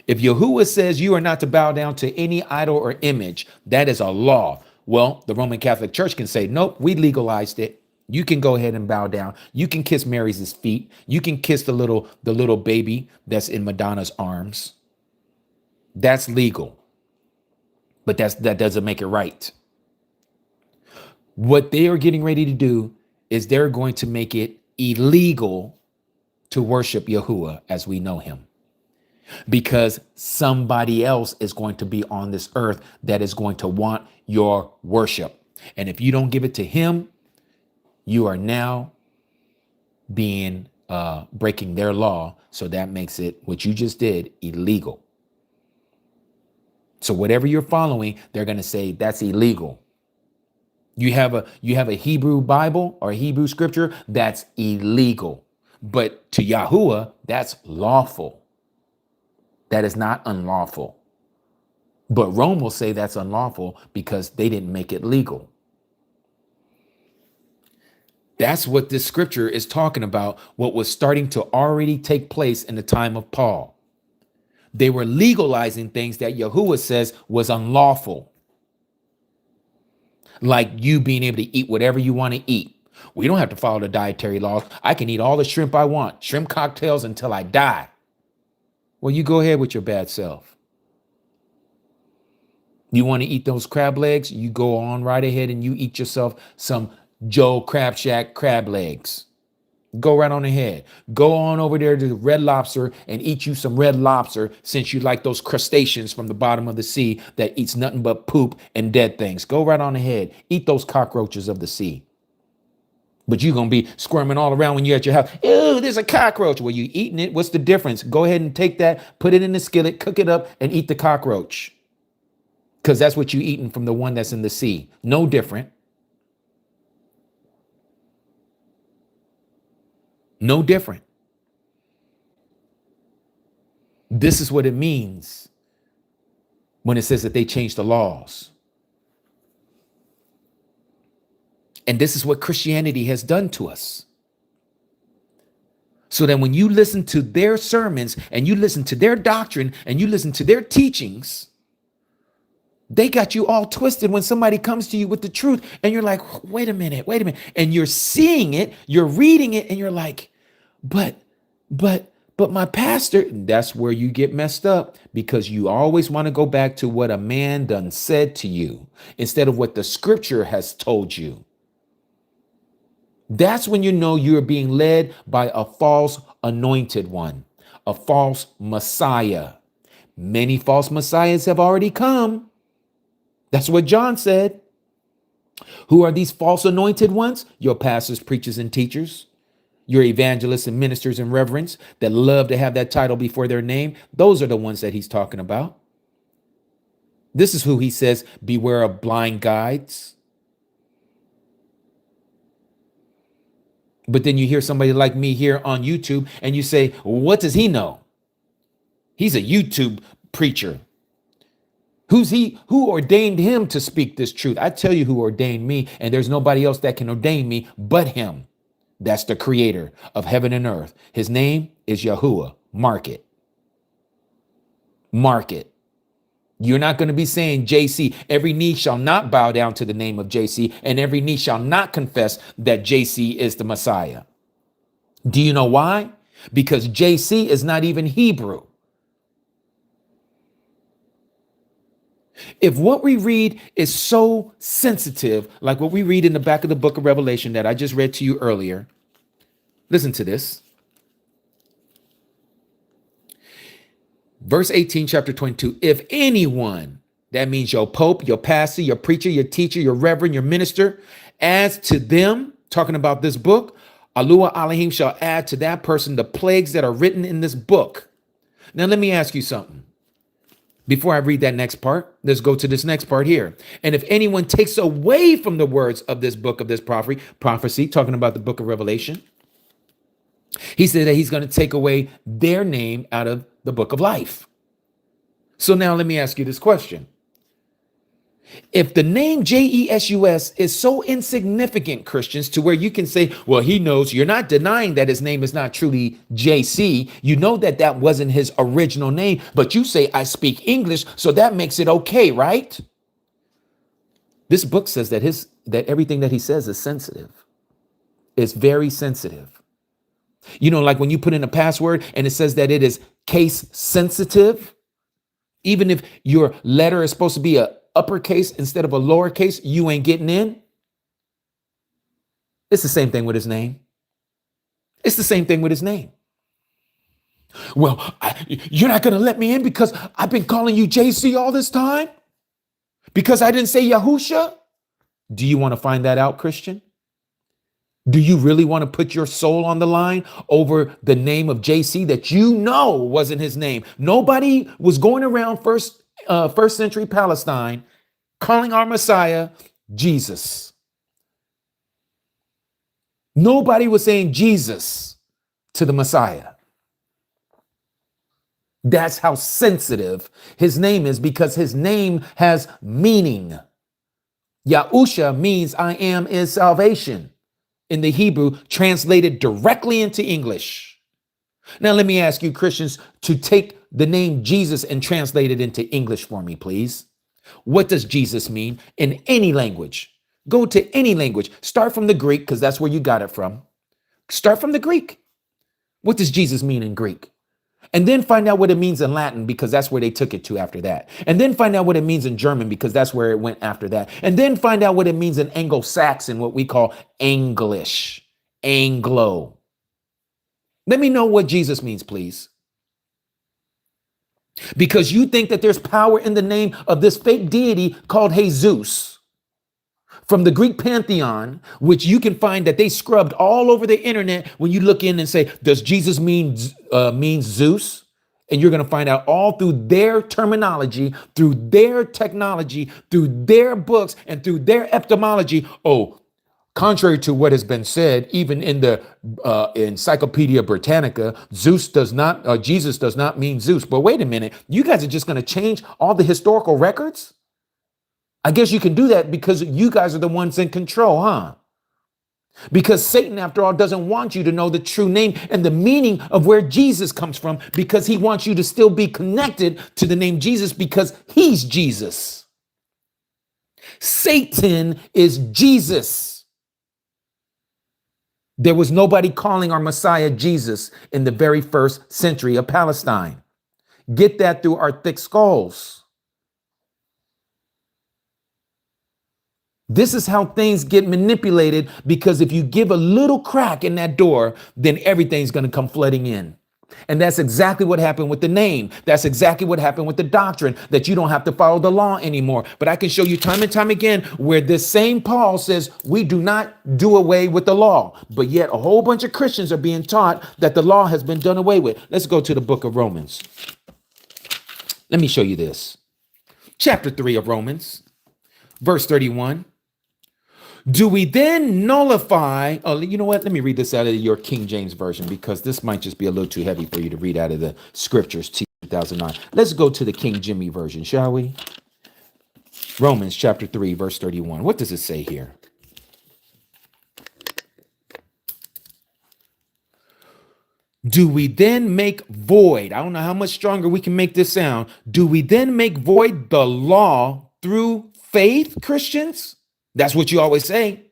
S2: If Yahuwah says you are not to bow down to any idol or image, that is a law. Well, the Roman Catholic Church can say, nope, we legalized it. You can go ahead and bow down. You can kiss Mary's feet. You can kiss the little baby that's in Madonna's arms. That's legal. But that doesn't make it right. What they are getting ready to do is they're going to make it illegal to worship Yahuwah as we know him. Because somebody else is going to be on this earth that is going to want your worship. And if you don't give it to him, you are now being breaking their law. So that makes it, what you just did, illegal. So whatever you're following, they're going to say that's illegal. You have a Hebrew Bible or a Hebrew scripture, that's illegal. But to Yahuwah, that's lawful. That is not unlawful. But Rome will say that's unlawful because they didn't make it legal. That's what this scripture is talking about, what was starting to already take place in the time of Paul. They were legalizing things that Yahuwah says was unlawful. Like you being able to eat whatever you want to eat. We don't have to follow the dietary laws. I can eat all the shrimp I want, shrimp cocktails until I die. Well, you go ahead with your bad self. You want to eat those crab legs? You go on right ahead and you eat yourself some Joe Crab Shack crab legs. Go right on ahead. Go on over there to Red Lobster and eat you some red lobster, since you like those crustaceans from the bottom of the sea that eats nothing but poop and dead things. Go right on ahead. Eat those cockroaches of the sea. But you're going to be squirming all around when you're at your house. Ew, there's a cockroach. Well, you eating it. What's the difference? Go ahead and take that, put it in the skillet, cook it up, and eat the cockroach. Because that's what you're eating from the one that's in the sea. No different. No different. This is what it means when it says that they changed the laws. And this is what Christianity has done to us. So that when you listen to their sermons and you listen to their doctrine and you listen to their teachings, They got you all twisted when somebody comes to you with the truth and you're like, wait a minute, wait a minute. And you're seeing it, you're reading it, and you're like, but, but my pastor, that's where you get messed up, because you always want to go back to what a man done said to you instead of what the scripture has told you. That's when you know you're being led by a false anointed one, a false Messiah. Many false messiahs have already come. That's what John said. Who are these false anointed ones? Your pastors, preachers, and teachers. Your evangelists and ministers and reverends that love to have that title before their name. Those are the ones that he's talking about. This is who he says, beware of blind guides. But then you hear somebody like me here on YouTube and you say, what does he know? He's a YouTube preacher. Who's he? Who ordained him to speak this truth? I tell you who ordained me, and there's nobody else that can ordain me but him. That's the creator of heaven and earth. His name is Yahuwah. Mark it. Mark it. You're not going to be saying JC. Every knee shall not bow down to the name of JC, and every knee shall not confess that JC is the Messiah. Do you know why? Because JC is not even Hebrew. If what we read is so sensitive, like what we read in the back of the book of Revelation that I just read to you earlier, listen to this. Verse 18, chapter 22, if anyone, that means your pope, your pastor, your preacher, your teacher, your reverend, your minister, adds to them, talking about this book, Alua Elohim shall add to that person the plagues that are written in this book. Now, let me ask you something. Before I read that next part, let's go to this next part here. And if anyone takes away from the words of this book of this prophecy, talking about the book of Revelation, he said that he's going to take away their name out of the book of life. So now let me ask you this question. If the name Jesus is so insignificant, Christians, to where you can say, well, he knows, you're not denying that his name is not truly JC. You know that that wasn't his original name, but you say, I speak English, so that makes it okay, right? This book says that that everything that he says is sensitive. It's very sensitive. You know, like when you put in a password and it says that it is case sensitive, even if your letter is supposed to be a uppercase instead of a lowercase, you ain't getting in. It's the same thing with his name. It's the same thing with his name. Well, you're not going to let me in because I've been calling you JC all this time? Because I didn't say Yahusha? Do you want to find that out, Christian? Do you really want to put your soul on the line over the name of JC that you know wasn't his name? Nobody was going around first century Palestine calling our Messiah Jesus. Nobody was saying Jesus to the Messiah. That's how sensitive his name is, because his name has meaning. Yahusha means I am is salvation in the Hebrew, translated directly into English. Now, let me ask you, Christians, to take the name Jesus and translate it into English for me, please. What does Jesus mean in any language? Go to any language. Start from the Greek, because that's where you got it from. Start from the Greek. What does Jesus mean in Greek? And then find out what it means in Latin, because that's where they took it to after that. And then find out what it means in German, because that's where it went after that. And then find out what it means in Anglo-Saxon, what we call English, Anglo. Let me know what Jesus means, please. Because you think that there's power in the name of this fake deity called Jesus from the Greek pantheon, which you can find that they scrubbed all over the internet. When you look in and say, does Jesus mean Zeus? And you're going to find out all through their terminology, through their technology, through their books, and through their etymology. Oh, contrary to what has been said, even in the Encyclopedia Britannica, Jesus does not mean Zeus. But wait a minute, you guys are just going to change all the historical records? I guess you can do that because you guys are the ones in control, huh? Because Satan, after all, doesn't want you to know the true name and the meaning of where Jesus comes from, because he wants you to still be connected to the name Jesus because he's Jesus. Satan is Jesus. There was nobody calling our Messiah Jesus in the very first century of Palestine. Get that through our thick skulls. This is how things get manipulated, because if you give a little crack in that door, then everything's going to come flooding in. And that's exactly what happened with the name. That's exactly what happened with the doctrine, that you don't have to follow the law anymore. But I can show you time and time again where this same Paul says we do not do away with the law. But yet a whole bunch of Christians are being taught that the law has been done away with. Let's go to the book of Romans. Let me show you this. Chapter 3 of Romans, verse 31. Do we then nullify? Oh, you know what? Let me read this out of your King James Version, because this might just be a little too heavy for you to read out of the scriptures, 2009. Let's go to the King Jimmy Version, shall we? Romans chapter 3, verse 31. What does it say here? Do we then make void? I don't know how much stronger we can make this sound. Do we then make void the law through faith, Christians? That's what you always say.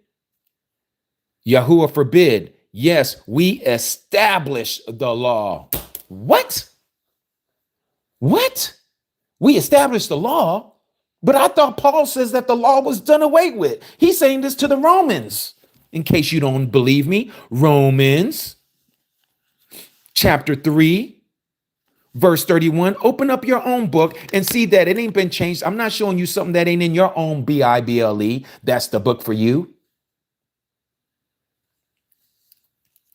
S2: Yahuwah forbid. Yes, we establish the law. What? What? We established the law? But I thought Paul says that the law was done away with. He's saying this to the Romans. In case you don't believe me, Romans chapter 3, verse 31. Open up your own book and see that it ain't been changed. I'm not showing you something that ain't in your own Bible. That's the book for you.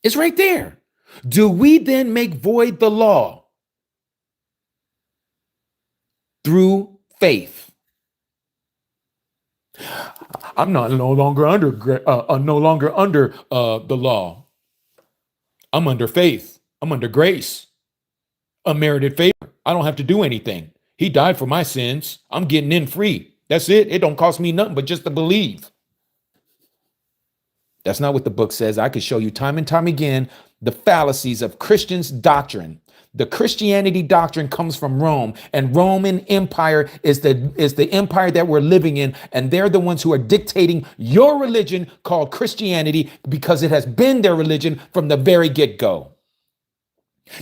S2: It's right there. Do we then make void the law through faith? I'm no longer under the law. I'm under faith. I'm under grace. Unmerited favor. I don't have to do anything. He died for my sins. I'm getting in free. That's it. It don't cost me nothing but just to believe. That's not what the book says. I could show you time and time again the fallacies of Christians' doctrine. The Christianity doctrine comes from Rome, and Roman Empire is the empire that we're living in, and they're the ones who are dictating your religion called Christianity, because it has been their religion from the very get-go.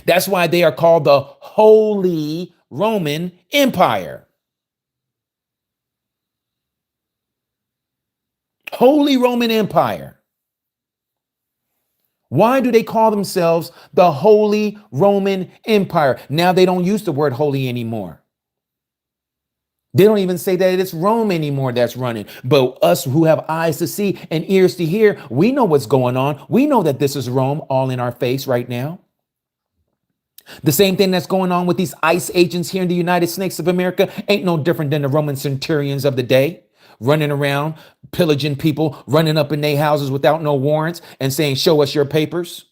S2: That's why they are called the Holy Roman Empire. Holy Roman Empire. Why do they call themselves the Holy Roman Empire? Now they don't use the word holy anymore. They don't even say that it's Rome anymore that's running. But us who have eyes to see and ears to hear, we know what's going on. We know that this is Rome all in our face right now. The same thing that's going on with these ICE agents here in the United States of America ain't no different than the Roman centurions of the day, running around, pillaging people, running up in their houses without no warrants and saying, show us your papers.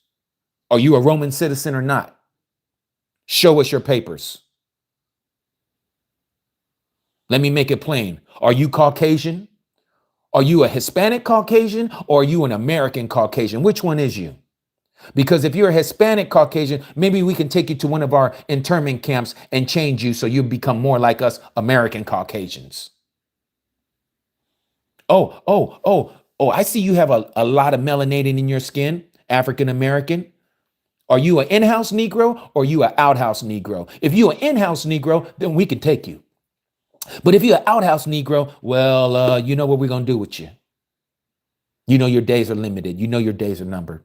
S2: Are you a Roman citizen or not? Show us your papers. Let me make it plain. Are you Caucasian? Are you a Hispanic Caucasian, or are you an American Caucasian? Which one is you? Because if you're a Hispanic Caucasian, maybe we can take you to one of our internment camps and change you so you become more like us American Caucasians. Oh, I see you have a lot of melanating in your skin, African American. Are you an in-house Negro, or are you an outhouse Negro? If you're an in-house Negro, then we can take you. But if you're an outhouse Negro, well, you know what we're going to do with you. You know your days are limited. You know your days are numbered.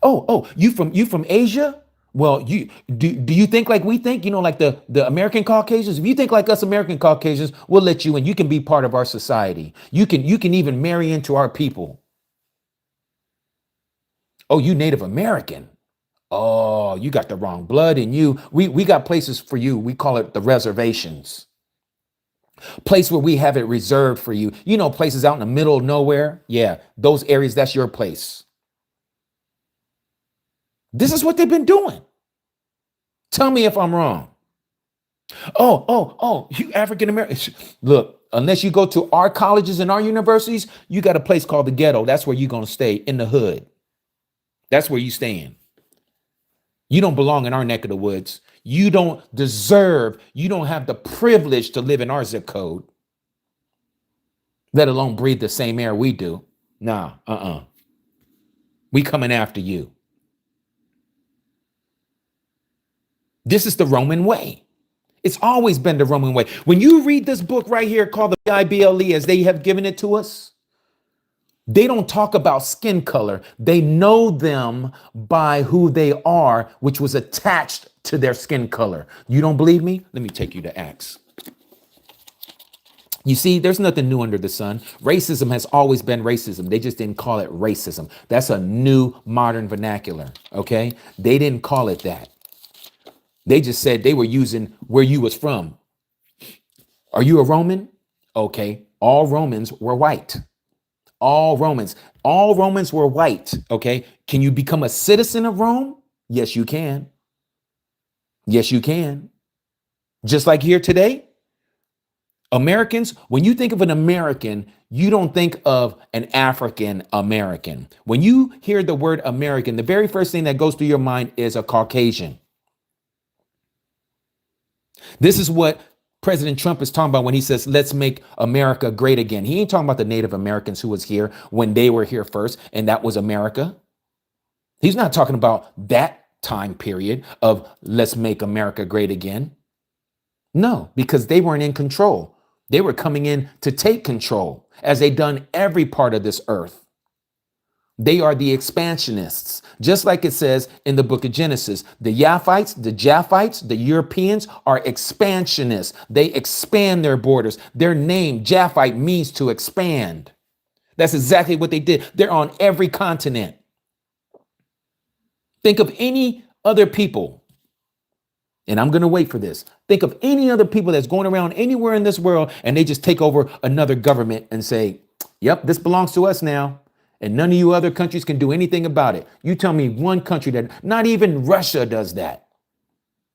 S2: Oh, you from Asia? Well, do you think like we think, like the American Caucasians? If you think like us American Caucasians, we'll let you in. You can be part of our society. You can even marry into our people. Oh, you Native American. Oh, you got the wrong blood in you. We got places for you. We call it the reservations. Place where we have it reserved for you. Places out in the middle of nowhere. Yeah, those areas, that's your place. This is what they've been doing. Tell me if I'm wrong. Oh, you African American. Look, unless you go to our colleges and our universities, you got a place called the ghetto. That's where you're going to stay, in the hood. That's where you staying. You don't belong in our neck of the woods. You don't deserve, you don't have the privilege to live in our zip code. let alone breathe the same air we do. Nah, we coming after you. This is the Roman way. It's always been the Roman way. When you read this book right here called the Bible as they have given it to us, they don't talk about skin color. They know them by who they are, which was attached to their skin color. You don't believe me? Let me take you to Acts. You see, there's nothing new under the sun. Racism has always been racism. They just didn't call it racism. That's a new modern vernacular, okay? They didn't call it that. They just said they were using where you was from. Are you a Roman? Okay, all Romans were white. All Romans were white, okay? Can you become a citizen of Rome? Yes, you can. Yes, you can. Just like here today, Americans, when you think of an American, you don't think of an African American. When you hear the word American, the very first thing that goes through your mind is a Caucasian. This is what President Trump is talking about when he says, let's make America great again. He ain't talking about the Native Americans who was here when they were here first, and that was America. He's not talking about that time period of let's make America great again. No, because they weren't in control. They were coming in to take control, as they done every part of this earth. They are the expansionists, just like it says in the book of Genesis. The Yaphites, the Japhites, the Europeans are expansionists. They expand their borders. Their name, Japhite, means to expand. That's exactly what they did. They're on every continent. Think of any other people, and I'm going to wait for this. Think of any other people that's going around anywhere in this world and they just take over another government and say, yep, this belongs to us now. And none of you other countries can do anything about it. You tell me one country that, not even Russia does that.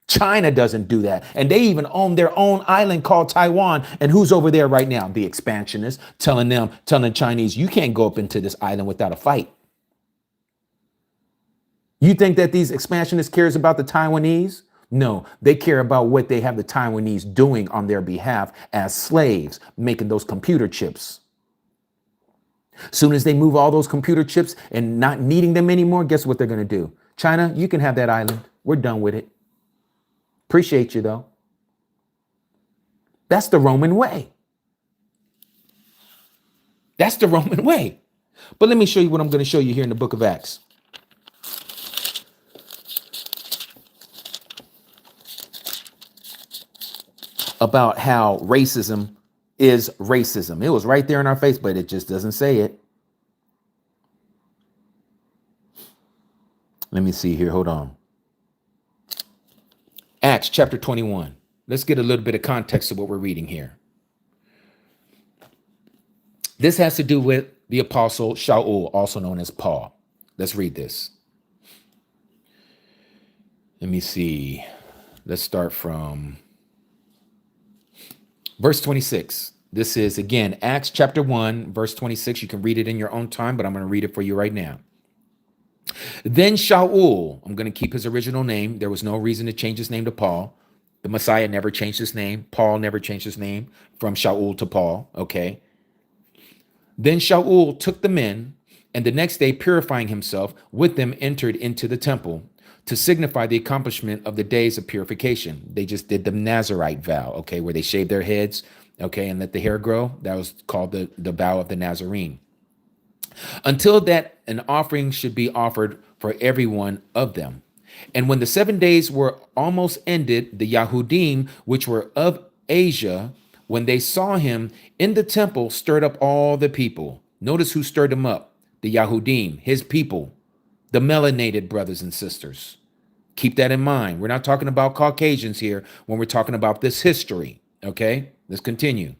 S2: China doesn't do that. And they even own their own island called Taiwan. And who's over there right now? The expansionists telling the Chinese, you can't go up into this island without a fight. You think that these expansionists cares about the Taiwanese? No, they care about what they have the Taiwanese doing on their behalf as slaves, making those computer chips. Soon as they move all those computer chips and not needing them anymore, guess what they're going to do? China, you can have that island. We're done with it. Appreciate you, though. That's the Roman way. That's the Roman way. But let me show you what I'm going to show you here in the book of Acts. About how racism is racism. It was right there in our face, but it just doesn't say it. Let me see here. Hold on. Acts chapter 21. Let's get a little bit of context to what we're reading here. This has to do with the apostle Shaul, also known as Paul. Let's read this. Let me see. Let's start from verse 26. This is, again, Acts chapter 1, verse 26. You can read it in your own time, but I'm going to read it for you right now. Then Shaul, I'm going to keep his original name. There was no reason to change his name to Paul. The Messiah never changed his name. Paul never changed his name from Shaul to Paul. Okay. Then Shaul took the men, and the next day, purifying himself with them, entered into the temple to signify the accomplishment of the days of purification. They just did the Nazarite vow, okay, where they shaved their heads, okay, and let the hair grow. That was called the vow of the Nazarene. Until that, an offering should be offered for every one of them. And when the 7 days were almost ended, the Yahudim, which were of Asia, when they saw him in the temple, stirred up all the people. Notice who stirred them up. The Yahudim, his people, the melanated brothers and sisters. Keep that in mind. We're not talking about Caucasians here when we're talking about this history. Okay, let's continue.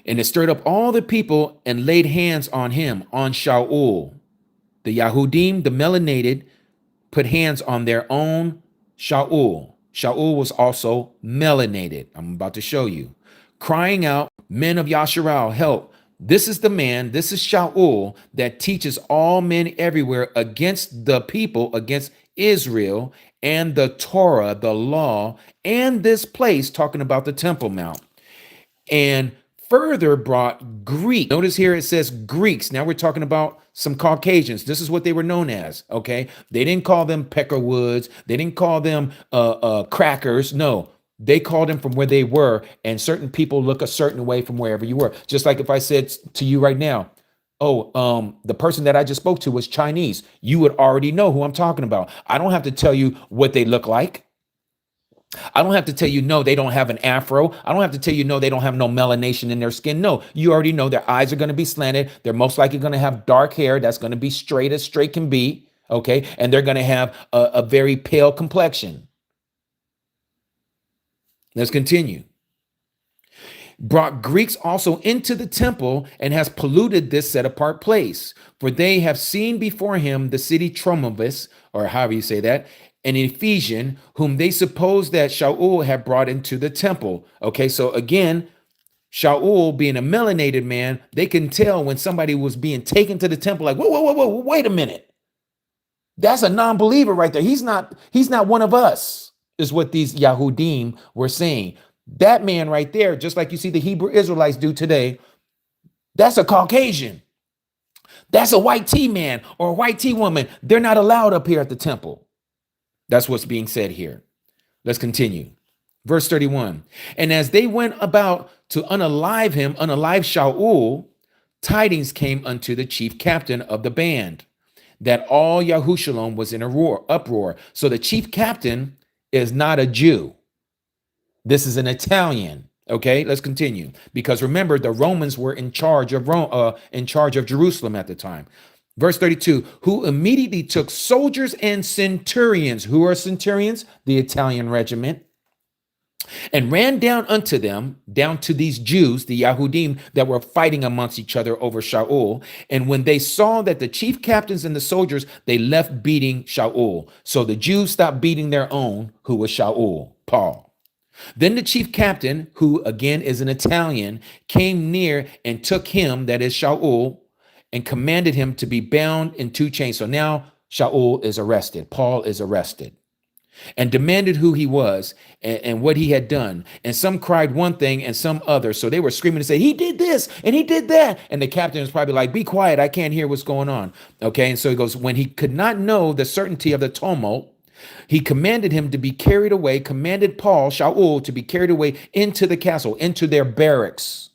S2: And it stirred up all the people and laid hands on him, on Shaul. The Yahudim, the melanated, put hands on their own Shaul. Shaul was also melanated. I'm about to show you. Crying out, men of Yasharal, help. This is the man, this is Shaul, that teaches all men everywhere against the people, against Israel, and the Torah, the law, and this place, talking about the Temple Mount. And further brought Greek. Notice here it says Greeks. Now we're talking about some Caucasians. This is what they were known as. Okay, they didn't call them peckerwoods. They didn't call them crackers. No, they called them from where they were. And certain people look a certain way from wherever you were. Just like if I said to you right now, oh, the person that I just spoke to was Chinese, you would already know who I'm talking about. I don't have to tell you what they look like. I don't have to tell you, no, they don't have an afro. I don't have to tell you, no, they don't have no melanation in their skin. No, you already know their eyes are going to be slanted. They're most likely going to have dark hair that's going to be straight as straight can be. Okay. And they're going to have a very pale complexion. Let's continue. Brought Greeks also into the temple and has polluted this set apart place. For they have seen before him the city Tromovis, or however you say that, an Ephesian, whom they suppose that Shaul had brought into the temple. Okay, so again, Shaul being a melanated man, they can tell when somebody was being taken to the temple, like, whoa, wait a minute. That's a non-believer right there. He's not one of us, is what these Yahudim were saying. That man right there, just like you see the Hebrew Israelites do today, that's a Caucasian. That's a white T man or a white T woman. They're not allowed up here at the temple. That's what's being said here. Let's continue. Verse 31. And as they went about to unalive Shaul, tidings came unto the chief captain of the band that all Yahushalom was in uproar. So the chief captain is not a Jew. This is an Italian. Okay, let's continue. Because remember, the Romans were in charge of Jerusalem at the time. Verse 32, who immediately took soldiers and centurions. Who are centurions? The Italian regiment. And ran down unto them, down to these Jews, the Yahudim, that were fighting amongst each other over Shaul. And when they saw that the chief captains and the soldiers, they left beating Shaul. So the Jews stopped beating their own, who was Shaul, Paul. Then the chief captain, who again is an Italian, came near and took him, that is Shaul, and commanded him to be bound in two chains. So now Shaul is arrested. Paul is arrested and demanded who he was and what he had done. And some cried one thing and some other. So they were screaming to say, he did this and he did that. And the captain was probably like, be quiet. I can't hear what's going on. Okay. And so he goes, when he could not know the certainty of the tumult, he commanded him to be carried away, commanded Paul, Shaul, to be carried away into the castle, into their barracks.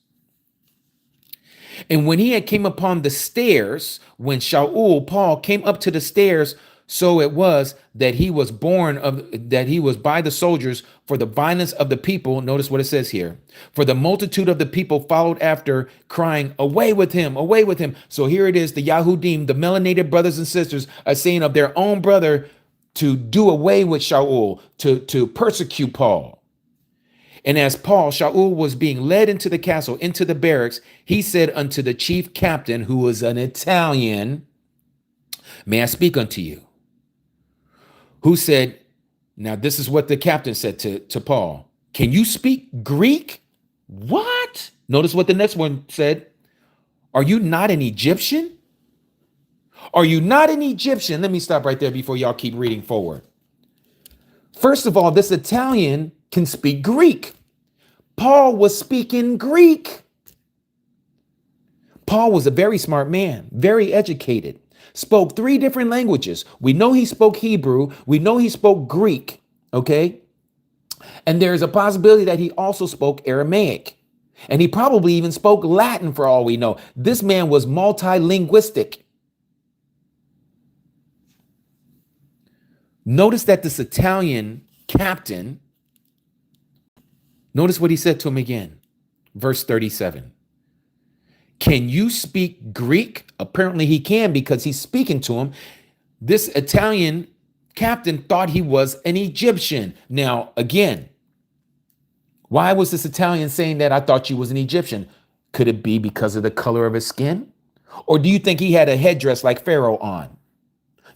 S2: And when he had came upon the stairs, when Paul came up to the stairs, so it was that he was by the soldiers for the violence of the people. Notice what it says here. For the multitude of the people followed after, crying, away with him, away with him. So here it is, the Yahudim, the melanated brothers and sisters are saying of their own brother to do away with Shaul, to persecute Paul. And as Shaul was being led into the castle, into the barracks, he said unto the chief captain, who was an Italian, may I speak unto you? Who said, now this is what the captain said to Paul. Can you speak Greek? What? Notice what the next one said. Are you not an Egyptian? Are you not an Egyptian? Let me stop right there before y'all keep reading forward. First of all, this Italian can speak Greek. Paul was speaking Greek. Paul was a very smart man, very educated, spoke 3 different languages. We know he spoke Hebrew. We know he spoke Greek. Okay. And there's a possibility that he also spoke Aramaic. And he probably even spoke Latin for all we know. This man was multilinguistic. Notice that this Italian captain, notice what he said to him again. Verse 37. Can you speak Greek? Apparently he can, because he's speaking to him. This Italian captain thought he was an Egyptian. Now, again, why was this Italian saying that? I thought you was an Egyptian. Could it be because of the color of his skin? Or do you think he had a headdress like Pharaoh on?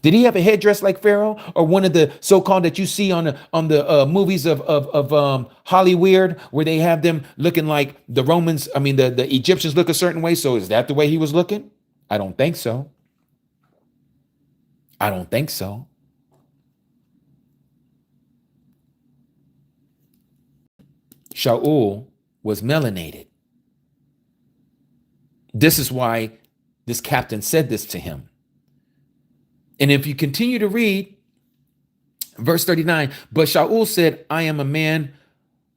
S2: Did he have a headdress like Pharaoh, or one of the so-called that you see on the movies of Hollywood, where they have them looking like the Romans? I mean, the Egyptians look a certain way. So is that the way he was looking? I don't think so. I don't think so. Shaul was melanated. This is why this captain said this to him. And if you continue to read verse 39, but Shaul said, I am a man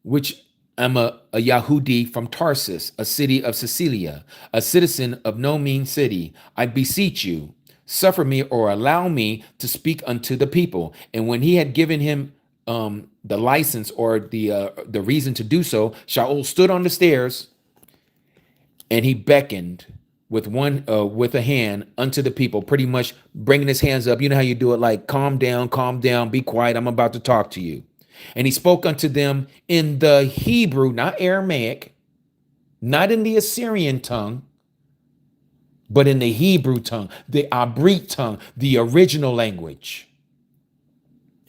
S2: which am a Yahudi from Tarsus, a city of Sicilia, a citizen of no mean city. I beseech you, suffer me or allow me to speak unto the people. And when he had given him the license or the reason to do so, Shaul stood on the stairs and he beckoned with a hand unto the people, pretty much bringing his hands up. You know how you do it, like calm down, be quiet. I'm about to talk to you. And he spoke unto them in the Hebrew, not Aramaic, not in the Assyrian tongue, but in the Hebrew tongue, the Abrit tongue, the original language.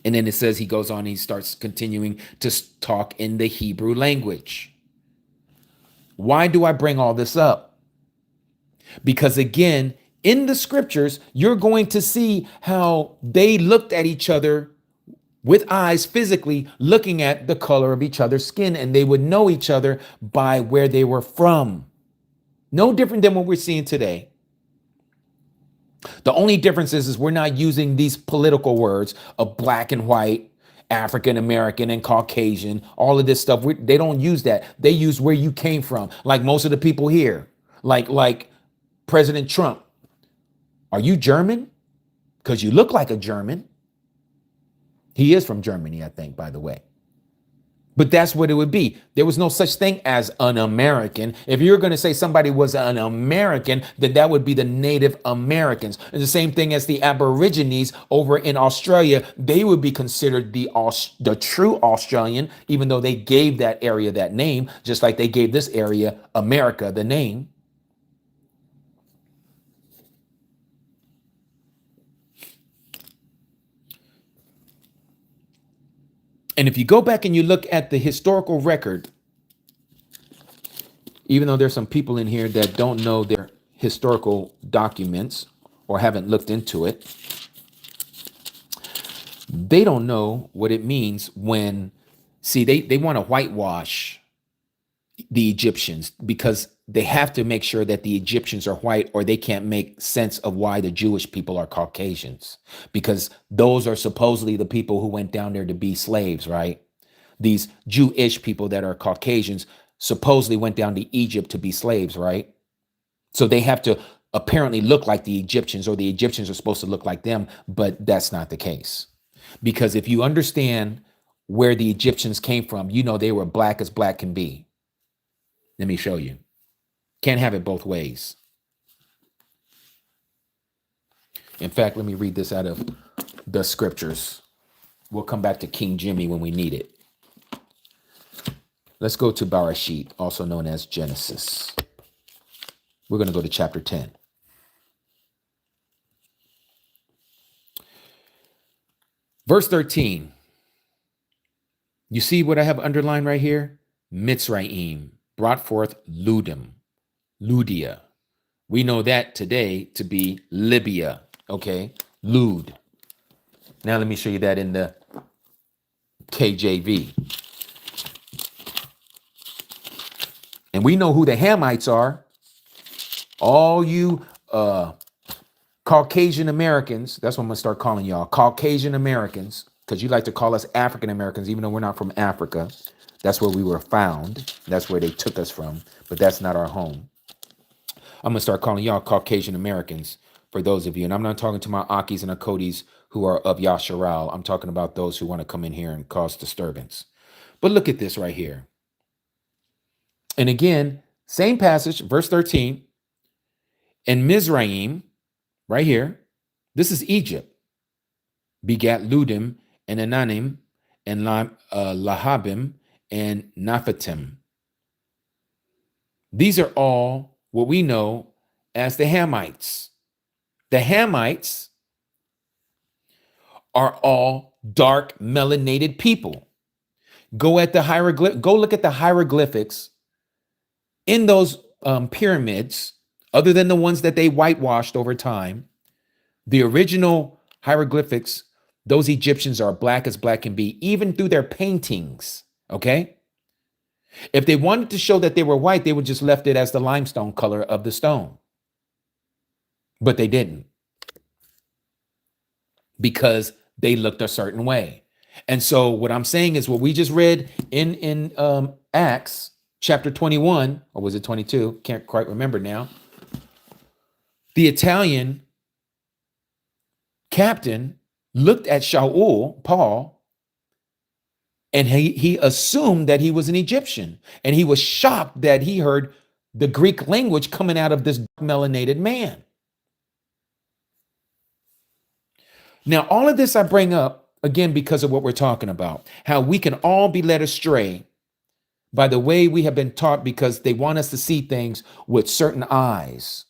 S2: And then it says he goes on, he starts continuing to talk in the Hebrew language. Why do I bring all this up? Because again, in the scriptures, you're going to see how they looked at each other with eyes physically, looking at the color of each other's skin, and they would know each other by where they were from. No different than what we're seeing today. The only difference is we're not using these political words of black and white, African American and Caucasian, all of this stuff. They don't use that. They use where you came from. Like most of the people here, like President Trump. Are you German? Because you look like a German. He is from Germany, I think, by the way. But that's what it would be. There was no such thing as an American. If you're going to say somebody was an American, then that would be the Native Americans. And the same thing as the Aborigines over in Australia. They would be considered the true Australian, even though they gave that area that name, just like they gave this area, America, the name. And if you go back and you look at the historical record, even though there's some people in here that don't know their historical documents or haven't looked into it, they don't know what it means when, see, they want to whitewash the Egyptians because they have to make sure that the Egyptians are white or they can't make sense of why the Jewish people are Caucasians, because those are supposedly the people who went down there to be slaves, right? These Jewish people that are Caucasians supposedly went down to Egypt to be slaves, right? So they have to apparently look like the Egyptians, or the Egyptians are supposed to look like them, but that's not the case. Because if you understand where the Egyptians came from, you know they were black as black can be. Let me show you. Can't have it both ways. In fact, let me read this out of the scriptures. We'll come back to King Jimmy when we need it. Let's go to Bereshit, also known as Genesis. We're going to go to chapter 10. Verse 13. You see what I have underlined right here? Mitzrayim brought forth Ludia. We know that today to be Libya. Okay, Lud. Now let me show you that in the KJV. And we know who the Hamites are. All you Caucasian Americans, that's what I'm going to start calling y'all, Caucasian Americans, because you like to call us African Americans, even though we're not from Africa. That's where we were found. That's where they took us from, but that's not our home. I'm going to start calling y'all Caucasian Americans for those of you. And I'm not talking to my Akis and Akodis who are of Yasharal. I'm talking about those who want to come in here and cause disturbance. But look at this right here. And again, same passage, verse 13. And Mizraim, right here, this is Egypt, begat Ludim and Ananim and Lahabim and Naphatim. These are all what we know as the Hamites. The Hamites are all dark melanated people. Go look at the hieroglyphics in those pyramids, other than the ones that they whitewashed over time. The original hieroglyphics, those Egyptians are black as black can be, even through their paintings, okay? If they wanted to show that they were white, they would just left it as the limestone color of the stone. But they didn't, because they looked a certain way. And so what I'm saying is what we just read in Acts chapter 21, or was it 22? Can't quite remember now. The Italian captain looked at Shaul, Paul, and he assumed that he was an Egyptian. And he was shocked that he heard the Greek language coming out of this melanated man. Now, all of this I bring up, again, because of what we're talking about, how we can all be led astray by the way we have been taught, because they want us to see things with certain eyes.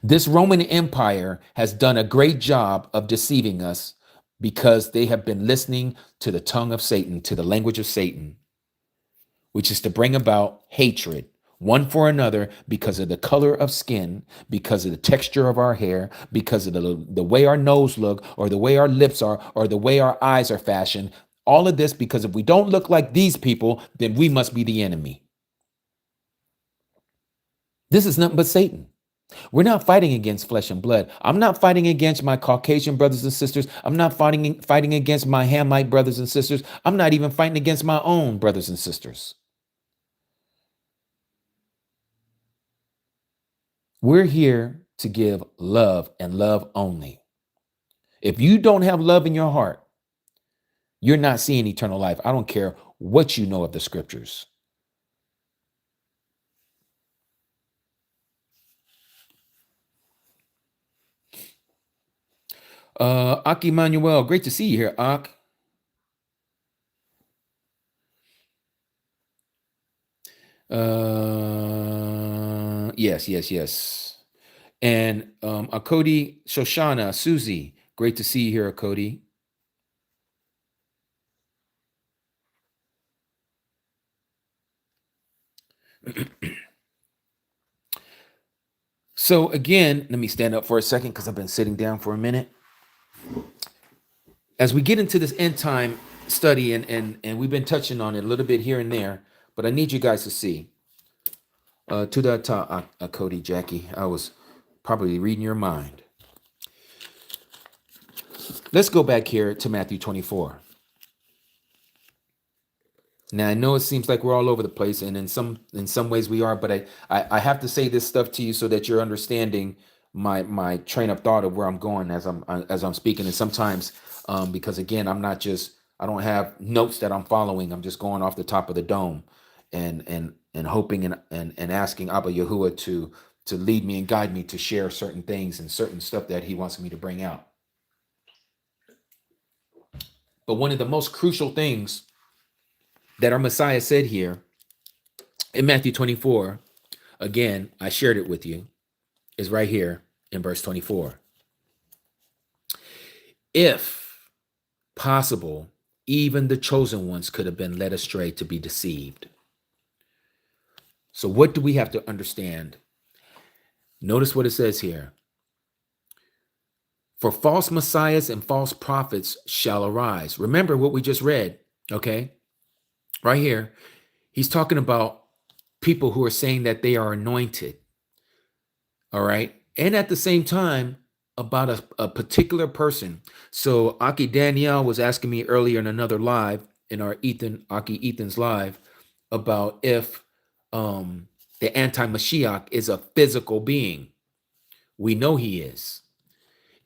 S2: This Roman Empire has done a great job of deceiving us, because they have been listening to the tongue of Satan, to the language of Satan, which is to bring about hatred one for another because of the color of skin, because of the texture of our hair, because of the way our nose look, or the way our lips are, or the way our eyes are fashioned. All of this because if we don't look like these people, then we must be the enemy. This is nothing but Satan. We're not fighting against flesh and blood. I'm not fighting against my Caucasian brothers and sisters. I'm not fighting against my Hamite brothers and sisters. I'm not even fighting against my own brothers and sisters. We're here to give love, and love only. If you don't have love in your heart, you're not seeing eternal life. I don't care what you know of the scriptures. Ak Emmanuel, great to see you here, Ak. Yes. And Akodi, Shoshana, Susie, great to see you here, Akodi. So again, let me stand up for a second because I've been sitting down for a minute. As we get into this end time study, and we've been touching on it a little bit here and there, but I need you guys to see. To that Akodi, Jackie, I was probably reading your mind. Let's go back here to Matthew 24. Now, I know it seems like we're all over the place, and in some ways we are, but I have to say this stuff to you so that you're understanding my train of thought of where I'm going as I'm speaking. And sometimes, because again, I don't have notes that I'm following. I'm just going off the top of the dome, and hoping and asking Abba Yahuwah to lead me and guide me to share certain things and certain stuff that he wants me to bring out. But one of the most crucial things that our Messiah said here in Matthew 24, again, I shared it with you, is right here in verse 24. If possible, even the chosen ones could have been led astray to be deceived. So what do we have to understand? Notice what it says here. For false messiahs and false prophets shall arise. Remember what we just read, okay? Right here, he's talking about people who are saying that they are anointed, all right? And at the same time, about a particular person. So Aki Danielle was asking me earlier in another live, in our Ethan's live, about if the anti-Mashiach is a physical being. We know he is.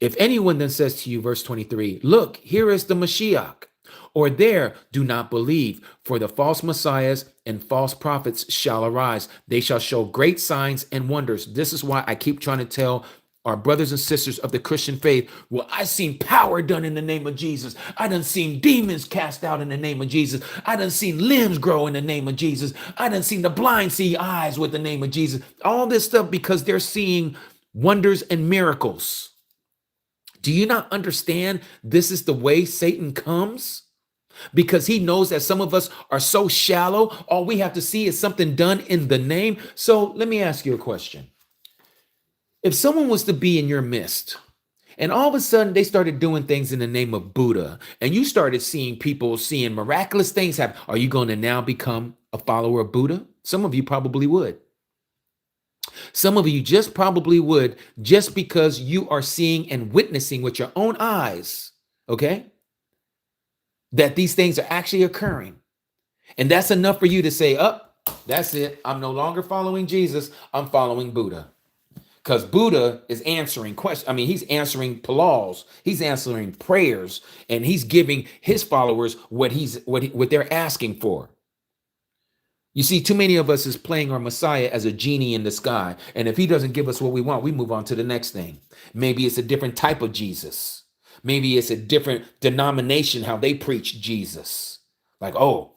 S2: If anyone then says to you, verse 23, look, here is the Mashiach, or there, do not believe, for the false messiahs and false prophets shall arise. They shall show great signs and wonders. This is why I keep trying to tell our brothers and sisters of the Christian faith, well, I seen power done in the name of Jesus. I done seen demons cast out in the name of Jesus. I done seen limbs grow in the name of Jesus. I done seen the blind see eyes with the name of Jesus. All this stuff because they're seeing wonders and miracles. Do you not understand this is the way Satan comes? Because he knows that some of us are so shallow, all we have to see is something done in the name. So let me ask you a question. If someone was to be in your midst And all of a sudden, they started doing things in the name of Buddha. And you started seeing people seeing miraculous things happen. Are you going to now become a follower of Buddha? Some of you probably would. Some of you just probably would, just because you are seeing and witnessing with your own eyes, okay, that these things are actually occurring. And that's enough for you to say, that's it. I'm no longer following Jesus. I'm following Buddha. Because Buddha is answering questions. I mean, he's answering palals. He's answering prayers. And he's giving his followers what they're asking for. You see, too many of us is playing our Messiah as a genie in the sky. And if he doesn't give us what we want, we move on to the next thing. Maybe it's a different type of Jesus. Maybe it's a different denomination, how they preach Jesus. Like, oh,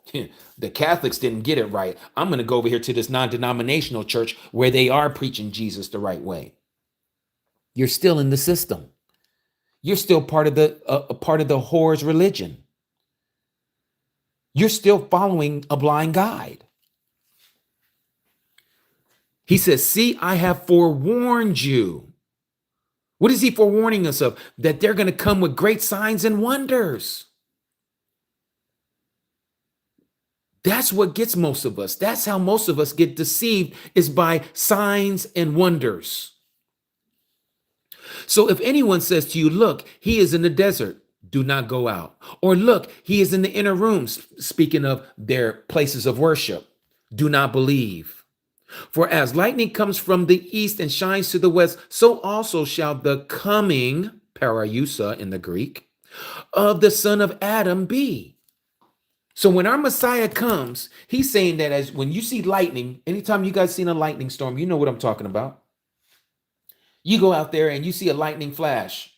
S2: the Catholics didn't get it right. I'm going to go over here to this non-denominational church where they are preaching Jesus the right way. You're still in the system. You're still part of the whore's religion. You're still following a blind guide. He says, see, I have forewarned you. What is he forewarning us of? That they're going to come with great signs and wonders. That's what gets most of us. That's how most of us get deceived, is by signs and wonders. So if anyone says to you, look, he is in the desert, do not go out. Or look, he is in the inner rooms, speaking of their places of worship, do not believe. For as lightning comes from the east and shines to the west, so also shall the coming, paraiusa in the Greek, of the son of Adam be. So when our Messiah comes, he's saying that as when you see lightning, anytime you guys seen a lightning storm, you know what I'm talking about. You go out there and you see a lightning flash,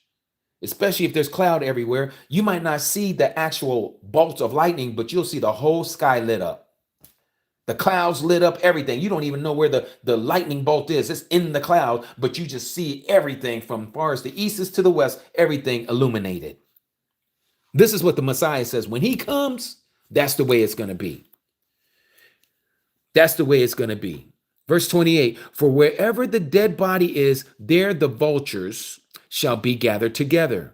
S2: especially if there's cloud everywhere. You might not see the actual bolts of lightning, but you'll see the whole sky lit up. The clouds lit up, everything. You don't even know where the lightning bolt is. It's in the cloud, but you just see everything from far as the east is to the west, everything illuminated. This is what the Messiah says. When he comes, that's the way it's going to be. That's the way it's going to be. Verse 28, for wherever the dead body is, there the vultures shall be gathered together.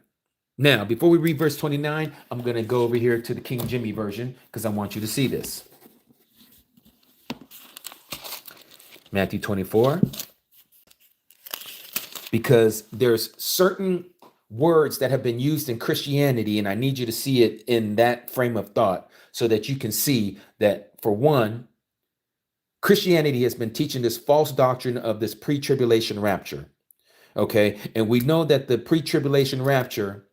S2: Now, before we read verse 29, I'm going to go over here to the King Jimmy version because I want you to see this. Matthew 24, because there's certain words that have been used in Christianity, and I need you to see it in that frame of thought so that you can see that, for one, Christianity has been teaching this false doctrine of this pre-tribulation rapture. Okay, and we know that the pre-tribulation rapture,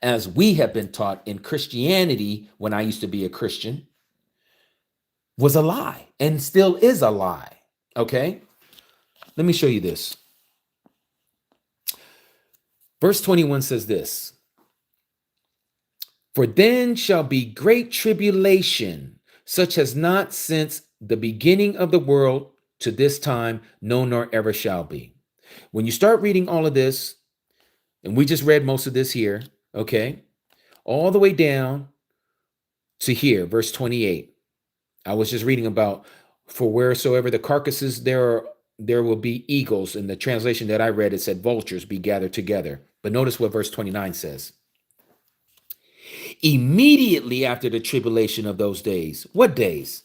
S2: as we have been taught in Christianity when I used to be a Christian, was a lie and still is a lie. Okay, let me show you this. Verse 21 says this, for then shall be great tribulation, such as not since the beginning of the world to this time, no, nor ever shall be. When you start reading all of this, and we just read most of this here, okay, all the way down to here, verse 28. I was just reading about, for wheresoever the carcasses there will be eagles. In the translation that I read, it said vultures be gathered together. But notice what verse 29 says. Immediately after the tribulation of those days. What days?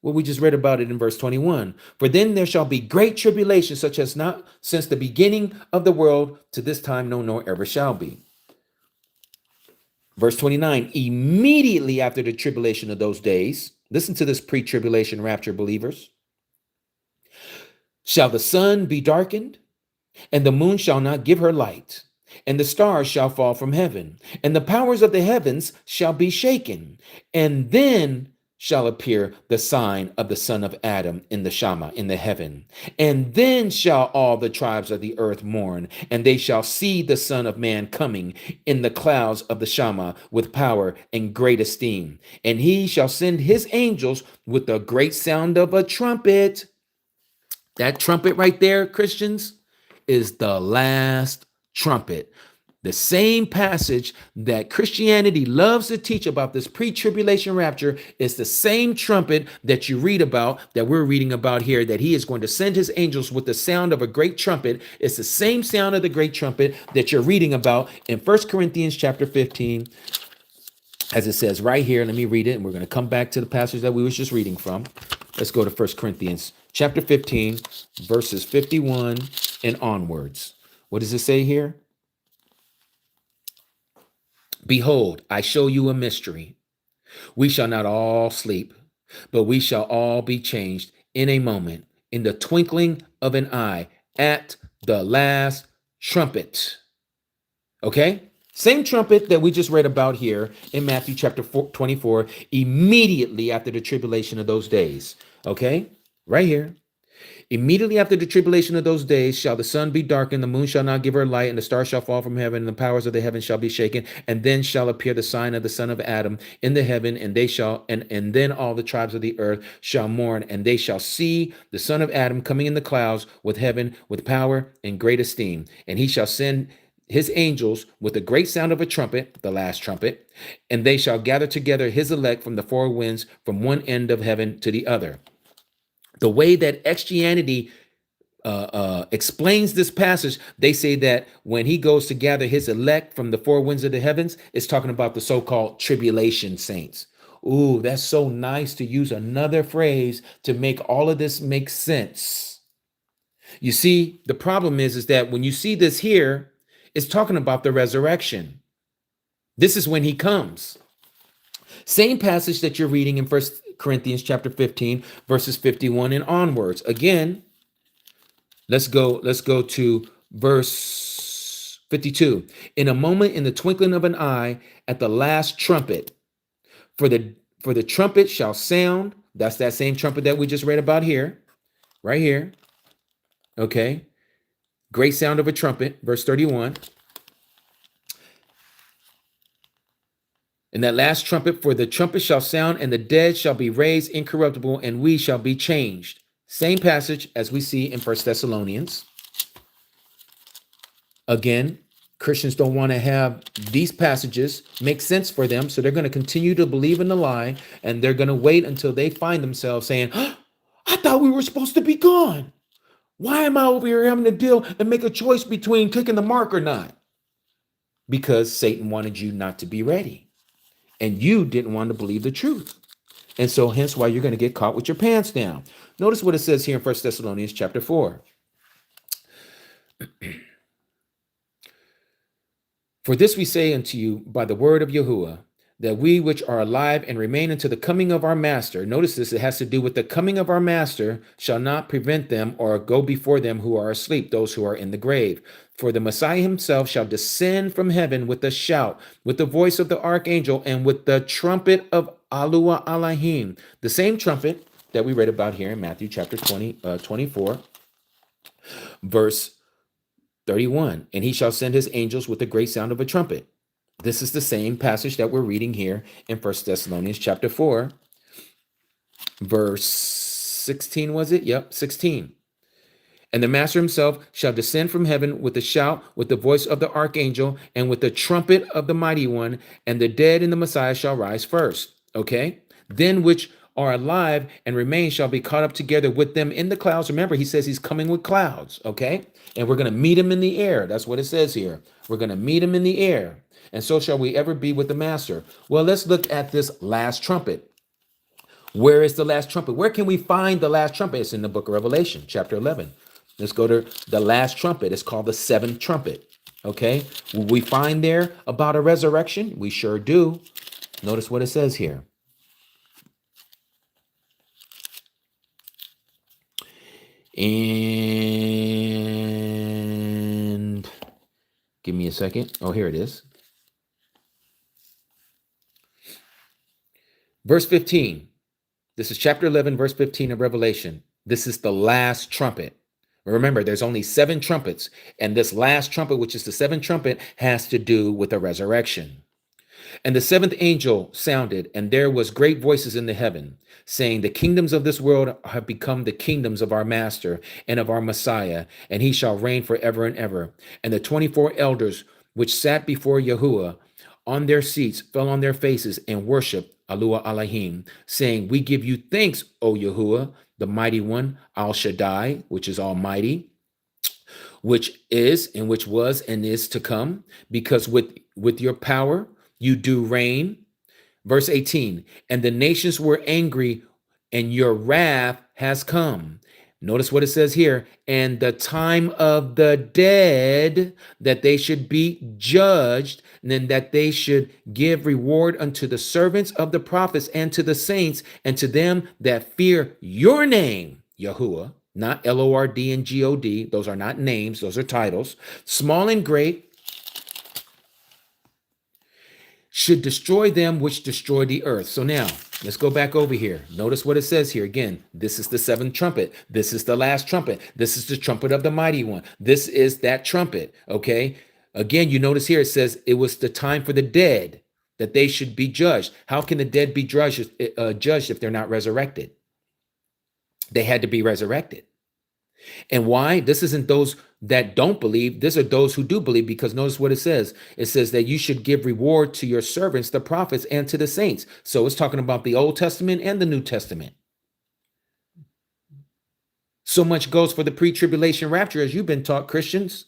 S2: Well, we just read about it in verse 21. For then there shall be great tribulation, such as not since the beginning of the world to this time, no, nor ever shall be. Verse 29, immediately after the tribulation of those days, listen to this pre-tribulation rapture, believers. Shall the sun be darkened, and the moon shall not give her light, and the stars shall fall from heaven, and the powers of the heavens shall be shaken. And then shall appear the sign of the son of Adam in the Shama, in the heaven. And then shall all the tribes of the earth mourn, and they shall see the Son of Man coming in the clouds of the Shama with power and great esteem. And he shall send his angels with a great sound of a trumpet. That trumpet right there, Christians, is the last trumpet. The same passage that Christianity loves to teach about this pre-tribulation rapture is the same trumpet that you read about, that we're reading about here, that he is going to send his angels with the sound of a great trumpet. It's the same sound of the great trumpet that you're reading about in 1 Corinthians chapter 15, as it says right here. Let me read it, and we're going to come back to the passage that we was just reading from. Let's go to 1 Corinthians chapter 15, verses 51 and onwards. What does it say here? Behold, I show you a mystery. We shall not all sleep, but we shall all be changed in a moment, in the twinkling of an eye, at the last trumpet. Okay? Same trumpet that we just read about here in Matthew chapter 24, immediately after the tribulation of those days. Okay? Right here. Immediately after the tribulation of those days shall the sun be darkened, the moon shall not give her light, and the stars shall fall from heaven, and the powers of the heaven shall be shaken. And then shall appear the sign of the son of Adam in the heaven, and they shall, and then all the tribes of the earth shall mourn, and they shall see the son of Adam coming in the clouds with heaven, with power and great esteem. And he shall send his angels with a great sound of a trumpet, the last trumpet, and they shall gather together his elect from the four winds, from one end of heaven to the other. The way that Christianity explains this passage, they say that when he goes to gather his elect from the four winds of the heavens, it's talking about the so-called tribulation saints. Ooh, that's so nice to use another phrase to make all of this make sense. You see, the problem is that when you see this here, it's talking about the resurrection. This is when he comes. Same passage that you're reading in 1 Corinthians chapter 15, verses 51 and onwards. Again, let's go to verse 52. In a moment, in the twinkling of an eye, at the last trumpet, for the trumpet shall sound. That's that same trumpet that we just read about here, right here. Okay. Great sound of a trumpet, verse 31. In that last trumpet, for the trumpet shall sound, and the dead shall be raised incorruptible, and we shall be changed. Same passage as we see in 1 Thessalonians. Again, Christians don't want to have these passages make sense for them, so they're going to continue to believe in the lie, and they're going to wait until they find themselves saying, I thought we were supposed to be gone. Why am I over here having to deal and make a choice between taking the mark or not? Because Satan wanted you not to be ready. And you didn't want to believe the truth. And so hence why you're going to get caught with your pants down. Notice what it says here in 1 Thessalonians chapter 4. For this we say unto you by the word of Yahuwah, that we which are alive and remain unto the coming of our master, notice this, it has to do with the coming of our master, shall not prevent them or go before them who are asleep, those who are in the grave. For the Messiah himself shall descend from heaven with a shout, with the voice of the archangel, and with the trumpet of Alua Alahim, the same trumpet that we read about here in Matthew chapter 24, verse 31. And he shall send his angels with the great sound of a trumpet. This is the same passage that we're reading here in 1 Thessalonians chapter 4, verse 16, was it? Yep, 16. And the master himself shall descend from heaven with a shout, with the voice of the archangel, and with the trumpet of the mighty one, and the dead in the Messiah shall rise first. Okay? Then which are alive and remain shall be caught up together with them in the clouds. Remember, he says he's coming with clouds. Okay? And we're going to meet him in the air. That's what it says here. We're going to meet him in the air. And so shall we ever be with the master. Well, let's look at this last trumpet. Where is the last trumpet? Where can we find the last trumpet? It's in the book of Revelation, chapter 11. Let's go to the last trumpet. It's called the seventh trumpet. Okay. Will we find there about a resurrection? We sure do. Notice what it says here. And give me a second. Oh, here it is. Verse 15. This is chapter 11, verse 15 of Revelation. This is the last trumpet. Remember, there's only 7 trumpets, and this last trumpet, which is the 7th trumpet, has to do with a resurrection. And the 7th angel sounded, and there was great voices in the heaven, saying, the kingdoms of this world have become the kingdoms of our master and of our Messiah, and he shall reign forever and ever. And the 24 elders which sat before Yahuwah on their seats, fell on their faces and worshiped Alua Elohim, saying, we give you thanks, O Yahuwah, the mighty one, Al Shaddai, which is almighty, which is and which was and is to come, because with your power you do reign. Verse 18, and the nations were angry, and your wrath has come. Notice what it says here, and the time of the dead, that they should be judged, and then that they should give reward unto the servants of the prophets and to the saints and to them that fear your name, Yahuwah, not Lord and God. Those are not names, those are titles. Small and great, should destroy them which destroy the earth. So now, let's go back over here. Notice what it says here. Again, this is the seventh trumpet. This is the last trumpet. This is the trumpet of the mighty one. This is that trumpet, okay? Again, you notice here it says it was the time for the dead that they should be judged. How can the dead be judged if they're not resurrected? They had to be resurrected. And why? This isn't those that don't believe. These are those who do believe, because notice what it says. It says that you should give reward to your servants, the prophets, and to the saints. So it's talking about the Old Testament and the New Testament. So much goes for the pre-tribulation rapture, as you've been taught, Christians.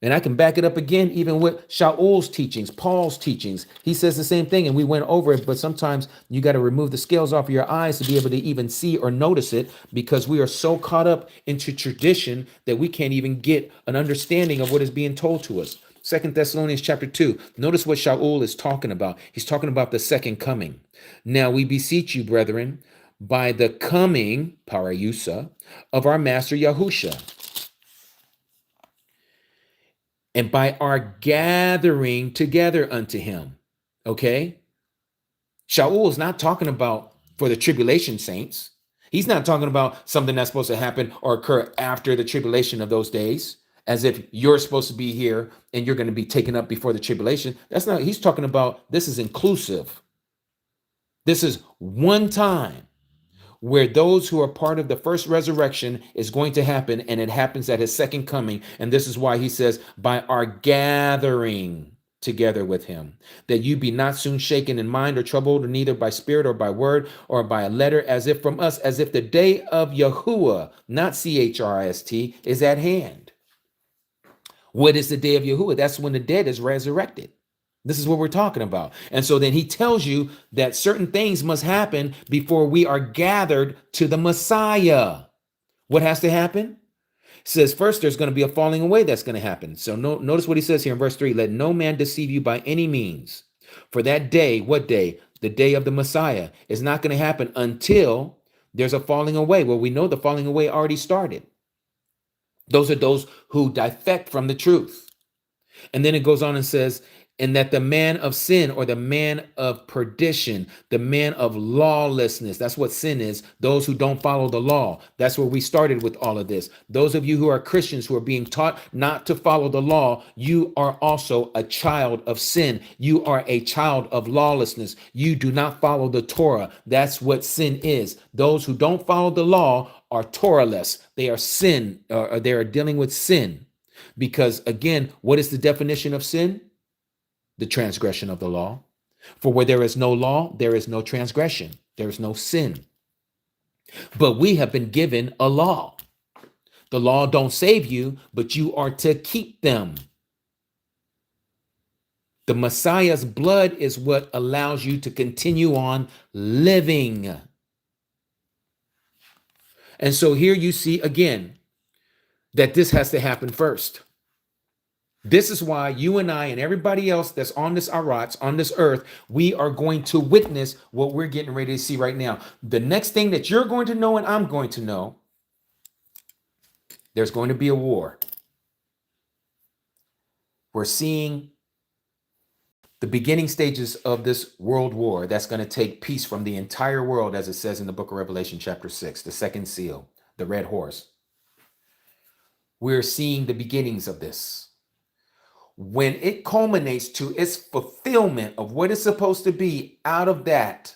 S2: And I can back it up again, even with Shaul's teachings, Paul's teachings. He says the same thing, and we went over it, but sometimes you got to remove the scales off of your eyes to be able to even see or notice it, because we are so caught up into tradition that we can't even get an understanding of what is being told to us. 2 Thessalonians chapter 2. Notice what Shaul is talking about. He's talking about the second coming. Now we beseech you, brethren, by the coming, parayusa, of our master Yahusha, and by our gathering together unto him. Okay? Shaul is not talking about for the tribulation saints. He's not talking about something that's supposed to happen or occur after the tribulation of those days, as if you're supposed to be here and you're going to be taken up before the tribulation. That's not, he's talking about this is inclusive. This is one time where those who are part of the first resurrection is going to happen, and it happens at his second coming. And this is why he says, by our gathering together with him, that you be not soon shaken in mind or troubled, or neither by spirit or by word or by a letter, as if from us, as if the day of Yahuwah, not Christ, is at hand. What is the day of Yahuwah? That's when the dead is resurrected. This is what we're talking about. And so then he tells you that certain things must happen before we are gathered to the Messiah. What has to happen? It says first there's going to be a falling away that's going to happen. So notice what he says here in verse 3. Let no man deceive you by any means. For that day, what day? The day of the Messiah is not going to happen until there's a falling away. Well, we know the falling away already started. Those are those who defect from the truth. And then it goes on and says, and that the man of sin, or the man of perdition, the man of lawlessness, that's what sin is, those who don't follow the law. That's where we started with all of this. Those of you who are Christians who are being taught not to follow the law, you are also a child of sin. You are a child of lawlessness. You do not follow the Torah. That's what sin is. Those who don't follow the law are Torahless. They are sin, or they are dealing with sin. Because again, what is the definition of sin? The transgression of the law. For where there is no law, there is no transgression. There is no sin. But we have been given a law. The law don't save you, but you are to keep them. The Messiah's blood is what allows you to continue on living. And so here you see again that this has to happen first. This is why you and I and everybody else that's on this Aratz, on this earth, we are going to witness what we're getting ready to see right now. The next thing that you're going to know and I'm going to know, there's going to be a war. We're seeing the beginning stages of this world war that's going to take peace from the entire world, as it says in the book of Revelation chapter 6, the second seal, the red horse. We're seeing the beginnings of this. When it culminates to its fulfillment of what it's supposed to be, out of that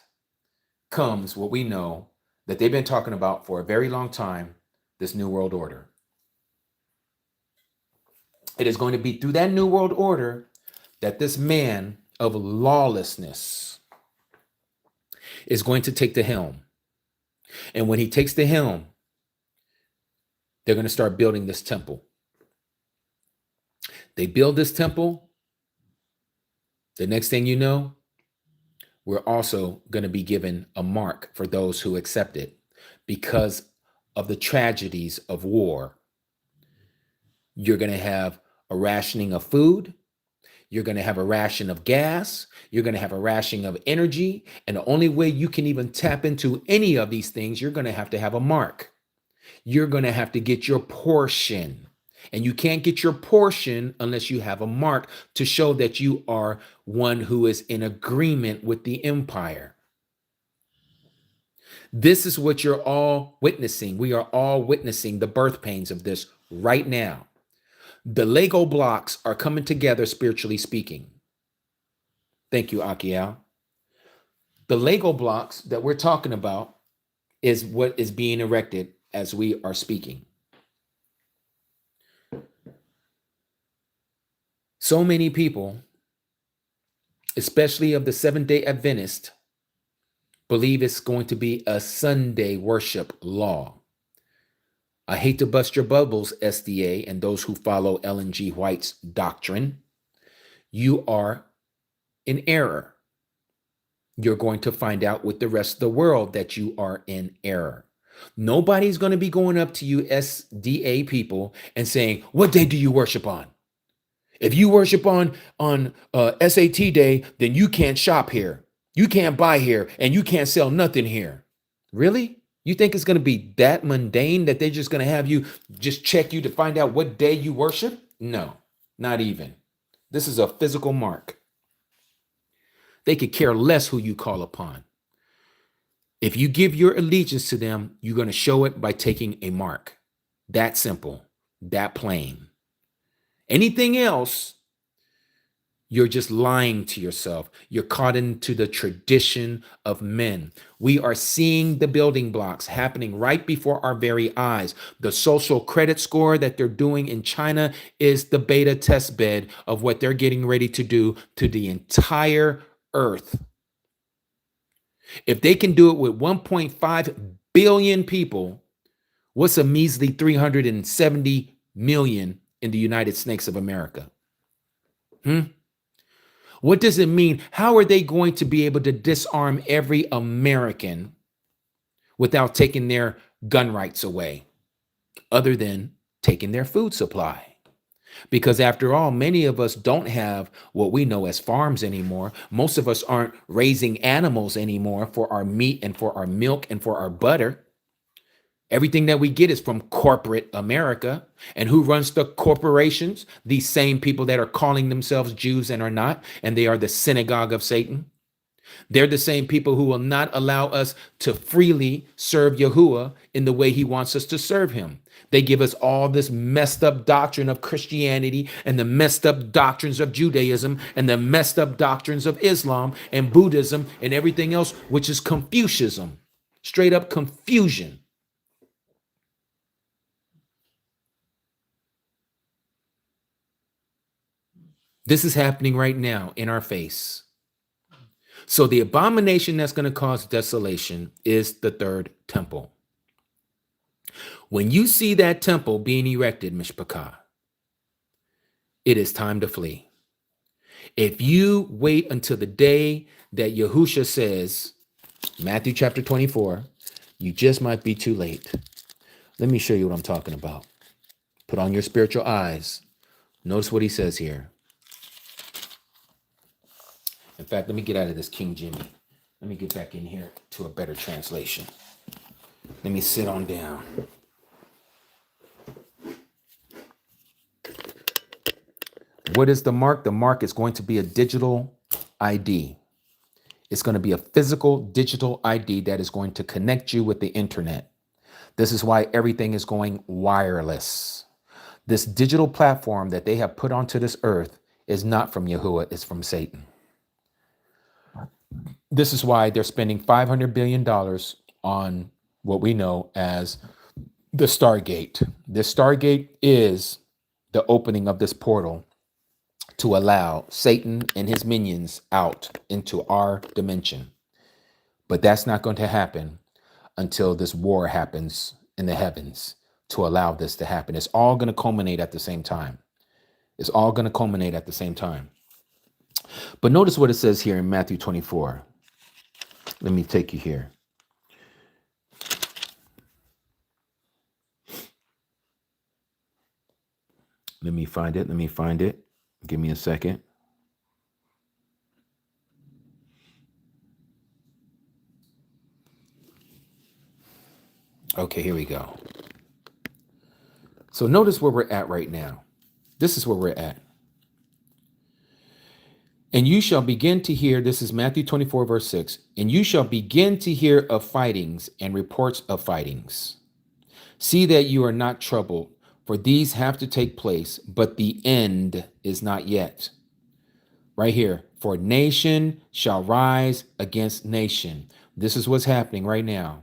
S2: comes what we know that they've been talking about for a very long time, this new world order. It is going to be through that new world order that this man of lawlessness is going to take the helm. And when he takes the helm, they're going to start building this temple. They build this temple. The next thing you know, we're also going to be given a mark for those who accept it because of the tragedies of war. You're going to have a rationing of food. You're going to have a ration of gas. You're going to have a rationing of energy. And the only way you can even tap into any of these things, you're going to have a mark. You're going to have to get your portion. And you can't get your portion unless you have a mark to show that you are one who is in agreement with the empire. This is what you're all witnessing. We are all witnessing the birth pains of this right now. The Lego blocks are coming together, spiritually speaking. Thank you, Akiel. The Lego blocks that we're talking about is what is being erected as we are speaking. So many people, especially of the Seventh-day Adventist, believe it's going to be a Sunday worship law. I hate to bust your bubbles, SDA, and those who follow Ellen G. White's doctrine. You are in error. You're going to find out with the rest of the world that you are in error. Nobody's going to be going up to you SDA people and saying, what day do you worship on? If you worship on SAT day, then you can't shop here. You can't buy here and you can't sell nothing here. Really? You think it's going to be that mundane that they're just going to have you just check you to find out what day you worship? No, not even. This is a physical mark. They could care less who you call upon. If you give your allegiance to them, you're going to show it by taking a mark. That simple, that plain. Anything else, you're just lying to yourself. You're caught into the tradition of men. We are seeing the building blocks happening right before our very eyes. The social credit score that they're doing in China is the beta test bed of what they're getting ready to do to the entire earth. If they can do it with 1.5 billion people, what's a measly 370 million in the United States of America? What does it mean? How are they going to be able to disarm every American without taking their gun rights away, other than taking their food supply? Because after all, many of us don't have what we know as farms anymore. Most of us aren't raising animals anymore for our meat and for our milk and for our butter. Everything that we get is from corporate America. And who runs the corporations? These same people that are calling themselves Jews and are not, and they are the synagogue of Satan. They're the same people who will not allow us to freely serve Yahuwah in the way he wants us to serve him. They give us all this messed up doctrine of Christianity and the messed up doctrines of Judaism and the messed up doctrines of Islam and Buddhism and everything else, which is Confucianism, straight up confusion. This is happening right now in our face. So the abomination that's going to cause desolation is the third temple. When you see that temple being erected, Mishpachah, it is time to flee. If you wait until the day that Yahusha says, Matthew chapter 24, you just might be too late. Let me show you what I'm talking about. Put on your spiritual eyes. Notice what he says here. In fact, let me get out of this King Jimmy. Let me get back in here to a better translation. Let me sit on down. What is the mark? The mark is going to be a digital ID. It's going to be a physical digital ID that is going to connect you with the internet. This is why everything is going wireless. This digital platform that they have put onto this earth is not from Yahuwah, it's from Satan. This is why they're spending $500 billion on what we know as the Stargate. The Stargate is the opening of this portal to allow Satan and his minions out into our dimension. But that's not going to happen until this war happens in the heavens to allow this to happen. It's all going to culminate at the same time. It's all going to culminate at the same time. But notice what it says here in Matthew 24. Let me take you here. Let me find it. Give me a second. Okay, here we go. So notice where we're at right now. This is where we're at. And you shall begin to hear, this is Matthew 24, verse 6, and you shall begin to hear of fightings and reports of fightings. See that you are not troubled, for these have to take place, but the end is not yet. Right here, for nation shall rise against nation. This is what's happening right now.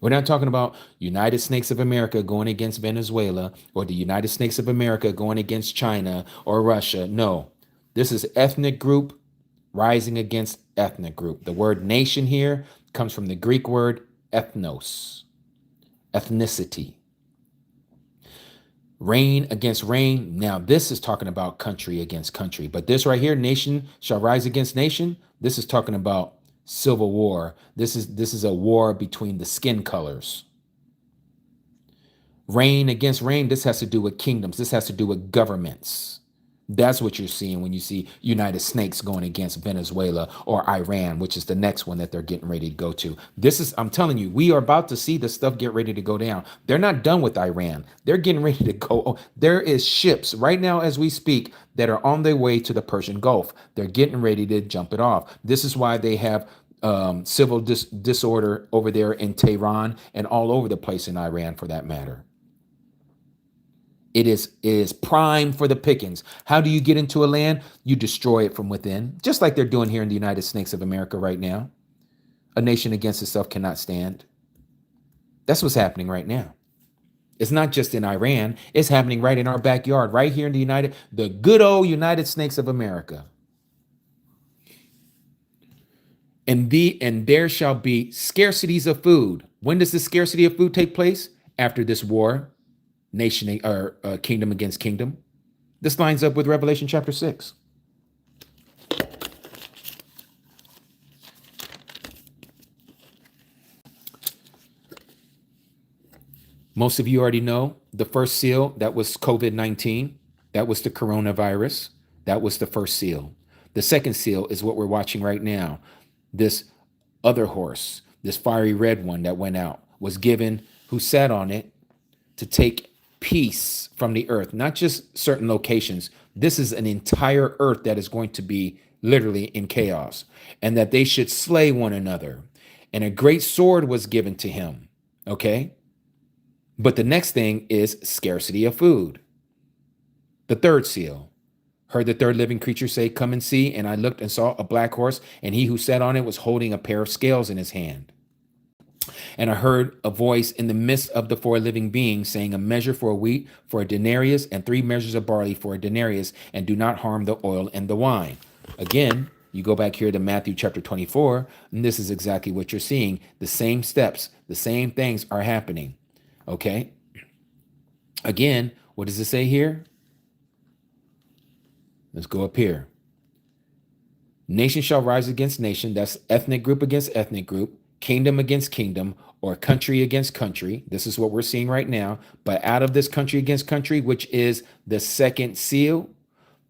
S2: We're not talking about United Snakes of America going against Venezuela or the United Snakes of America going against China or Russia. No, this is ethnic group rising against ethnic group. The word nation here comes from the Greek word ethnos, ethnicity. Reign against reign. Now this is talking about country against country. But this right here, nation shall rise against nation. This is talking about civil war. This is a war between the skin colors. Reign against reign. This has to do with kingdoms. This has to do with governments. That's what you're seeing when you see United Snakes going against Venezuela or Iran, which is the next one that they're getting ready to go to. I'm telling you, we are about to see this stuff get ready to go down. They're not done with Iran. They're getting ready to go. There is ships right now as we speak that are on their way to the Persian Gulf. They're getting ready to jump it off. This is why they have civil disorder over there in Tehran and all over the place in Iran for that matter. It is prime for the pickings. How do you get into a land? You destroy it from within, just like they're doing here in the United Snakes of America right now. A nation against itself cannot stand. That's what's happening right now. It's not just in Iran. It's happening right in our backyard, right here in the good old United Snakes of America. And there shall be scarcities of food. When does the scarcity of food take place? After this war. Nation or kingdom against kingdom. This lines up with Revelation chapter 6. Most of you already know the first seal, that was COVID-19. That was the coronavirus. That was the first seal. The second seal is what we're watching right now. This other horse, this fiery red one that went out, was given, who sat on it, to take peace from the earth, not just certain locations. This is an entire earth that is going to be literally in chaos, and that they should slay one another. And a great sword was given to him. Okay. But the next thing is scarcity of food. The third seal. Heard the third living creature say, come and see. And I looked and saw a black horse, and he who sat on it was holding a pair of scales in his hand. And I heard a voice in the midst of the four living beings saying, a measure for wheat for a denarius, and 3 measures of barley for a denarius, and do not harm the oil and the wine. Again, you go back here to Matthew chapter 24, and this is exactly what you're seeing. The same steps, the same things are happening. Okay. Again, what does it say here? Let's go up here. Nation shall rise against nation. That's ethnic group against ethnic group. Kingdom against kingdom, or country against country. This is what we're seeing right now. But out of this country against country, which is the second seal,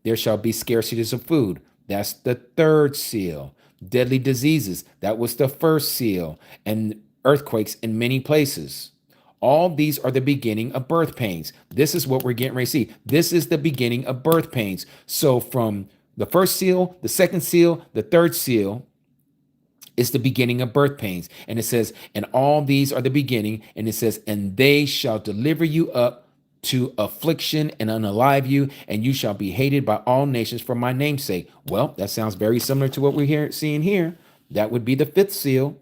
S2: there shall be scarcities of food. That's the third seal. Deadly diseases. That was the first seal. And earthquakes in many places. All these are the beginning of birth pains. This is what we're getting ready to see. This is the beginning of birth pains. So from the first seal, the second seal, the third seal, it's the beginning of birth pains. And it says, and all these are the beginning. And it says, and they shall deliver you up to affliction and unalive you, and you shall be hated by all nations for my name's sake. Well, that sounds very similar to what we're seeing here. That would be the fifth seal.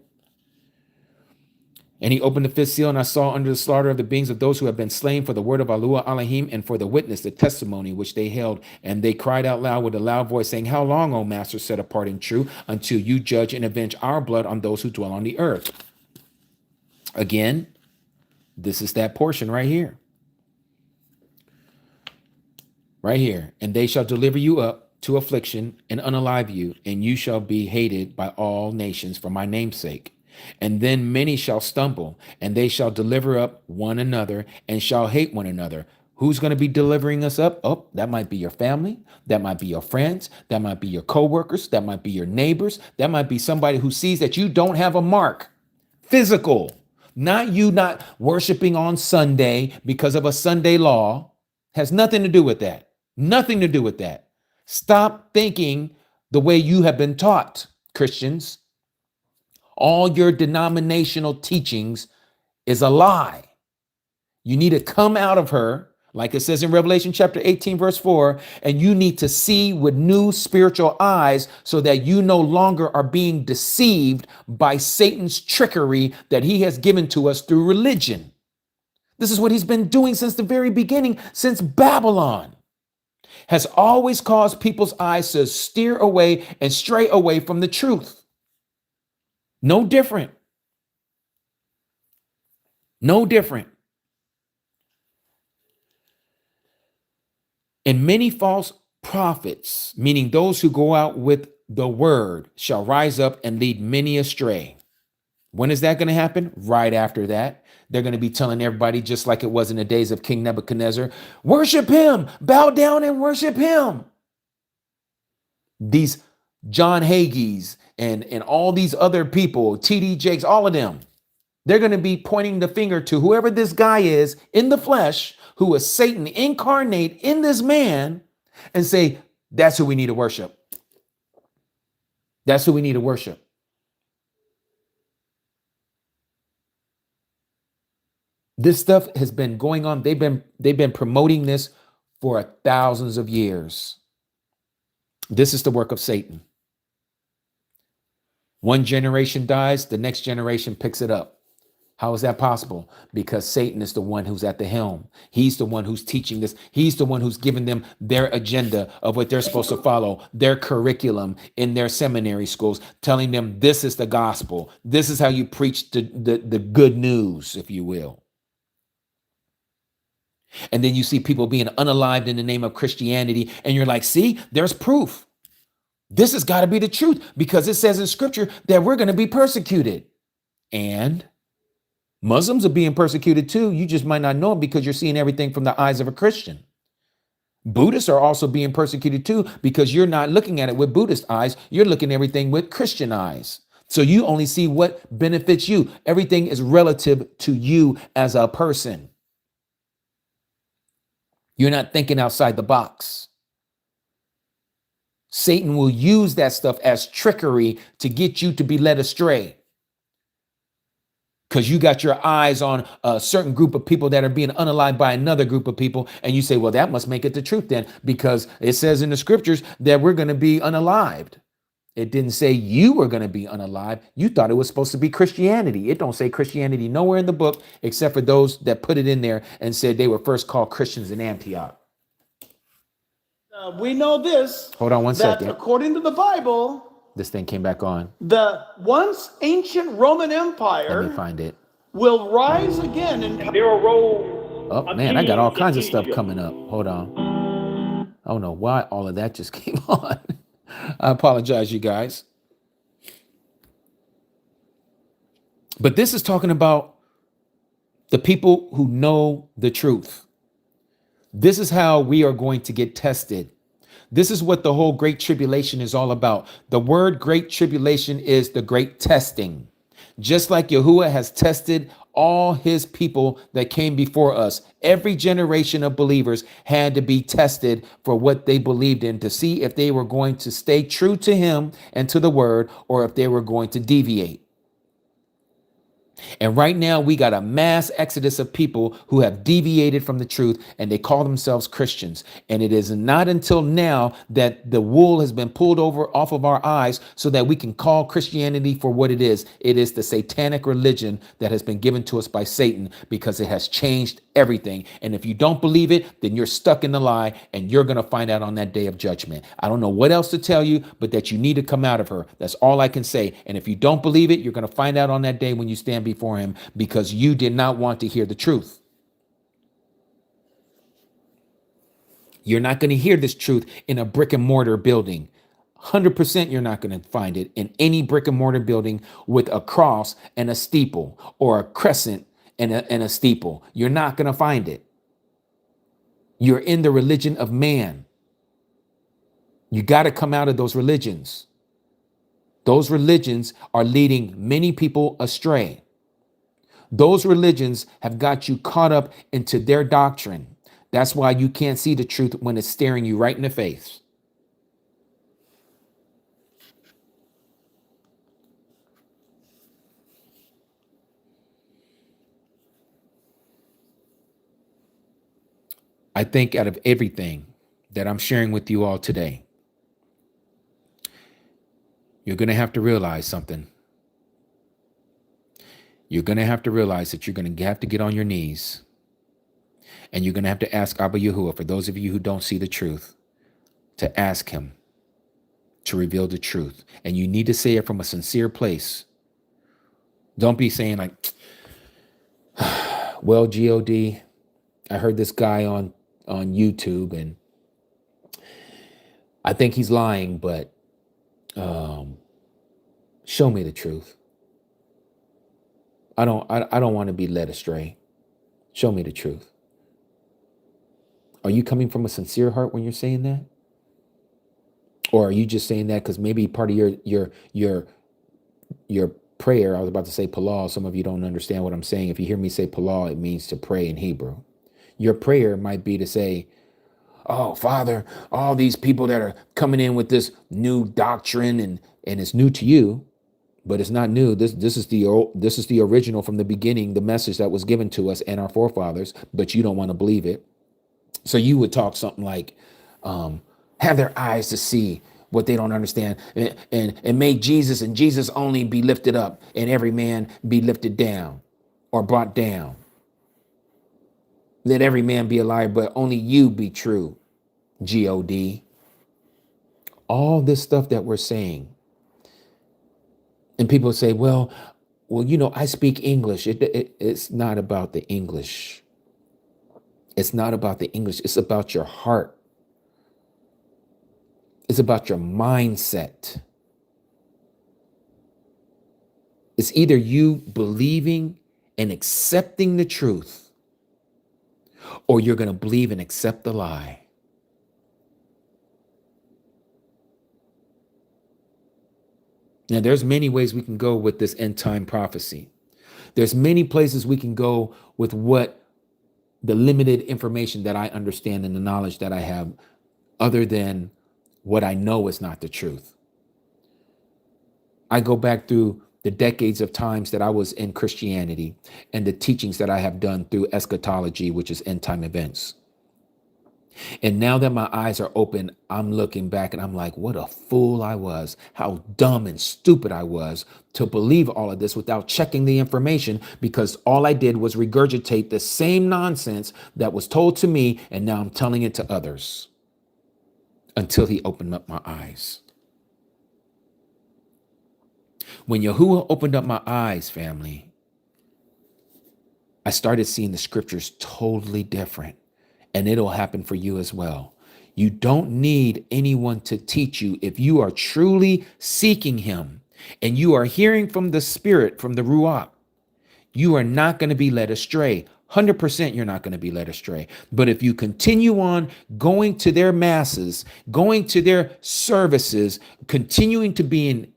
S2: And he opened the fifth seal, and I saw under the slaughter of the beings of those who have been slain for the word of Alua Elohim and for the witness, the testimony which they held. And they cried out loud with a loud voice, saying, How long, O master, set apart and true, until you judge and avenge our blood on those who dwell on the earth? Again, this is that portion right here. Right here. And they shall deliver you up to affliction and unalive you, and you shall be hated by all nations for my name's sake. And then many shall stumble, and they shall deliver up one another and shall hate one another. Who's going to be delivering us up? Oh, that might be your family. That might be your friends. That might be your coworkers. That might be your neighbors. That might be somebody who sees that you don't have a mark. Physical. Not you not worshiping on Sunday because of a Sunday law. Has nothing to do with that. Nothing to do with that. Stop thinking the way you have been taught, Christians. All your denominational teachings is a lie. You need to come out of her, like it says in Revelation chapter 18, verse 4, and you need to see with new spiritual eyes so that you no longer are being deceived by Satan's trickery that he has given to us through religion. This is what he's been doing since the very beginning, since Babylon. Has always caused people's eyes to steer away and stray away from the truth. No different. No different. And many false prophets, meaning those who go out with the word, shall rise up and lead many astray. When is that going to happen? Right after that. They're going to be telling everybody, just like it was in the days of King Nebuchadnezzar, worship him, bow down and worship him. These John Hagees and all these other people, T.D. Jakes, all of them, they're going to be pointing the finger to whoever this guy is in the flesh, who is Satan incarnate in this man, and say, that's who we need to worship. That's who we need to worship. This stuff has been going on. They've been promoting this for thousands of years. This is the work of Satan. One generation dies, the next generation picks it up. How is that possible? Because Satan is the one who's at the helm. He's the one who's teaching this. He's the one who's giving them their agenda of what they're supposed to follow, their curriculum in their seminary schools, telling them this is the gospel. This is how you preach the good news, if you will. And then you see people being unalived in the name of Christianity. And you're like, see, there's proof. This has got to be the truth because it says in scripture that we're going to be persecuted. And Muslims are being persecuted too. You just might not know it because you're seeing everything from the eyes of a Christian. Buddhists are also being persecuted too because you're not looking at it with Buddhist eyes. You're looking at everything with Christian eyes. So you only see what benefits you. Everything is relative to you as a person. You're not thinking outside the box. Satan will use that stuff as trickery to get you to be led astray. Because you got your eyes on a certain group of people that are being unalived by another group of people. And you say, well, that must make it the truth then, because it says in the scriptures that we're going to be unalived. It didn't say you were going to be unalived. You thought it was supposed to be Christianity. It don't say Christianity nowhere in the book, except for those that put it in there and said they were first called Christians in Antioch.
S3: We know this.
S2: Hold on one second.
S3: According to the Bible,
S2: this thing came back on.
S3: The once ancient Roman Empire
S2: Let me find it.
S3: will rise again. And there arose.
S2: Oh, man, I got all kinds of stuff coming up. Hold on. I don't know why all of that just came on. I apologize, you guys. But this is talking about the people who know the truth. This is how we are going to get tested. This is what the whole Great Tribulation is all about. The word Great Tribulation is the great testing. Just like Yahuwah has tested all his people that came before us. Every generation of believers had to be tested for what they believed in to see if they were going to stay true to him and to the word, or if they were going to deviate. And right now, we got a mass exodus of people who have deviated from the truth and they call themselves Christians. And it is not until now that the wool has been pulled over off of our eyes so that we can call Christianity for what it is. It is the satanic religion that has been given to us by Satan because it has changed everything. And if you don't believe it, then you're stuck in the lie and you're going to find out on that day of judgment. I don't know what else to tell you, but that you need to come out of her. That's all I can say. And if you don't believe it, you're going to find out on that day when you stand before him because you did not want to hear the truth. You're not going to hear this truth in a brick and mortar building. 100% you're not going to find it in any brick and mortar building with a cross and a steeple or a crescent and a steeple. You're not going to find it. You're in the religion of man. You got to come out of those religions. Those religions are leading many people astray. Those religions have got you caught up into their doctrine. That's why you can't see the truth when it's staring you right in the face. I think out of everything that I'm sharing with you all today, you're going to have to realize something. You're going to have to realize that you're going to have to get on your knees and you're going to have to ask Abba Yahuwah, for those of you who don't see the truth, to ask him to reveal the truth. And you need to say it from a sincere place. Don't be saying like, well, God, I heard this guy on YouTube and I think he's lying, but show me the truth. I don't want to be led astray. Show me the truth. Are you coming from a sincere heart when you're saying that? Or are you just saying that because maybe part of your prayer, I was about to say Palah, some of you don't understand what I'm saying. If you hear me say Palah, it means to pray in Hebrew. Your prayer might be to say, oh, Father, all these people that are coming in with this new doctrine and it's new to you, but it's not new. This is the original from the beginning, the message that was given to us and our forefathers, but you don't want to believe it. So you would talk something like, have their eyes to see what they don't understand, and make Jesus and Jesus only be lifted up, and every man be lifted down or brought down. Let every man be a liar, but only you be true, God. All this stuff that we're saying. And people say, well, I speak English. It's not about the English. It's not about the English. It's about your heart. It's about your mindset. It's either you believing and accepting the truth, or you're going to believe and accept the lie. Now, there's many ways we can go with this end time prophecy. There's many places we can go with what the limited information that I understand and the knowledge that I have, other than what I know is not the truth. I go back through the decades of times that I was in Christianity and the teachings that I have done through eschatology, which is end time events. And now that my eyes are open, I'm looking back and I'm like, what a fool I was, how dumb and stupid I was to believe all of this without checking the information, because all I did was regurgitate the same nonsense that was told to me. And now I'm telling it to others until he opened up my eyes. When Yahuwah opened up my eyes, family, I started seeing the scriptures totally different. And it'll happen for you as well. You don't need anyone to teach you. If you are truly seeking him and you are hearing from the Spirit, from the Ruach, you are not going to be led astray. 100% you're not going to be led astray. But if you continue on going to their masses, going to their services, continuing to be in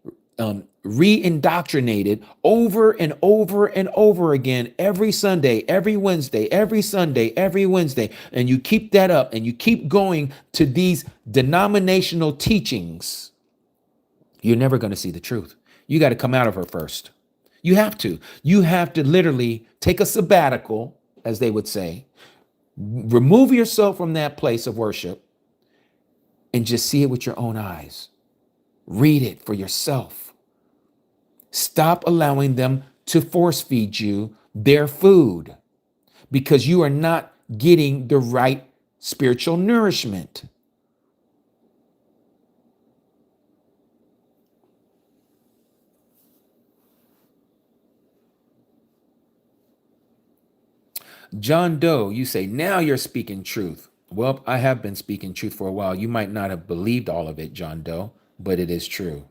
S2: re-indoctrinated over and over and over again, every Sunday, every Wednesday, every Sunday, every Wednesday, and you keep that up and you keep going to these denominational teachings, you're never going to see the truth. You got to come out of her first. You have to. You have to literally take a sabbatical, as they would say, remove yourself from that place of worship and just see it with your own eyes. Read it for yourself. Stop allowing them to force feed you their food because you are not getting the right spiritual nourishment. John Doe, you say, now you're speaking truth. Well, I have been speaking truth for a while. You might not have believed all of it, John Doe, but it is true.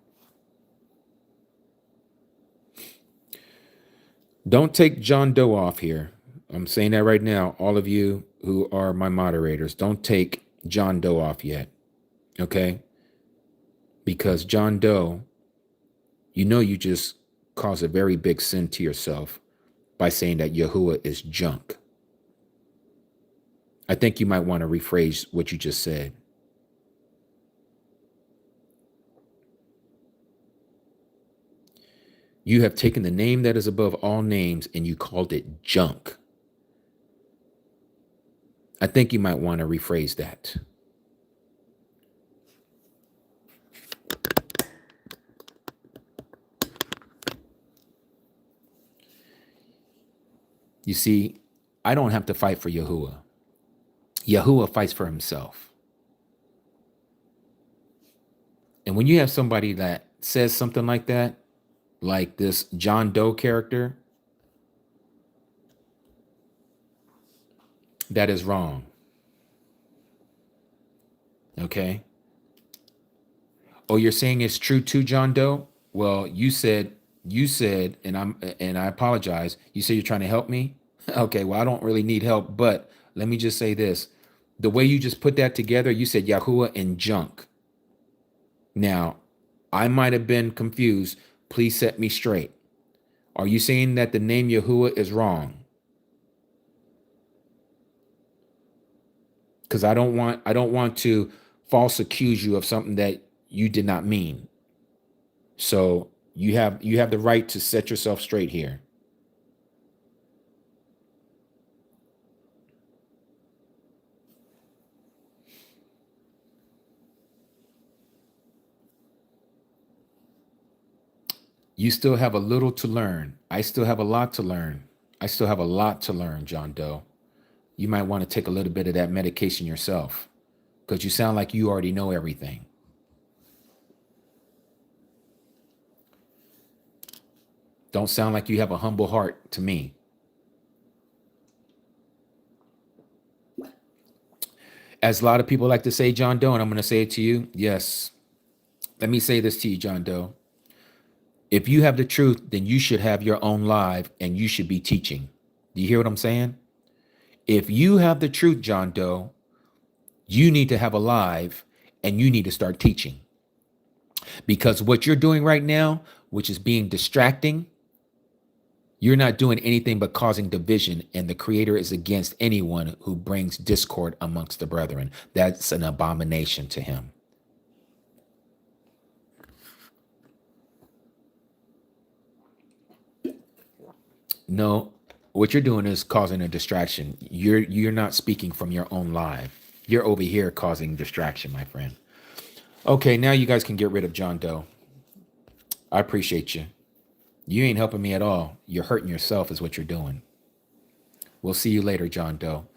S2: Don't take John Doe off here. I'm saying that right now. All of you who are my moderators, don't take John Doe off yet. Okay? Because John Doe, you just caused a very big sin to yourself by saying that Yahuwah is junk. I think you might want to rephrase what you just said. You have taken the name that is above all names and you called it junk. I think you might want to rephrase that. You see, I don't have to fight for Yahuwah. Yahuwah fights for himself. And when you have somebody that says something like that, like this John Doe character, that is wrong. Okay? Oh, you're saying it's true too, John Doe? Well, you said, and I apologize. You said you're trying to help me? Okay, well, I don't really need help, but let me just say this. The way you just put that together, you said Yahuwah and junk. Now, I might have been confused. Please set me straight. Are you saying that the name Yahuwah is wrong? Because I don't want to false accuse you of something that you did not mean. So you have the right to set yourself straight here. You still have a little to learn. I still have a lot to learn. I still have a lot to learn, John Doe. You might want to take a little bit of that medication yourself because you sound like you already know everything. Don't sound like you have a humble heart to me. As a lot of people like to say, John Doe, and I'm going to say it to you. Yes. Let me say this to you, John Doe. If you have the truth, then you should have your own live and you should be teaching. Do you hear what I'm saying? If you have the truth, John Doe, you need to have a live and you need to start teaching. Because what you're doing right now, which is being distracting, you're not doing anything but causing division, and the Creator is against anyone who brings discord amongst the brethren. That's an abomination to him. No, what you're doing is causing a distraction. You're not speaking from your own live. You're over here causing distraction, my friend. Okay, now you guys can get rid of John Doe. I appreciate you. You ain't helping me at all. You're hurting yourself is what you're doing. We'll see you later, John Doe.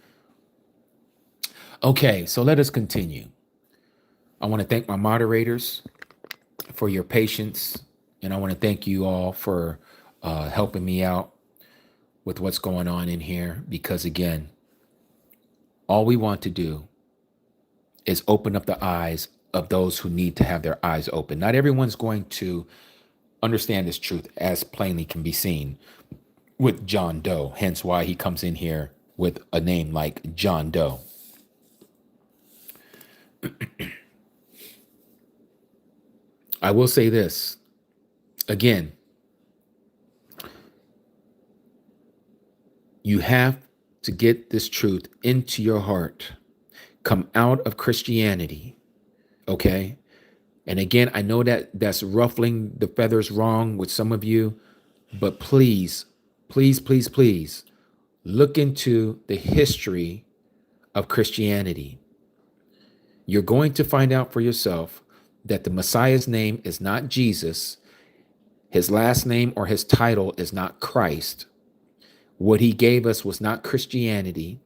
S2: Okay, so let us continue. I want to thank my moderators for your patience, and I want to thank you all for helping me out with what's going on in here, because again, all we want to do is open up the eyes of those who need to have their eyes open. Not everyone's going to understand this truth as plainly can be seen with John Doe, hence why he comes in here with a name like John Doe. I will say this again. You have to get this truth into your heart. Come out of Christianity, okay? And again, I know that that's ruffling the feathers wrong with some of you. But please, please, please, please look into the history of Christianity. You're going to find out for yourself that the Messiah's name is not Jesus. His last name or his title is not Christ. What he gave us was not Christianity.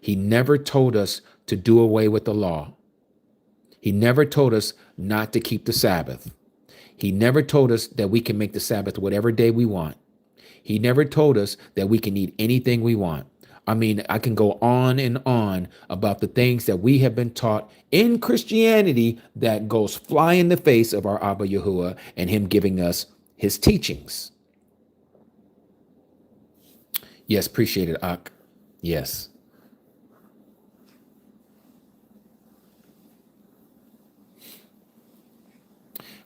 S2: He never told us to do away with the law. He never told us not to keep the Sabbath. He never told us that we can make the Sabbath whatever day we want. He never told us that we can eat anything we want. I mean, I can go on and on about the things that we have been taught in Christianity that goes fly in the face of our Abba Yahuwah and him giving us his teachings. Yes, appreciate it, Ak. Yes.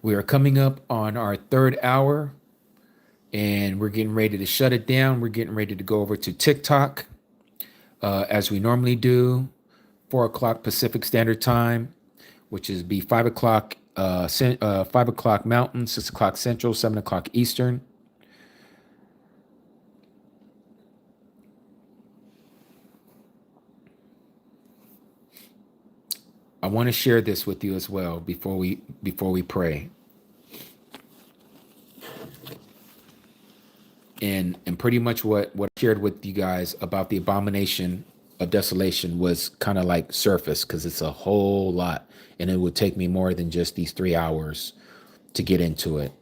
S2: We are coming up on our third hour and we're getting ready to shut it down. We're getting ready to go over to TikTok as we normally do, 4 o'clock Pacific Standard Time, which is be 5 o'clock 5 o'clock Mountain, 6 o'clock Central, 7 o'clock Eastern. I want to share this with you as well before we pray. And pretty much what I shared with you guys about the abomination of desolation was kind of like surface, because it's a whole lot, and it would take me more than just these 3 hours to get into it.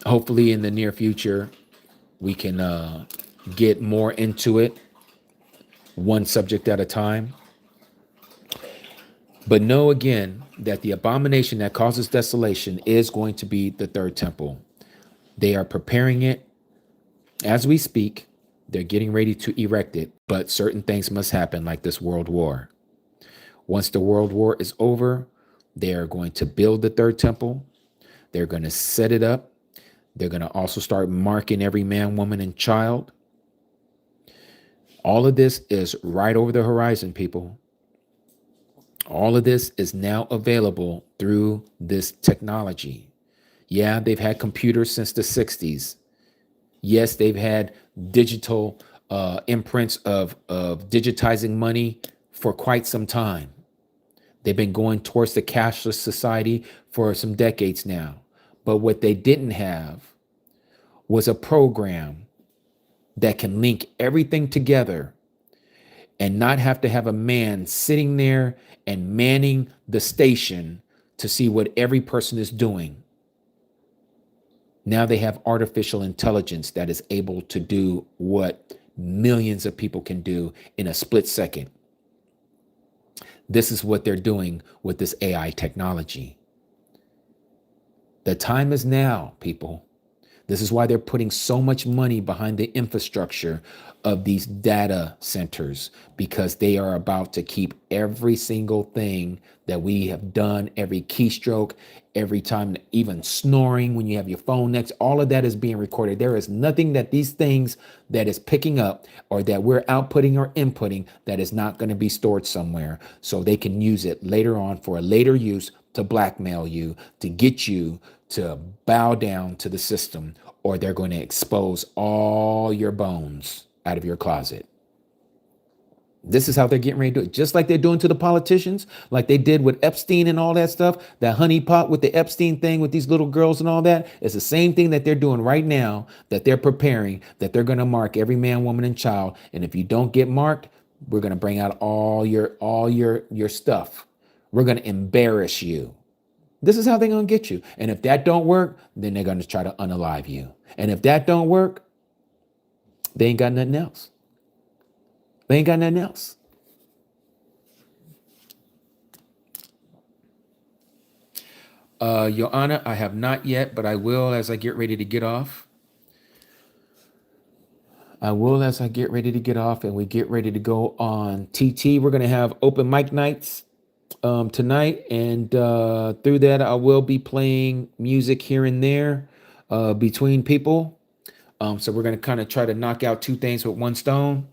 S2: Hopefully in the near future we can get more into it, one subject at a time. But know again that the abomination that causes desolation is going to be the third temple. They are preparing it as we speak. They're getting ready to erect it, but certain things must happen, like this world war. Once the world war is over, they are going to build the third temple. They're going to set it up. They're going to also start marking every man, woman, and child. All of this is right over the horizon, people. All of this is now available through this technology. Yeah, they've had computers since the 60s. Yes, they've had digital imprints of digitizing money for quite some time. They've been going towards the cashless society for some decades now. But what they didn't have was a program that can link everything together and not have to have a man sitting there and manning the station to see what every person is doing. Now they have artificial intelligence that is able to do what millions of people can do in a split second. This is what they're doing with this AI technology. The time is now, people. This is why they're putting so much money behind the infrastructure of these data centers, because they are about to keep every single thing that we have done, every keystroke, every time, even snoring when you have your phone next, all of that is being recorded. There is nothing that these things that is picking up or that we're outputting or inputting that is not going to be stored somewhere, so they can use it later on for a later use to blackmail you, to get you to bow down to the system, or they're going to expose all your bones out of your closet. This is how they're getting ready to do it. Just like they're doing to the politicians, like they did with Epstein and all that stuff, that honeypot with the Epstein thing with these little girls and all that. It's the same thing that they're doing right now, that they're preparing, that they're going to mark every man, woman, and child. And if you don't get marked, we're going to bring out all your stuff. We're going to embarrass you. This is how they're going to get you. And if that don't work, then they're going to try to unalive you. And if that don't work, they ain't got nothing else. They ain't got nothing else. Your Honor, I have not yet, but I will as I get ready to get off. I will as I get ready to get off and we get ready to go on TT. We're going to have open mic nights tonight, and through that I will be playing music here and there between people. So we're going to kind of try to knock out two things with one stone.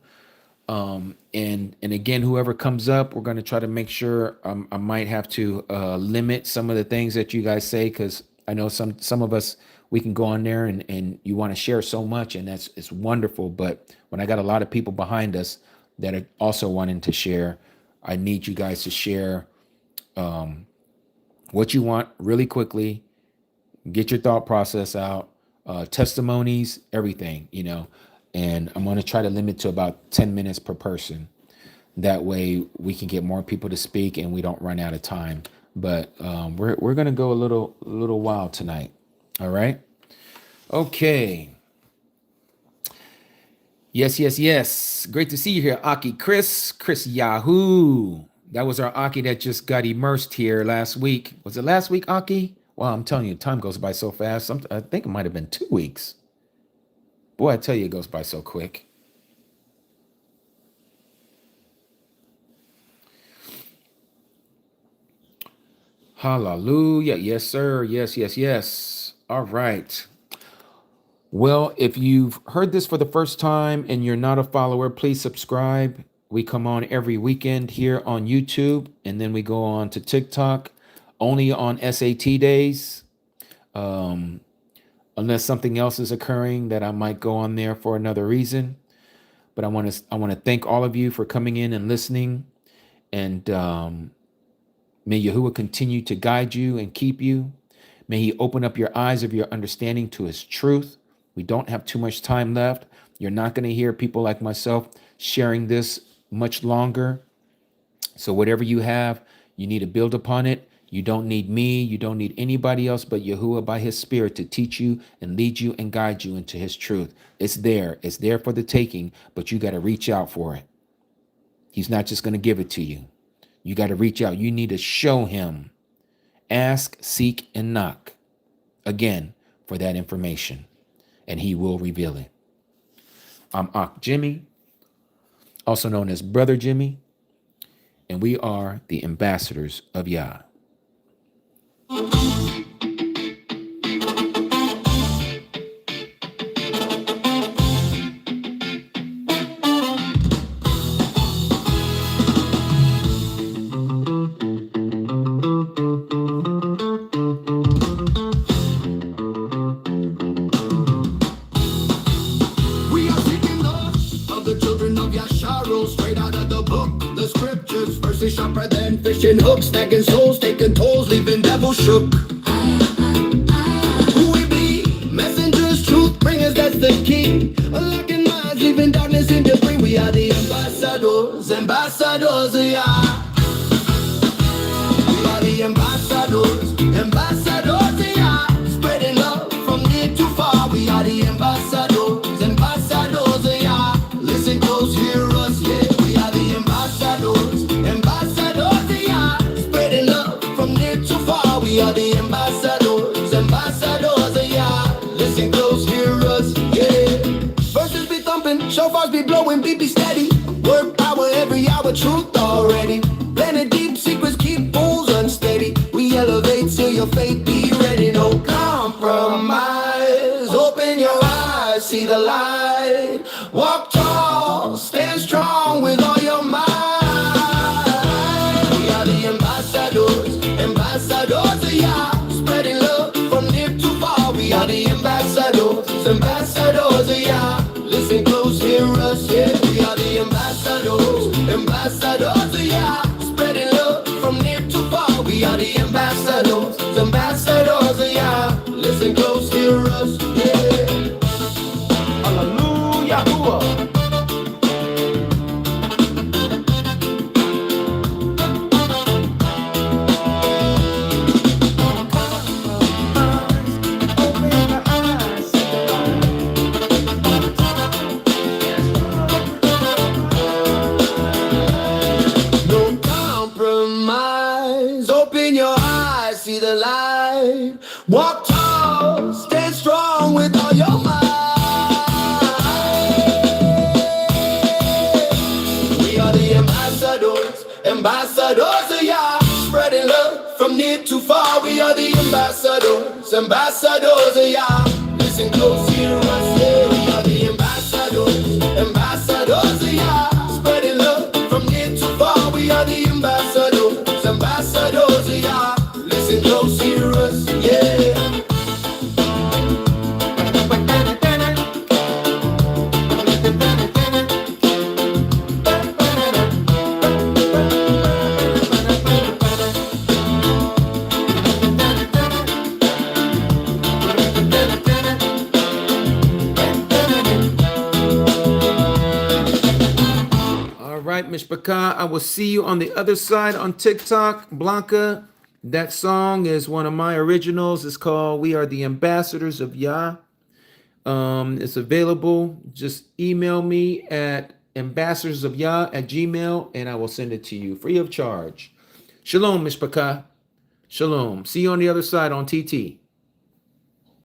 S2: And again, whoever comes up, we're going to try to make sure I might have to limit some of the things that you guys say, because I know some of us, we can go on there and you want to share so much, and it's wonderful. But when I got a lot of people behind us that are also wanting to share, I need you guys to share what you want really quickly. Get your thought process out, testimonies, everything, and I'm going to try to limit to about 10 minutes per person. That way we can get more people to speak and we don't run out of time. But we're going to go a little while tonight. All right. Okay. Yes. Great to see you here, Aki Chris Yahoo. That was our Aki that just got immersed here last week. Was it last week, Aki? Wow, I'm telling you, time goes by so fast. I think it might have been 2 weeks. Boy, I tell you, it goes by so quick. Hallelujah. Yes, sir. Yes. All right. Well, if you've heard this for the first time and you're not a follower, please subscribe. We come on every weekend here on YouTube, and then we go on to TikTok only on SAT days. Unless something else is occurring that I might go on there for another reason. But I want to thank all of you for coming in and listening. And may Yahuwah continue to guide you and keep you. May he open up your eyes of your understanding to his truth. We don't have too much time left. You're not going to hear people like myself sharing this much longer. So whatever you have, you need to build upon it. You don't need me. You don't need anybody else but Yahuwah by his spirit to teach you and lead you and guide you into his truth. It's there. It's there for the taking, but you got to reach out for it. He's not just going to give it to you. You got to reach out. You need to show him. Ask, seek, and knock again for that information, and he will reveal it. I'm Ak Jimmy, also known as Brother Jimmy, and we are the ambassadors of YAH.
S1: Sharper than fishing hooks, stacking souls, taking tolls, leaving devils shook. Who we be? Messengers, truth bringers, that's the key. Unlocking minds, leaving darkness in debris. We are the ambassadors of YAH. We are the ambassadors of YAH. Spreading love from near to far. We are the ambassadors of YAH. Listen close, hear us, yeah. We are the ambassadors of YAH. Spreading love from near to far. We are the ambassadors of YAH. Listen close, hear us, yeah. Verses be thumping, shofars be blowing, beat be steady. Word power every hour, truth already. Planted deep secrets keep fools unsteady. We elevate till your faith be ready. No compromise. Open your eyes, see the light. Walk tall, stand strong with all your might. We are the ambassadors of YAH. Spreading love from near to far. We are the ambassadors of YAH. Listen close, hear us, yeah. We are the ambassadors of YAH. Spreading love from near to far. We are the ambassadors of YAH. Listen close, hear us, yeah.
S2: Hallelujah.
S1: No compromise. Open your eyes, see the light. Walk tall, stand strong with all your might. We are the ambassadors of YAH. Spreading love from near to far. We are the ambassadors of YAH. Listen close, hear us, yeah. We are the ambassadors of YAH. Spreading love from near to far. We are the ambassadors of YAH. Listen close, hear us, yeah.
S2: Mishpachah. I will see you on the other side on TikTok. Blanca, that song is one of my originals. It's called We Are the Ambassadors of YAH. It's available. Just email me at ambassadorsofyah@gmail, and I will send it to you free of charge. Shalom, Mishpachah. Shalom. See you on the other side on TT.